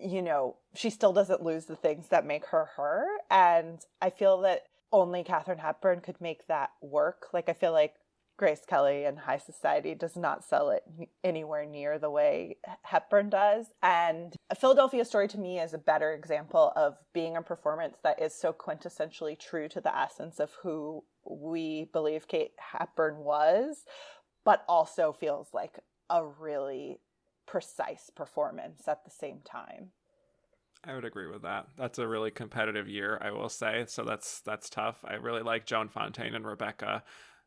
you know, she still doesn't lose the things that make her her. And I feel that only Katharine Hepburn could make that work. Like, I feel like Grace Kelly and High Society does not sell it anywhere near the way Hepburn does. And A Philadelphia Story to me is a better example of being a performance that is so quintessentially true to the essence of who we believe Kate Hepburn was, but also feels like a really precise performance at the same time. I would agree with that. That's a really competitive year, I will say. So that's tough. I really like Joan Fontaine and Rebecca.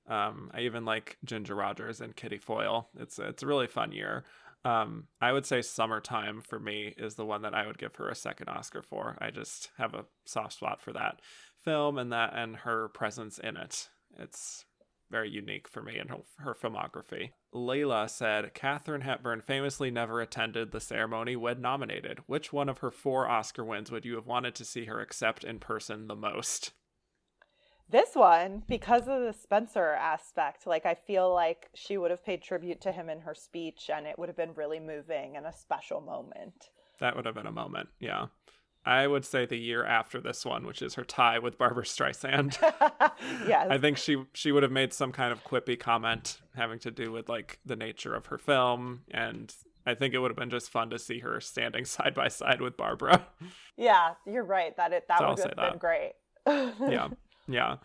I even like Ginger Rogers and Kitty Foyle. It's a really fun year. I would say Summertime for me is the one that I would give her a second Oscar for. I just have a soft spot for that film and her presence in it. It's very unique for me and her filmography. Layla said, Katharine Hepburn famously never attended the ceremony when nominated. Which one of her 4 Oscar wins would you have wanted to see her accept in person the most? This one, because of the Spencer aspect, like, I feel like she would have paid tribute to him in her speech, and it would have been really moving and a special moment. That would have been a moment, yeah. I would say the year after this one, which is her tie with Barbra Streisand. Yes. I think she would have made some kind of quippy comment having to do with, like, the nature of her film, and I think it would have been just fun to see her standing side by side with Barbara. Yeah, you're right. That would have been great. Yeah.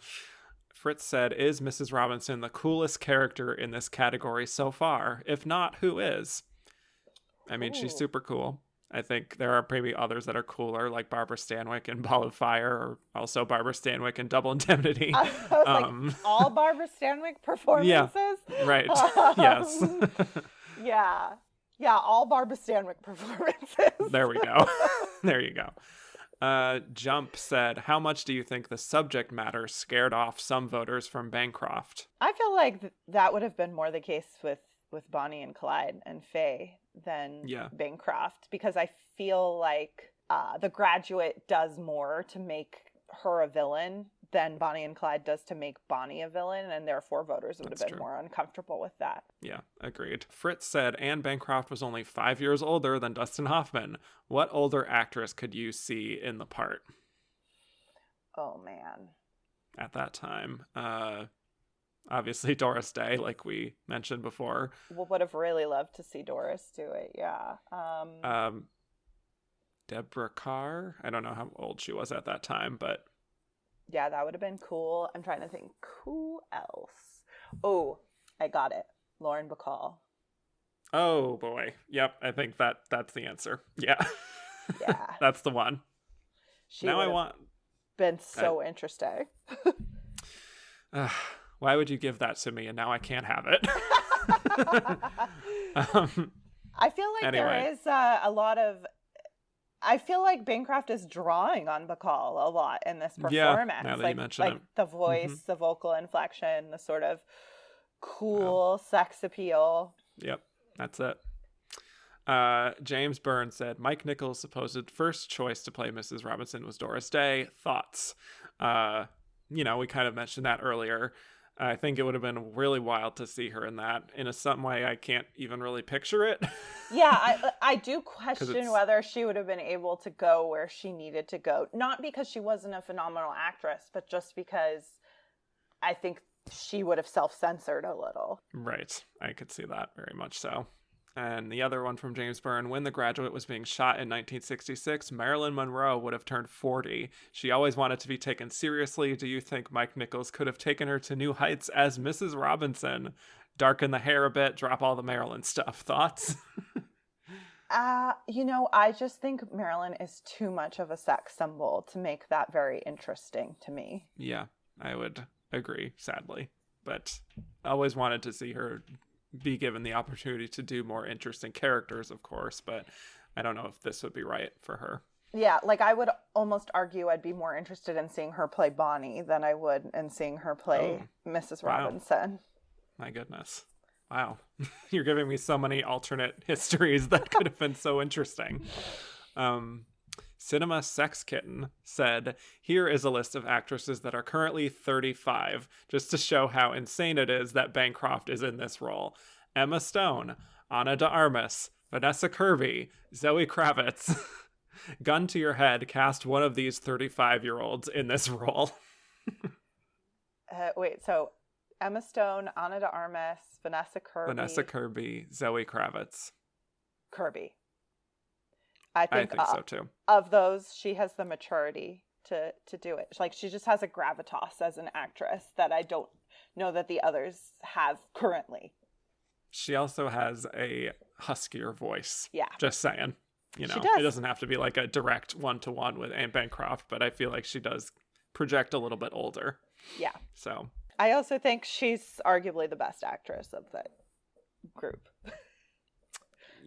Fritz said, is Mrs. Robinson the coolest character in this category so far? If not, who is? I mean, she's super cool. I think there are maybe others that are cooler, like Barbara Stanwyck in Ball of Fire, or also Barbara Stanwyck in Double Indemnity. I was like, all Barbara Stanwyck performances? Yeah, right. Yes. Yeah, all Barbara Stanwyck performances. There we go. There you go. Jump said, how much do you think the subject matter scared off some voters from Bancroft? I feel like that would have been more the case with Bonnie and Clyde and Faye than Bancroft, because I feel like The Graduate does more to make her a villain than Bonnie and Clyde does to make Bonnie a villain, and therefore voters would have been more uncomfortable with that. Yeah, agreed. Fritz said, Anne Bancroft was only 5 years older than Dustin Hoffman. What older actress could you see in the part? Oh, man. At that time. obviously Doris Day, like we mentioned before. Would have really loved to see Doris do it. Yeah. Deborah Carr. I don't know how old she was at that time, but yeah, that would have been cool. I'm trying to think who else. Oh, I got it. Lauren Bacall. Oh boy. Yep, I think that's the answer. Yeah. Yeah. That's the one. Now I want been so interesting. Why would you give that to me and now I can't have it? I feel like there is a lot of I feel like Bancroft is drawing on Bacall a lot in this performance. Yeah, now that you mention it. The voice, the vocal inflection, the sort of cool sex appeal. Yep, that's it. James Byrne said, Mike Nichols' supposed first choice to play Mrs. Robinson was Doris Day. Thoughts? We kind of mentioned that earlier. I think it would have been really wild to see her in that. In some way, I can't even really picture it. Yeah, I do question whether she would have been able to go where she needed to go. Not because she wasn't a phenomenal actress, but just because I think she would have self-censored a little. Right. I could see that very much so. And the other one from James Byrne, when The Graduate was being shot in 1966, Marilyn Monroe would have turned 40. She always wanted to be taken seriously. Do you think Mike Nichols could have taken her to new heights as Mrs. Robinson? Darken the hair a bit, drop all the Marilyn stuff. Thoughts? I just think Marilyn is too much of a sex symbol to make that very interesting to me. Yeah, I would agree, sadly. But I always wanted to see her be given the opportunity to do more interesting characters, of course, but I don't know if this would be right for her. Yeah, like I would almost argue I'd be more interested in seeing her play Bonnie than I would in seeing her play Mrs. Robinson. My goodness. Wow. You're giving me so many alternate histories that could have been so interesting. Cinema Sex Kitten said, here is a list of actresses that are currently 35, just to show how insane it is that Bancroft is in this role. Emma Stone, Ana de Armas, Vanessa Kirby, Zoe Kravitz. Gun to your head, cast one of these 35-year-olds in this role. So Emma Stone, Ana de Armas, Vanessa Kirby, Zoe Kravitz. Kirby. I think so too. Of those, she has the maturity to do it. Like, she just has a gravitas as an actress that I don't know that the others have currently. She also has a huskier voice. Yeah. Just saying. She does. It doesn't have to be like a direct one-to-one with Anne Bancroft, but I feel like she does project a little bit older. Yeah. So I also think she's arguably the best actress of that group.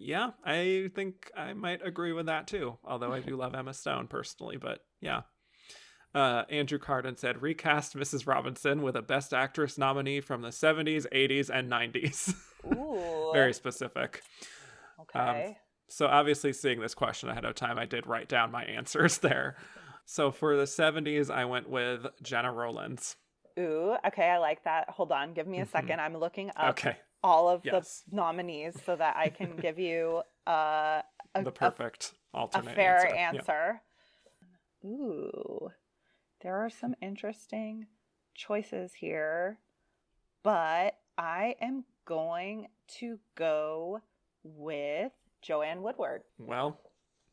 Yeah, I think I might agree with that too. Although I do love Emma Stone personally, but yeah. Andrew Carden said, recast Mrs. Robinson with a Best Actress nominee from the 70s, 80s, and 90s. Ooh. Very specific. Okay. So obviously seeing this question ahead of time, I did write down my answers there. So for the 70s, I went with Jenna Rollins. Ooh, okay, I like that. Hold on, give me a second. I'm looking up all of the nominees so that I can give you the perfect alternate a fair answer. Yeah. Ooh, there are some interesting choices here, but I am going to go with Joanne Woodward. Well,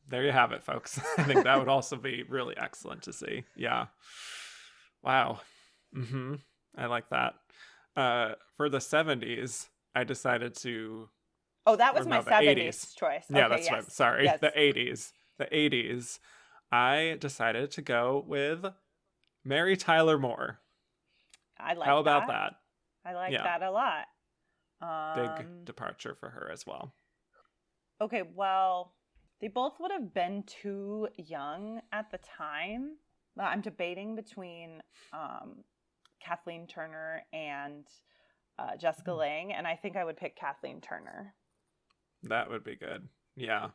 there you have it, folks. I think that would also be really excellent to see. Yeah. Wow. I like that. For the 70s, I decided to... Oh, that was my 70s choice. Yeah, okay, that's right. Sorry. Yes. The 80s. The 80s. I decided to go with Mary Tyler Moore. I like that. How about that? I like that a lot. Big departure for her as well. Okay, well, they both would have been too young at the time. I'm debating between Kathleen Turner and Jessica Lange, and I think I would pick Kathleen Turner. That would be good. Yeah.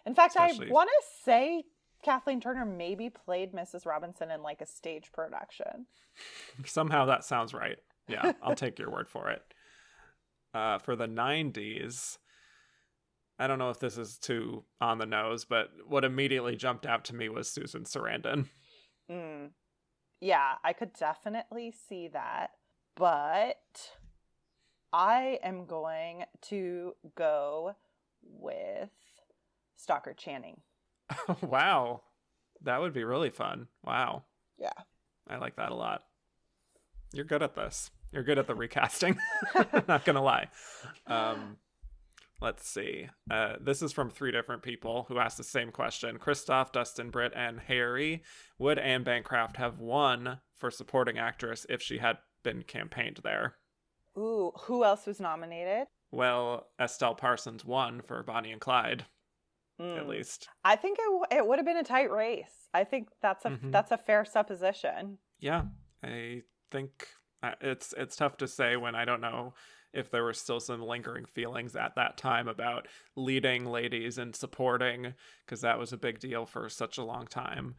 In fact, I want to say Kathleen Turner maybe played Mrs. Robinson in like a stage production. Somehow that sounds right. Yeah, I'll take your word for it. For the 90s, I don't know if this is too on the nose, but what immediately jumped out to me was Susan Sarandon. Yeah, I could definitely see that. but I am going to go with Stockard Channing. Wow. That would be really fun. Wow. Yeah. I like that a lot. You're good at this. You're good at the recasting. Not gonna lie. Let's see. This is from 3 different people who asked the same question. Christoph, Dustin, Britt, and Harry. Would Anne Bancroft have won for supporting actress if she had been campaigned there? Ooh, who else was nominated? Well, Estelle Parsons won for Bonnie and Clyde, at least. I think it would have been a tight race. I think that's a fair supposition. Yeah, I think it's tough to say when I don't know if there were still some lingering feelings at that time about leading ladies and supporting, because that was a big deal for such a long time,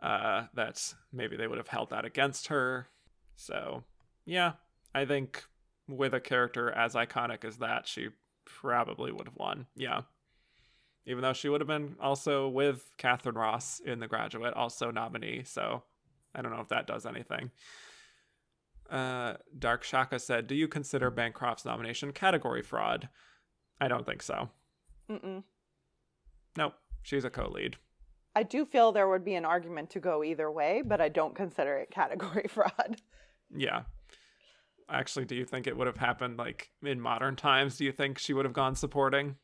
that maybe they would have held that against her. So, yeah, I think with a character as iconic as that, she probably would have won. Yeah. Even though she would have been also with Catherine Ross in The Graduate, also nominee. So I don't know if that does anything. Dark Shaka said, do you consider Bancroft's nomination category fraud? I don't think so. Nope. She's a co-lead. I do feel there would be an argument to go either way, but I don't consider it category fraud. Yeah. Actually, do you think it would have happened like in modern times? Do you think she would have gone supporting?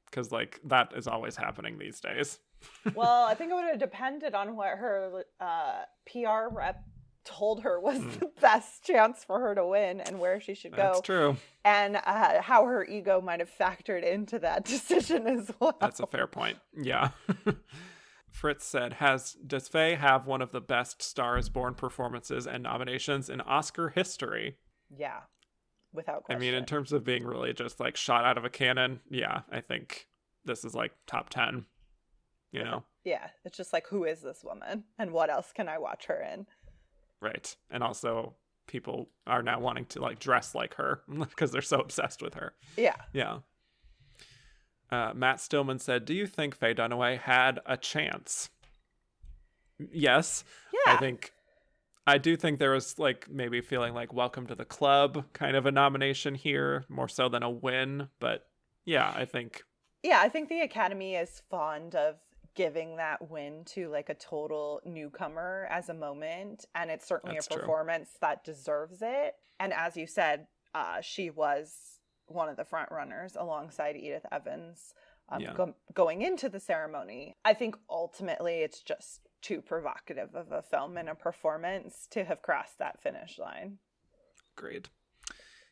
Because like that is always happening these days. Well, I think it would have depended on what her PR rep told her was the best chance for her to win and where she should go. That's true. And how her ego might have factored into that decision as well. That's a fair point. Yeah. Fritz said, does Faye have one of the best Stars Born performances and nominations in Oscar history? Yeah, without question. I mean, in terms of being really just like shot out of a cannon, yeah, I think this is like top 10, you know? Yeah, it's just like, who is this woman? And what else can I watch her in? Right. And also people are now wanting to like dress like her because they're so obsessed with her. Yeah. Yeah. Matt Stillman said, do you think Faye Dunaway had a chance? Yes. Yeah. I do think there was like maybe feeling like welcome to the club kind of a nomination here, more so than a win. But yeah, I think the Academy is fond of giving that win to like a total newcomer as a moment. And it's certainly a performance that deserves it. And as you said, she was one of the front runners alongside Edith Evans going into the ceremony. I think ultimately it's just too provocative of a film and a performance to have crossed that finish line. Agreed.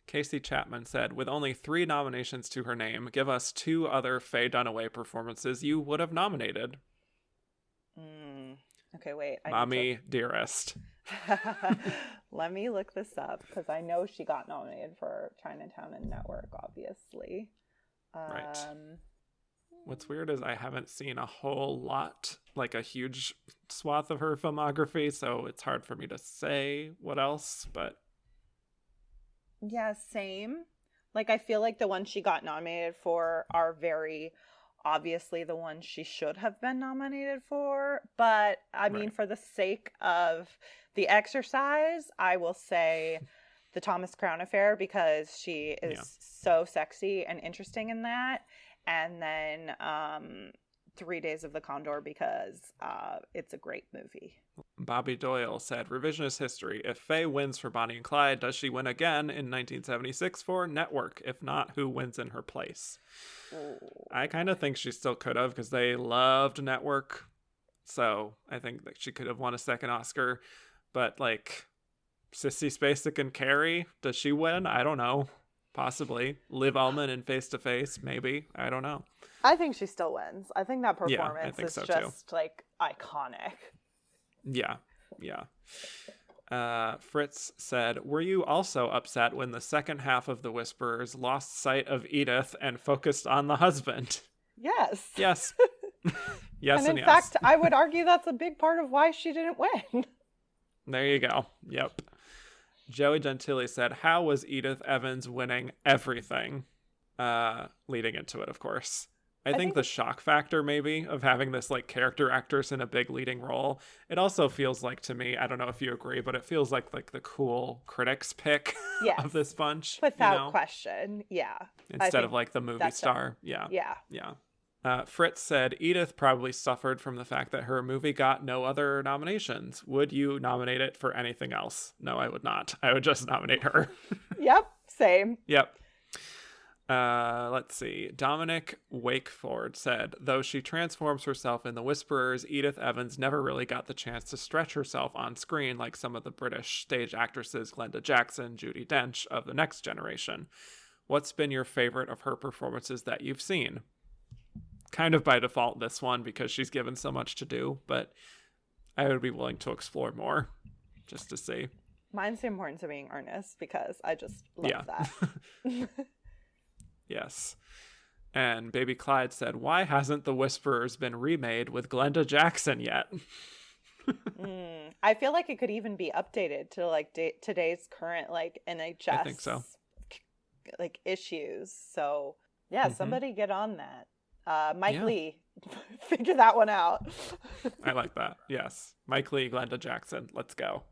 Casey Chapman said, with only 3 nominations to her name, give us 2 other Faye Dunaway performances you would have nominated. Okay, wait. Mommy Dearest. Let me look this up, because I know she got nominated for Chinatown and Network, obviously. Right. What's weird is I haven't seen a whole lot, like a huge swath of her filmography, so it's hard for me to say what else, but... Yeah, same. Like, I feel like the ones she got nominated for are very obviously the ones she should have been nominated for. But, I mean, for the sake of the exercise, I will say the Thomas Crown Affair, because she is so sexy and interesting in that. And then 3 Days of the Condor, because it's a great movie. Bobby Doyle said, revisionist history. If Faye wins for Bonnie and Clyde, does she win again in 1976 for Network? If not, who wins in her place? Ooh. I kind of think she still could have, because they loved Network. So I think that she could have won a second Oscar. But like Sissy Spacek and Carrie, does she win? I don't know. Possibly. Liv Ullmann in Face to Face, maybe. I don't know. I think she still wins. I think that performance is so just like iconic. Yeah. Fritz said, were you also upset when the second half of The Whisperers lost sight of Edith and focused on the husband? Yes. Yes. Yes, and in fact, I would argue that's a big part of why she didn't win. There you go. Yep. Joey Gentili said, how was Edith Evans winning everything? Leading into it, of course. I think the shock factor maybe of having this like character actress in a big leading role, it also feels like to me, I don't know if you agree, but it feels like the cool critics pick of this bunch. Without question. Yeah. Instead of like the movie star. Yeah. Fritz said Edith probably suffered from the fact that her movie got no other nominations. Would you nominate it for anything else? No, I would not. I would just nominate her. Yep. Same. Yep. Let's see. Dominic Wakeford said, though she transforms herself in The Whisperers, Edith Evans never really got the chance to stretch herself on screen like some of the British stage actresses Glenda Jackson, Judi Dench of the next generation. What's been your favorite of her performances that you've seen? Kind of by default this one because she's given so much to do, but I would be willing to explore more just to see. Mine's the importance of being earnest because I just love that. Yes. And Baby Clyde said, why hasn't The Whisperers been remade with Glenda Jackson yet? I feel like it could even be updated to like today's current like NHS I think so. Like issues. So yeah, somebody get on that. Mike Lee, figure that one out. I like that. Yes. Mike Lee, Glenda Jackson. Let's go.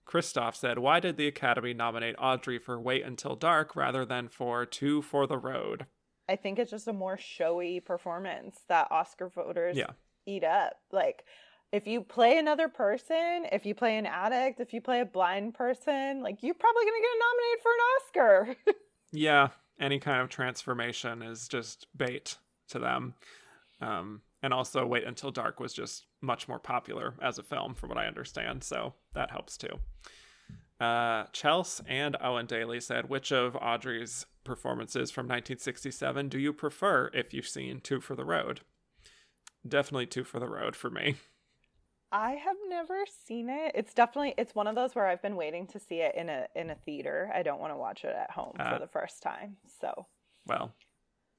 Christoph said, why did the Academy nominate Audrey for Wait Until Dark rather than for Two for the Road? I think it's just a more showy performance that Oscar voters eat up. Like, if you play another person, if you play an addict, if you play a blind person, like, you're probably going to get nominated for an Oscar. Yeah, any kind of transformation is just bait to them. And also Wait Until Dark was just much more popular as a film from what I understand, so that helps too. Chelsea and Owen Daly said, which of Audrey's performances from 1967 do you prefer if you've seen Two for the Road? Definitely Two for the Road for me. I have never seen it. It's one of those where I've been waiting to see it in a theater. I don't want to watch it at home for the first time. So, well,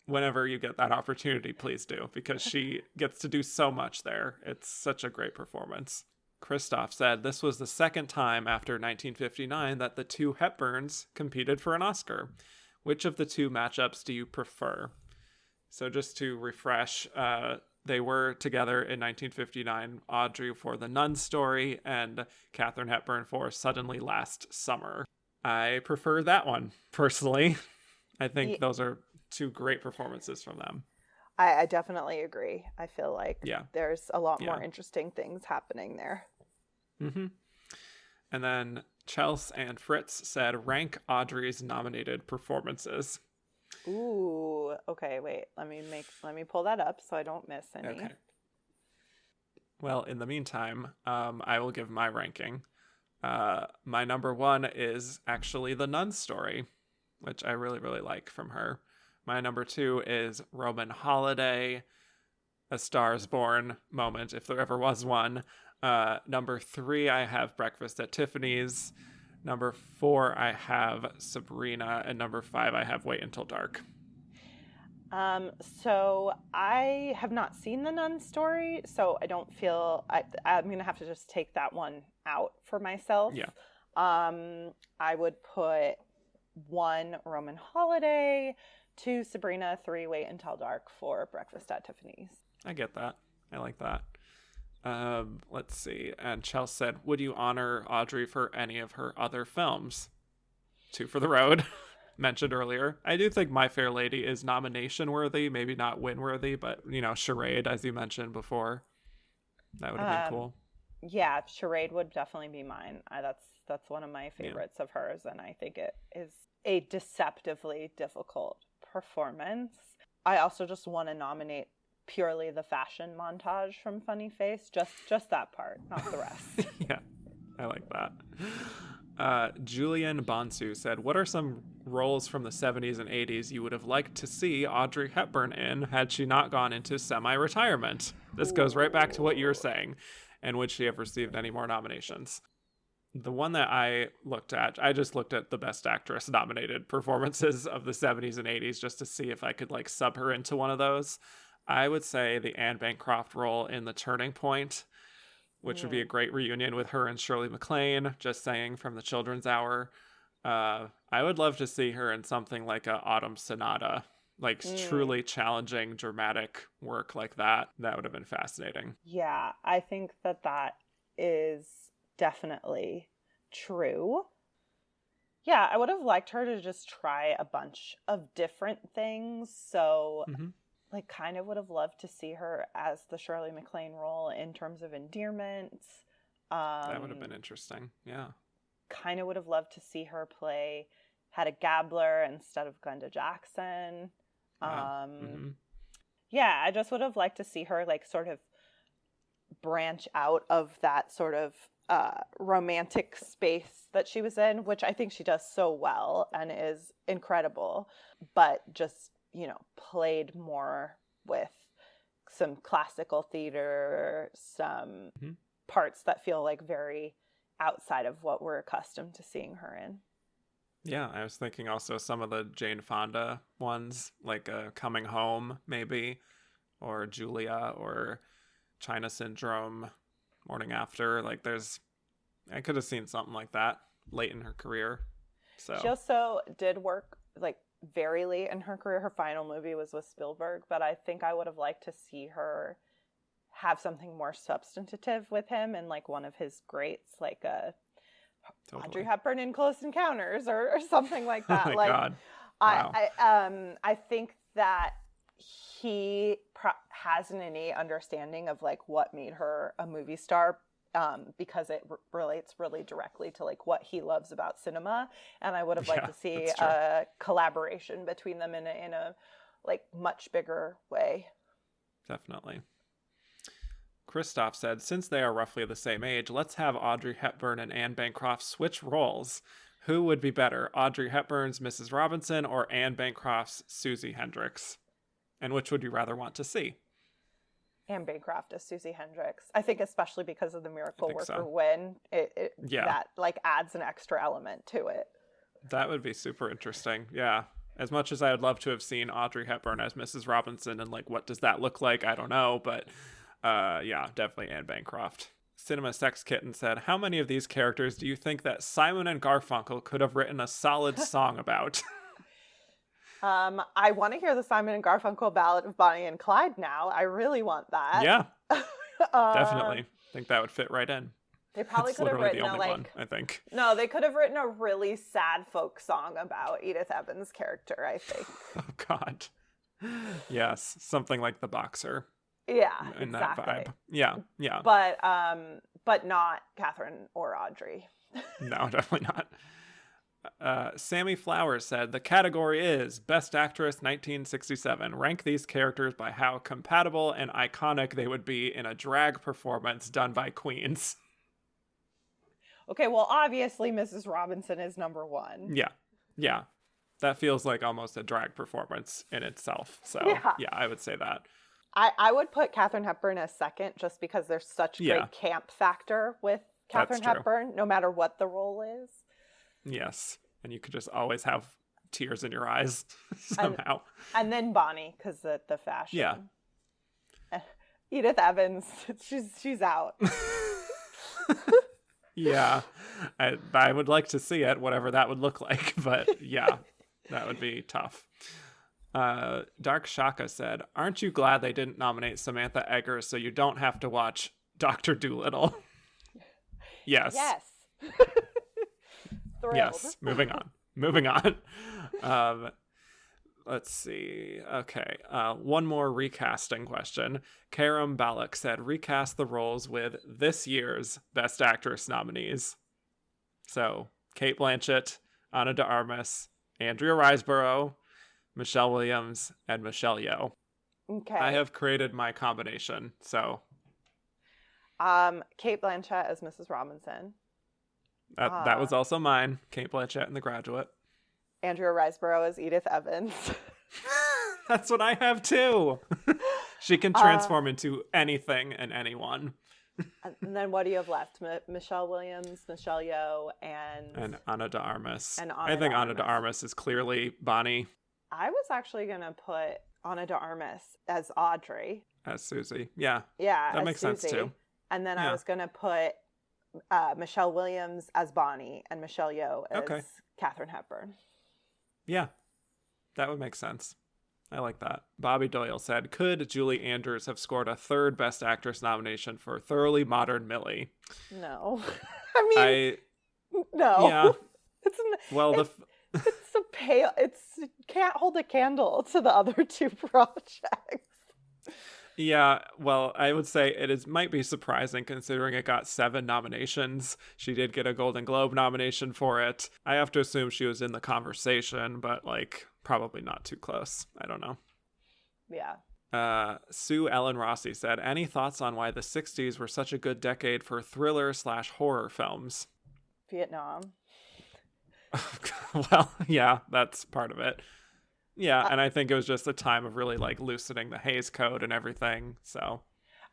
whenever you get that opportunity, please do, because she gets to do so much there. It's such a great performance. Christoph said this was the second time after 1959 that the two Hepburns competed for an Oscar. Which of the two matchups do you prefer? So just to refresh, they were together in 1959, Audrey for The Nun Story and Katharine Hepburn for Suddenly Last Summer. I prefer that one, personally. I think those are two great performances from them. I definitely agree. I feel like there's a lot more interesting things happening there. Mm-hmm. And then Chelsea and Fritz said, rank Audrey's nominated performances. Ooh, okay, wait. Let me pull that up so I don't miss any. Okay. Well, in the meantime, I will give my ranking. My number one is actually The Nun Story, which I really, really like from her. My number two is Roman Holiday, A Star is Born moment, if there ever was one. Number three, I have Breakfast at Tiffany's. Number four, I have Sabrina. And number five, I have Wait Until Dark. So I have not seen The Nun Story, so I don't feel... I'm going to have to just take that one out for myself. Yeah. I would put 1, Roman Holiday, 2, Sabrina, 3, Wait Until Dark, 4, Breakfast at Tiffany's. I get that. I like that. Let's see. And Chelsea said, would you honor Audrey for any of her other films? Two for the Road, mentioned earlier. I do think My Fair Lady is nomination worthy, maybe not win worthy, but, Charade, as you mentioned before. That would have been cool. Yeah, Charade would definitely be mine. That's one of my favorites of hers, and I think it is a deceptively difficult performance. I also just want to nominate purely the fashion montage from Funny Face, just that part, not the rest. Yeah, I like that. Julian Bonsu said, what are some roles from the 70s and 80s you would have liked to see Audrey Hepburn in had she not gone into semi-retirement? This goes right back to what you were saying. And would she have received any more nominations? The one that I looked at, I just looked at the Best Actress nominated performances of the 70s and 80s just to see if I could sub her into one of those. I would say the Anne Bancroft role in The Turning Point, which would be a great reunion with her and Shirley MacLaine, just saying, from the Children's Hour. I would love to see her in something like a Autumn Sonata, Like truly challenging, dramatic work like that. That would have been fascinating. Yeah, I think that is definitely true. Yeah, I would have liked her to just try a bunch of different things. So, like, kind of would have loved to see her as the Shirley MacLaine role in terms of endearment. That would have been interesting. Yeah. Kind of would have loved to see her play Hedda Gabler instead of Glenda Jackson. Wow. Yeah, I just would have liked to see her like sort of branch out of that sort of romantic space that she was in, which I think she does so well and is incredible, but just, you know, played more with some classical theater, some parts that feel like very outside of what we're accustomed to seeing her in. Yeah, I was thinking also some of the Jane Fonda ones, like Coming Home, maybe, or Julia, or China Syndrome, Morning After. Like, I could have seen something like that late in her career. So she also did work like very late in her career. Her final movie was with Spielberg, but I think I would have liked to see her have something more substantive with him and like one of his greats, like totally. Audrey Hepburn in Close Encounters or something like that. Oh my like, God. Wow. I think that he has an innate understanding of like what made her a movie star, because it relates really directly to like what he loves about cinema, and I would have liked to see a collaboration between them in a like much bigger way. Definitely. Christoph said, since they are roughly the same age, let's have Audrey Hepburn and Anne Bancroft switch roles. Who would be better, Audrey Hepburn's Mrs. Robinson or Anne Bancroft's Susie Hendricks? And which would you rather want to see? Anne Bancroft as Susie Hendricks. I think especially because of the Miracle Worker win, that like adds an extra element to it. That would be super interesting. Yeah. As much as I would love to have seen Audrey Hepburn as Mrs. Robinson and like what does that look like? I don't know, but yeah, definitely Anne Bancroft. Cinema Sex Kitten said, how many of these characters do you think that Simon and Garfunkel could have written a solid song about? I want to hear the Simon and Garfunkel ballad of Bonnie and Clyde now. I really want that. Yeah, definitely. I think that would fit right in. They probably could have written one, I think. No, they could have written a really sad folk song about Edith Evans' character, I think. Oh, God. Yes, something like The Boxer. Yeah, in exactly. That vibe. Yeah, yeah. But not Katharine or Audrey. No, definitely not. Sammy Flowers said, the category is Best Actress 1967. Rank these characters by how compatible and iconic they would be in a drag performance done by queens. Okay, well, obviously Mrs. Robinson is number one. Yeah. That feels like almost a drag performance in itself. So, yeah I would say that. I would put Katharine Hepburn as second just because there's such great camp factor with Katharine Hepburn, no matter what the role is. Yes. And you could just always have tears in your eyes somehow. And then Bonnie, because the fashion. Yeah. Edith Evans, she's out. Yeah. I would like to see it, whatever that would look like. But yeah, that would be tough. Dark Shaka said, aren't you glad they didn't nominate Samantha Eggers so you don't have to watch Dr. Dolittle? Yes. Thrilled. Yes. Moving on. Let's see. Okay. One more recasting question. Karam Balak said, recast the roles with this year's Best Actress nominees. So, Cate Blanchett, Ana de Armas, Andrea Riseborough, Michelle Williams, and Michelle Yeoh. Okay. I have created my combination, so. Cate Blanchett as Mrs. Robinson. That was also mine. Cate Blanchett in The Graduate. Andrea Riseborough as Edith Evans. That's what I have too. She can transform into anything and anyone. And then what do you have left? Michelle Williams, Michelle Yeoh, and Ana de Armas. I think Ana de Armas is clearly Bonnie. I was actually going to put Ana de Armas as Audrey. As Susie. Yeah. Yeah. That makes Susie. sense too. And then I was going to put Michelle Williams as Bonnie and Michelle Yeoh as Katharine Hepburn. Yeah. That would make sense. I like that. Bobby Doyle said, could Julie Andrews have scored a third Best Actress nomination for Thoroughly Modern Millie? No. I mean, no. Yeah. It's Well, it's a pale. It's can't hold a candle to the other two projects. Yeah, well, I would say might be surprising considering it got 7 nominations. She did get a Golden Globe nomination for it. I have to assume she was in the conversation, but like probably not too close. I don't know. Yeah. Sue Ellen Rossi said, any thoughts on why the 60s were such a good decade for thriller/horror films? Vietnam. Well, yeah, that's part of it. Yeah, and I think it was just a time of really like loosening the Hays Code and everything. So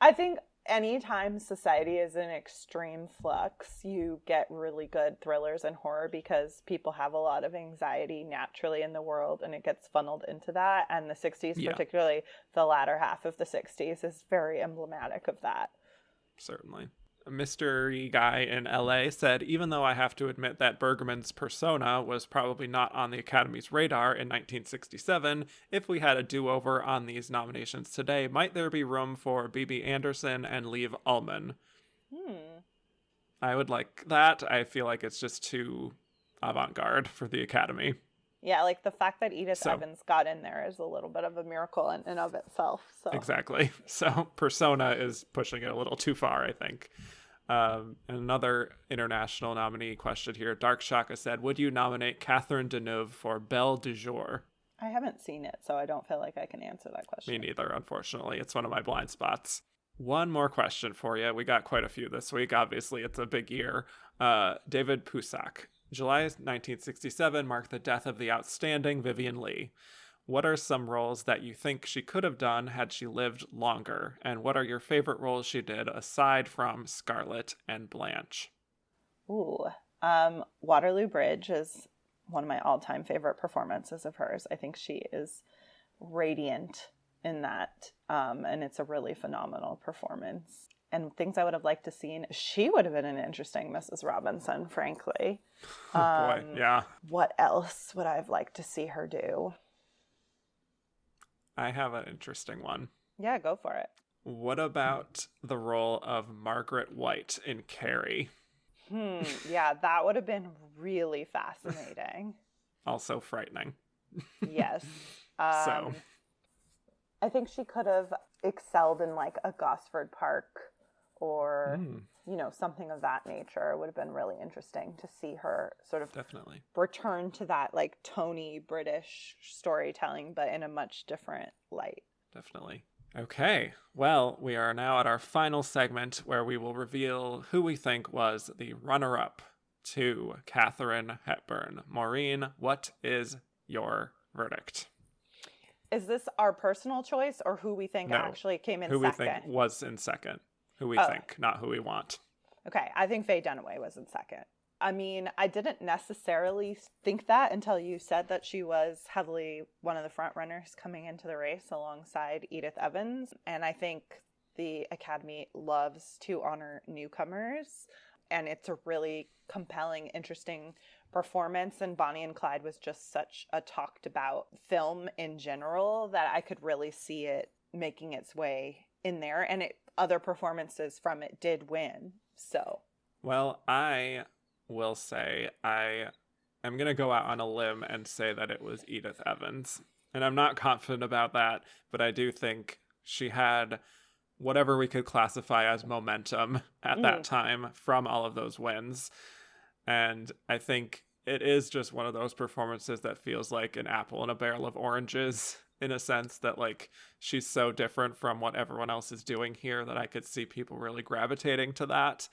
I think anytime society is in extreme flux, you get really good thrillers and horror because people have a lot of anxiety naturally in the world and it gets funneled into that. And the 60s, particularly the latter half of the 60s, is very emblematic of that. Certainly. A mystery guy in LA said, even though I have to admit that Bergman's Persona was probably not on the Academy's radar in 1967, if we had a do-over on these nominations today, might there be room for B.B. Anderson and Liv Ullmann? I would like that. I feel like it's just too avant-garde for the Academy. Yeah, like the fact that Edith Evans got in there is a little bit of a miracle in and of itself. So exactly. So Persona is pushing it a little too far, I think. And another international nominee question here. Dark Shaka said, would you nominate Catherine Deneuve for Belle du Jour? I haven't seen it, so I don't feel like I can answer that question. Me neither, unfortunately. It's one of my blind spots. One more question for you. We got quite a few this week. Obviously, it's a big year. David Pusak. July 1967 marked the death of the outstanding Vivien Leigh. What are some roles that you think she could have done had she lived longer? And what are your favorite roles she did aside from Scarlett and Blanche? Ooh, Waterloo Bridge is one of my all-time favorite performances of hers. I think she is radiant in that, and it's a really phenomenal performance. And things I would have liked to see, she would have been an interesting Mrs. Robinson, frankly. Oh boy, yeah. What else would I have liked to see her do? I have an interesting one. Yeah, go for it. What about the role of Margaret White in Carrie? Yeah, that would have been really fascinating. Also frightening. Yes. So I think she could have excelled in like a Gosford Park or, something of that nature. It would have been really interesting to see her sort of definitely return to that like Tony British storytelling, but in a much different light. Definitely. Okay, well, we are now at our final segment where we will reveal who we think was the runner-up to Katharine Hepburn. Maureen, what is your verdict? Is this our personal choice or who we think actually came in second? Who we think was in second. Who we think, not who we want. Okay, I think Faye Dunaway was in second. I mean, I didn't necessarily think that until you said that she was heavily one of the front runners coming into the race alongside Edith Evans. And I think the Academy loves to honor newcomers. And it's a really compelling, interesting performance. And Bonnie and Clyde was just such a talked about film in general that I could really see it making its way in there. And other performances from it did win. So, well, I will say I am going to go out on a limb and say that it was Edith Evans. And I'm not confident about that, but I do think she had whatever we could classify as momentum at that time from all of those wins. And I think it is just one of those performances that feels like an apple in a barrel of oranges, in a sense that like she's so different from what everyone else is doing here that I could see people really gravitating to that.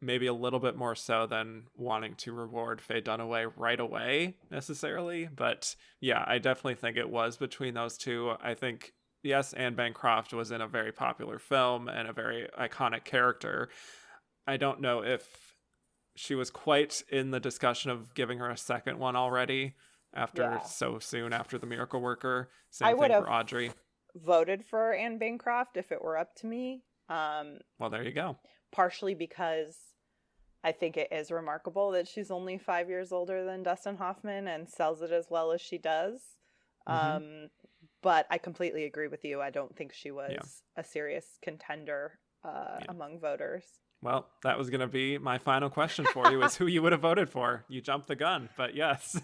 Maybe a little bit more so than wanting to reward Faye Dunaway right away necessarily. But yeah, I definitely think it was between those two. I think, yes, Anne Bancroft was in a very popular film and a very iconic character. I don't know if she was quite in the discussion of giving her a second one already after so soon after The Miracle Worker. Same thing for Audrey. Voted for Anne Bancroft if it were up to me. Well, there you go. Partially because I think it is remarkable that she's only 5 years older than Dustin Hoffman and sells it as well as she does. But I completely agree with you. I don't think she was a serious contender among voters. Well, that was going to be my final question for you, is who you would have voted for. You jumped the gun, but yes,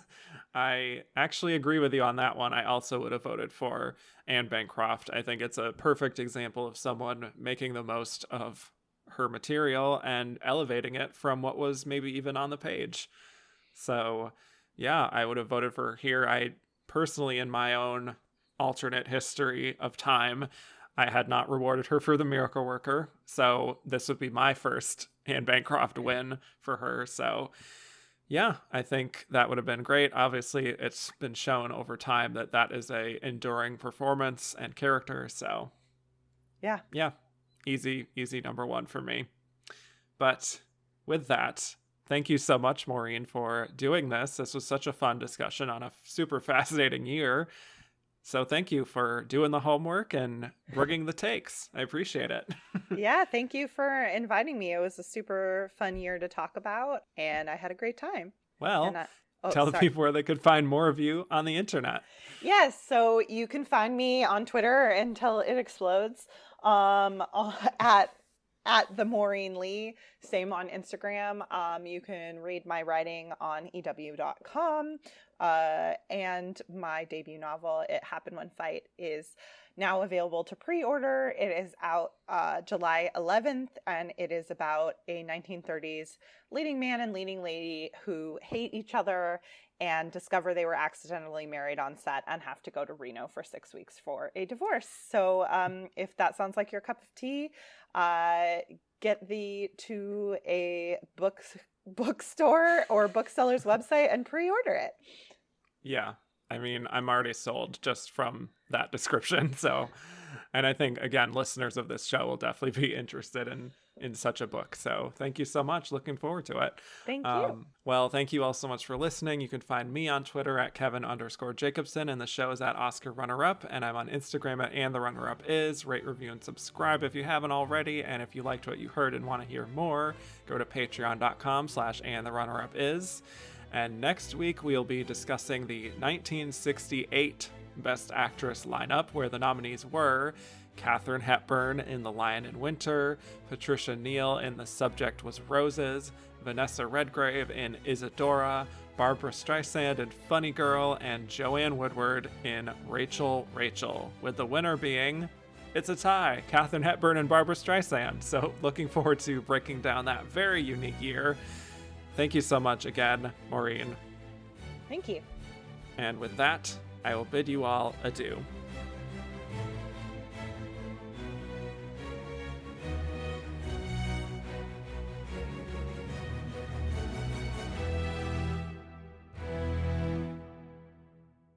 I actually agree with you on that one. I also would have voted for Anne Bancroft. I think it's a perfect example of someone making the most of her material and elevating it from what was maybe even on the page. So yeah, I would have voted for her here. I personally, in my own alternate history of time, I had not rewarded her for The Miracle Worker, so this would be my first Anne Bancroft win for her. So yeah, I think that would have been great. Obviously, it's been shown over time that that is a enduring performance and character. So yeah, easy number one for me. But with that, thank you so much, Maureen, for doing this. This was such a fun discussion on a super fascinating year. So thank you for doing the homework and bringing the takes. I appreciate it. Yeah, thank you for inviting me. It was a super fun year to talk about, and I had a great time. Well, tell the people where they could find more of you on the internet. Yes, so you can find me on Twitter until it explodes at the Maureen Lee, same on Instagram. You can read my writing on EW.com. And my debut novel, It Happened One Fight, is now available to pre-order. It is out July 11th, and it is about a 1930s leading man and leading lady who hate each other and discover they were accidentally married on set and have to go to Reno for 6 weeks for a divorce. So if that sounds like your cup of tea, get thee to a bookstore or bookseller's website and pre-order it. Yeah, I mean, I'm already sold just from that description. So, and I think, again, listeners of this show will definitely be interested in such a book. So thank you so much. Looking forward to it. Thank you. Well, thank you all so much for listening. You can find me on Twitter at Kevin_Jacobson, and the show is at Oscar Runner-Up, and I'm on Instagram at And the Runner-Up Is. Rate, review, and subscribe if you haven't already. And if you liked what you heard and want to hear more, go to patreon.com/And the Runner-Up Is. And next week, we'll be discussing the 1968 Best Actress lineup, where the nominees were Katharine Hepburn in The Lion in Winter, Patricia Neal in The Subject Was Roses, Vanessa Redgrave in Isadora, Barbara Streisand in Funny Girl, and Joanne Woodward in Rachel, with the winner being, it's a tie, Katharine Hepburn and Barbara Streisand. So looking forward to breaking down that very unique year. Thank you so much again, Maureen. Thank you. And with that, I will bid you all adieu.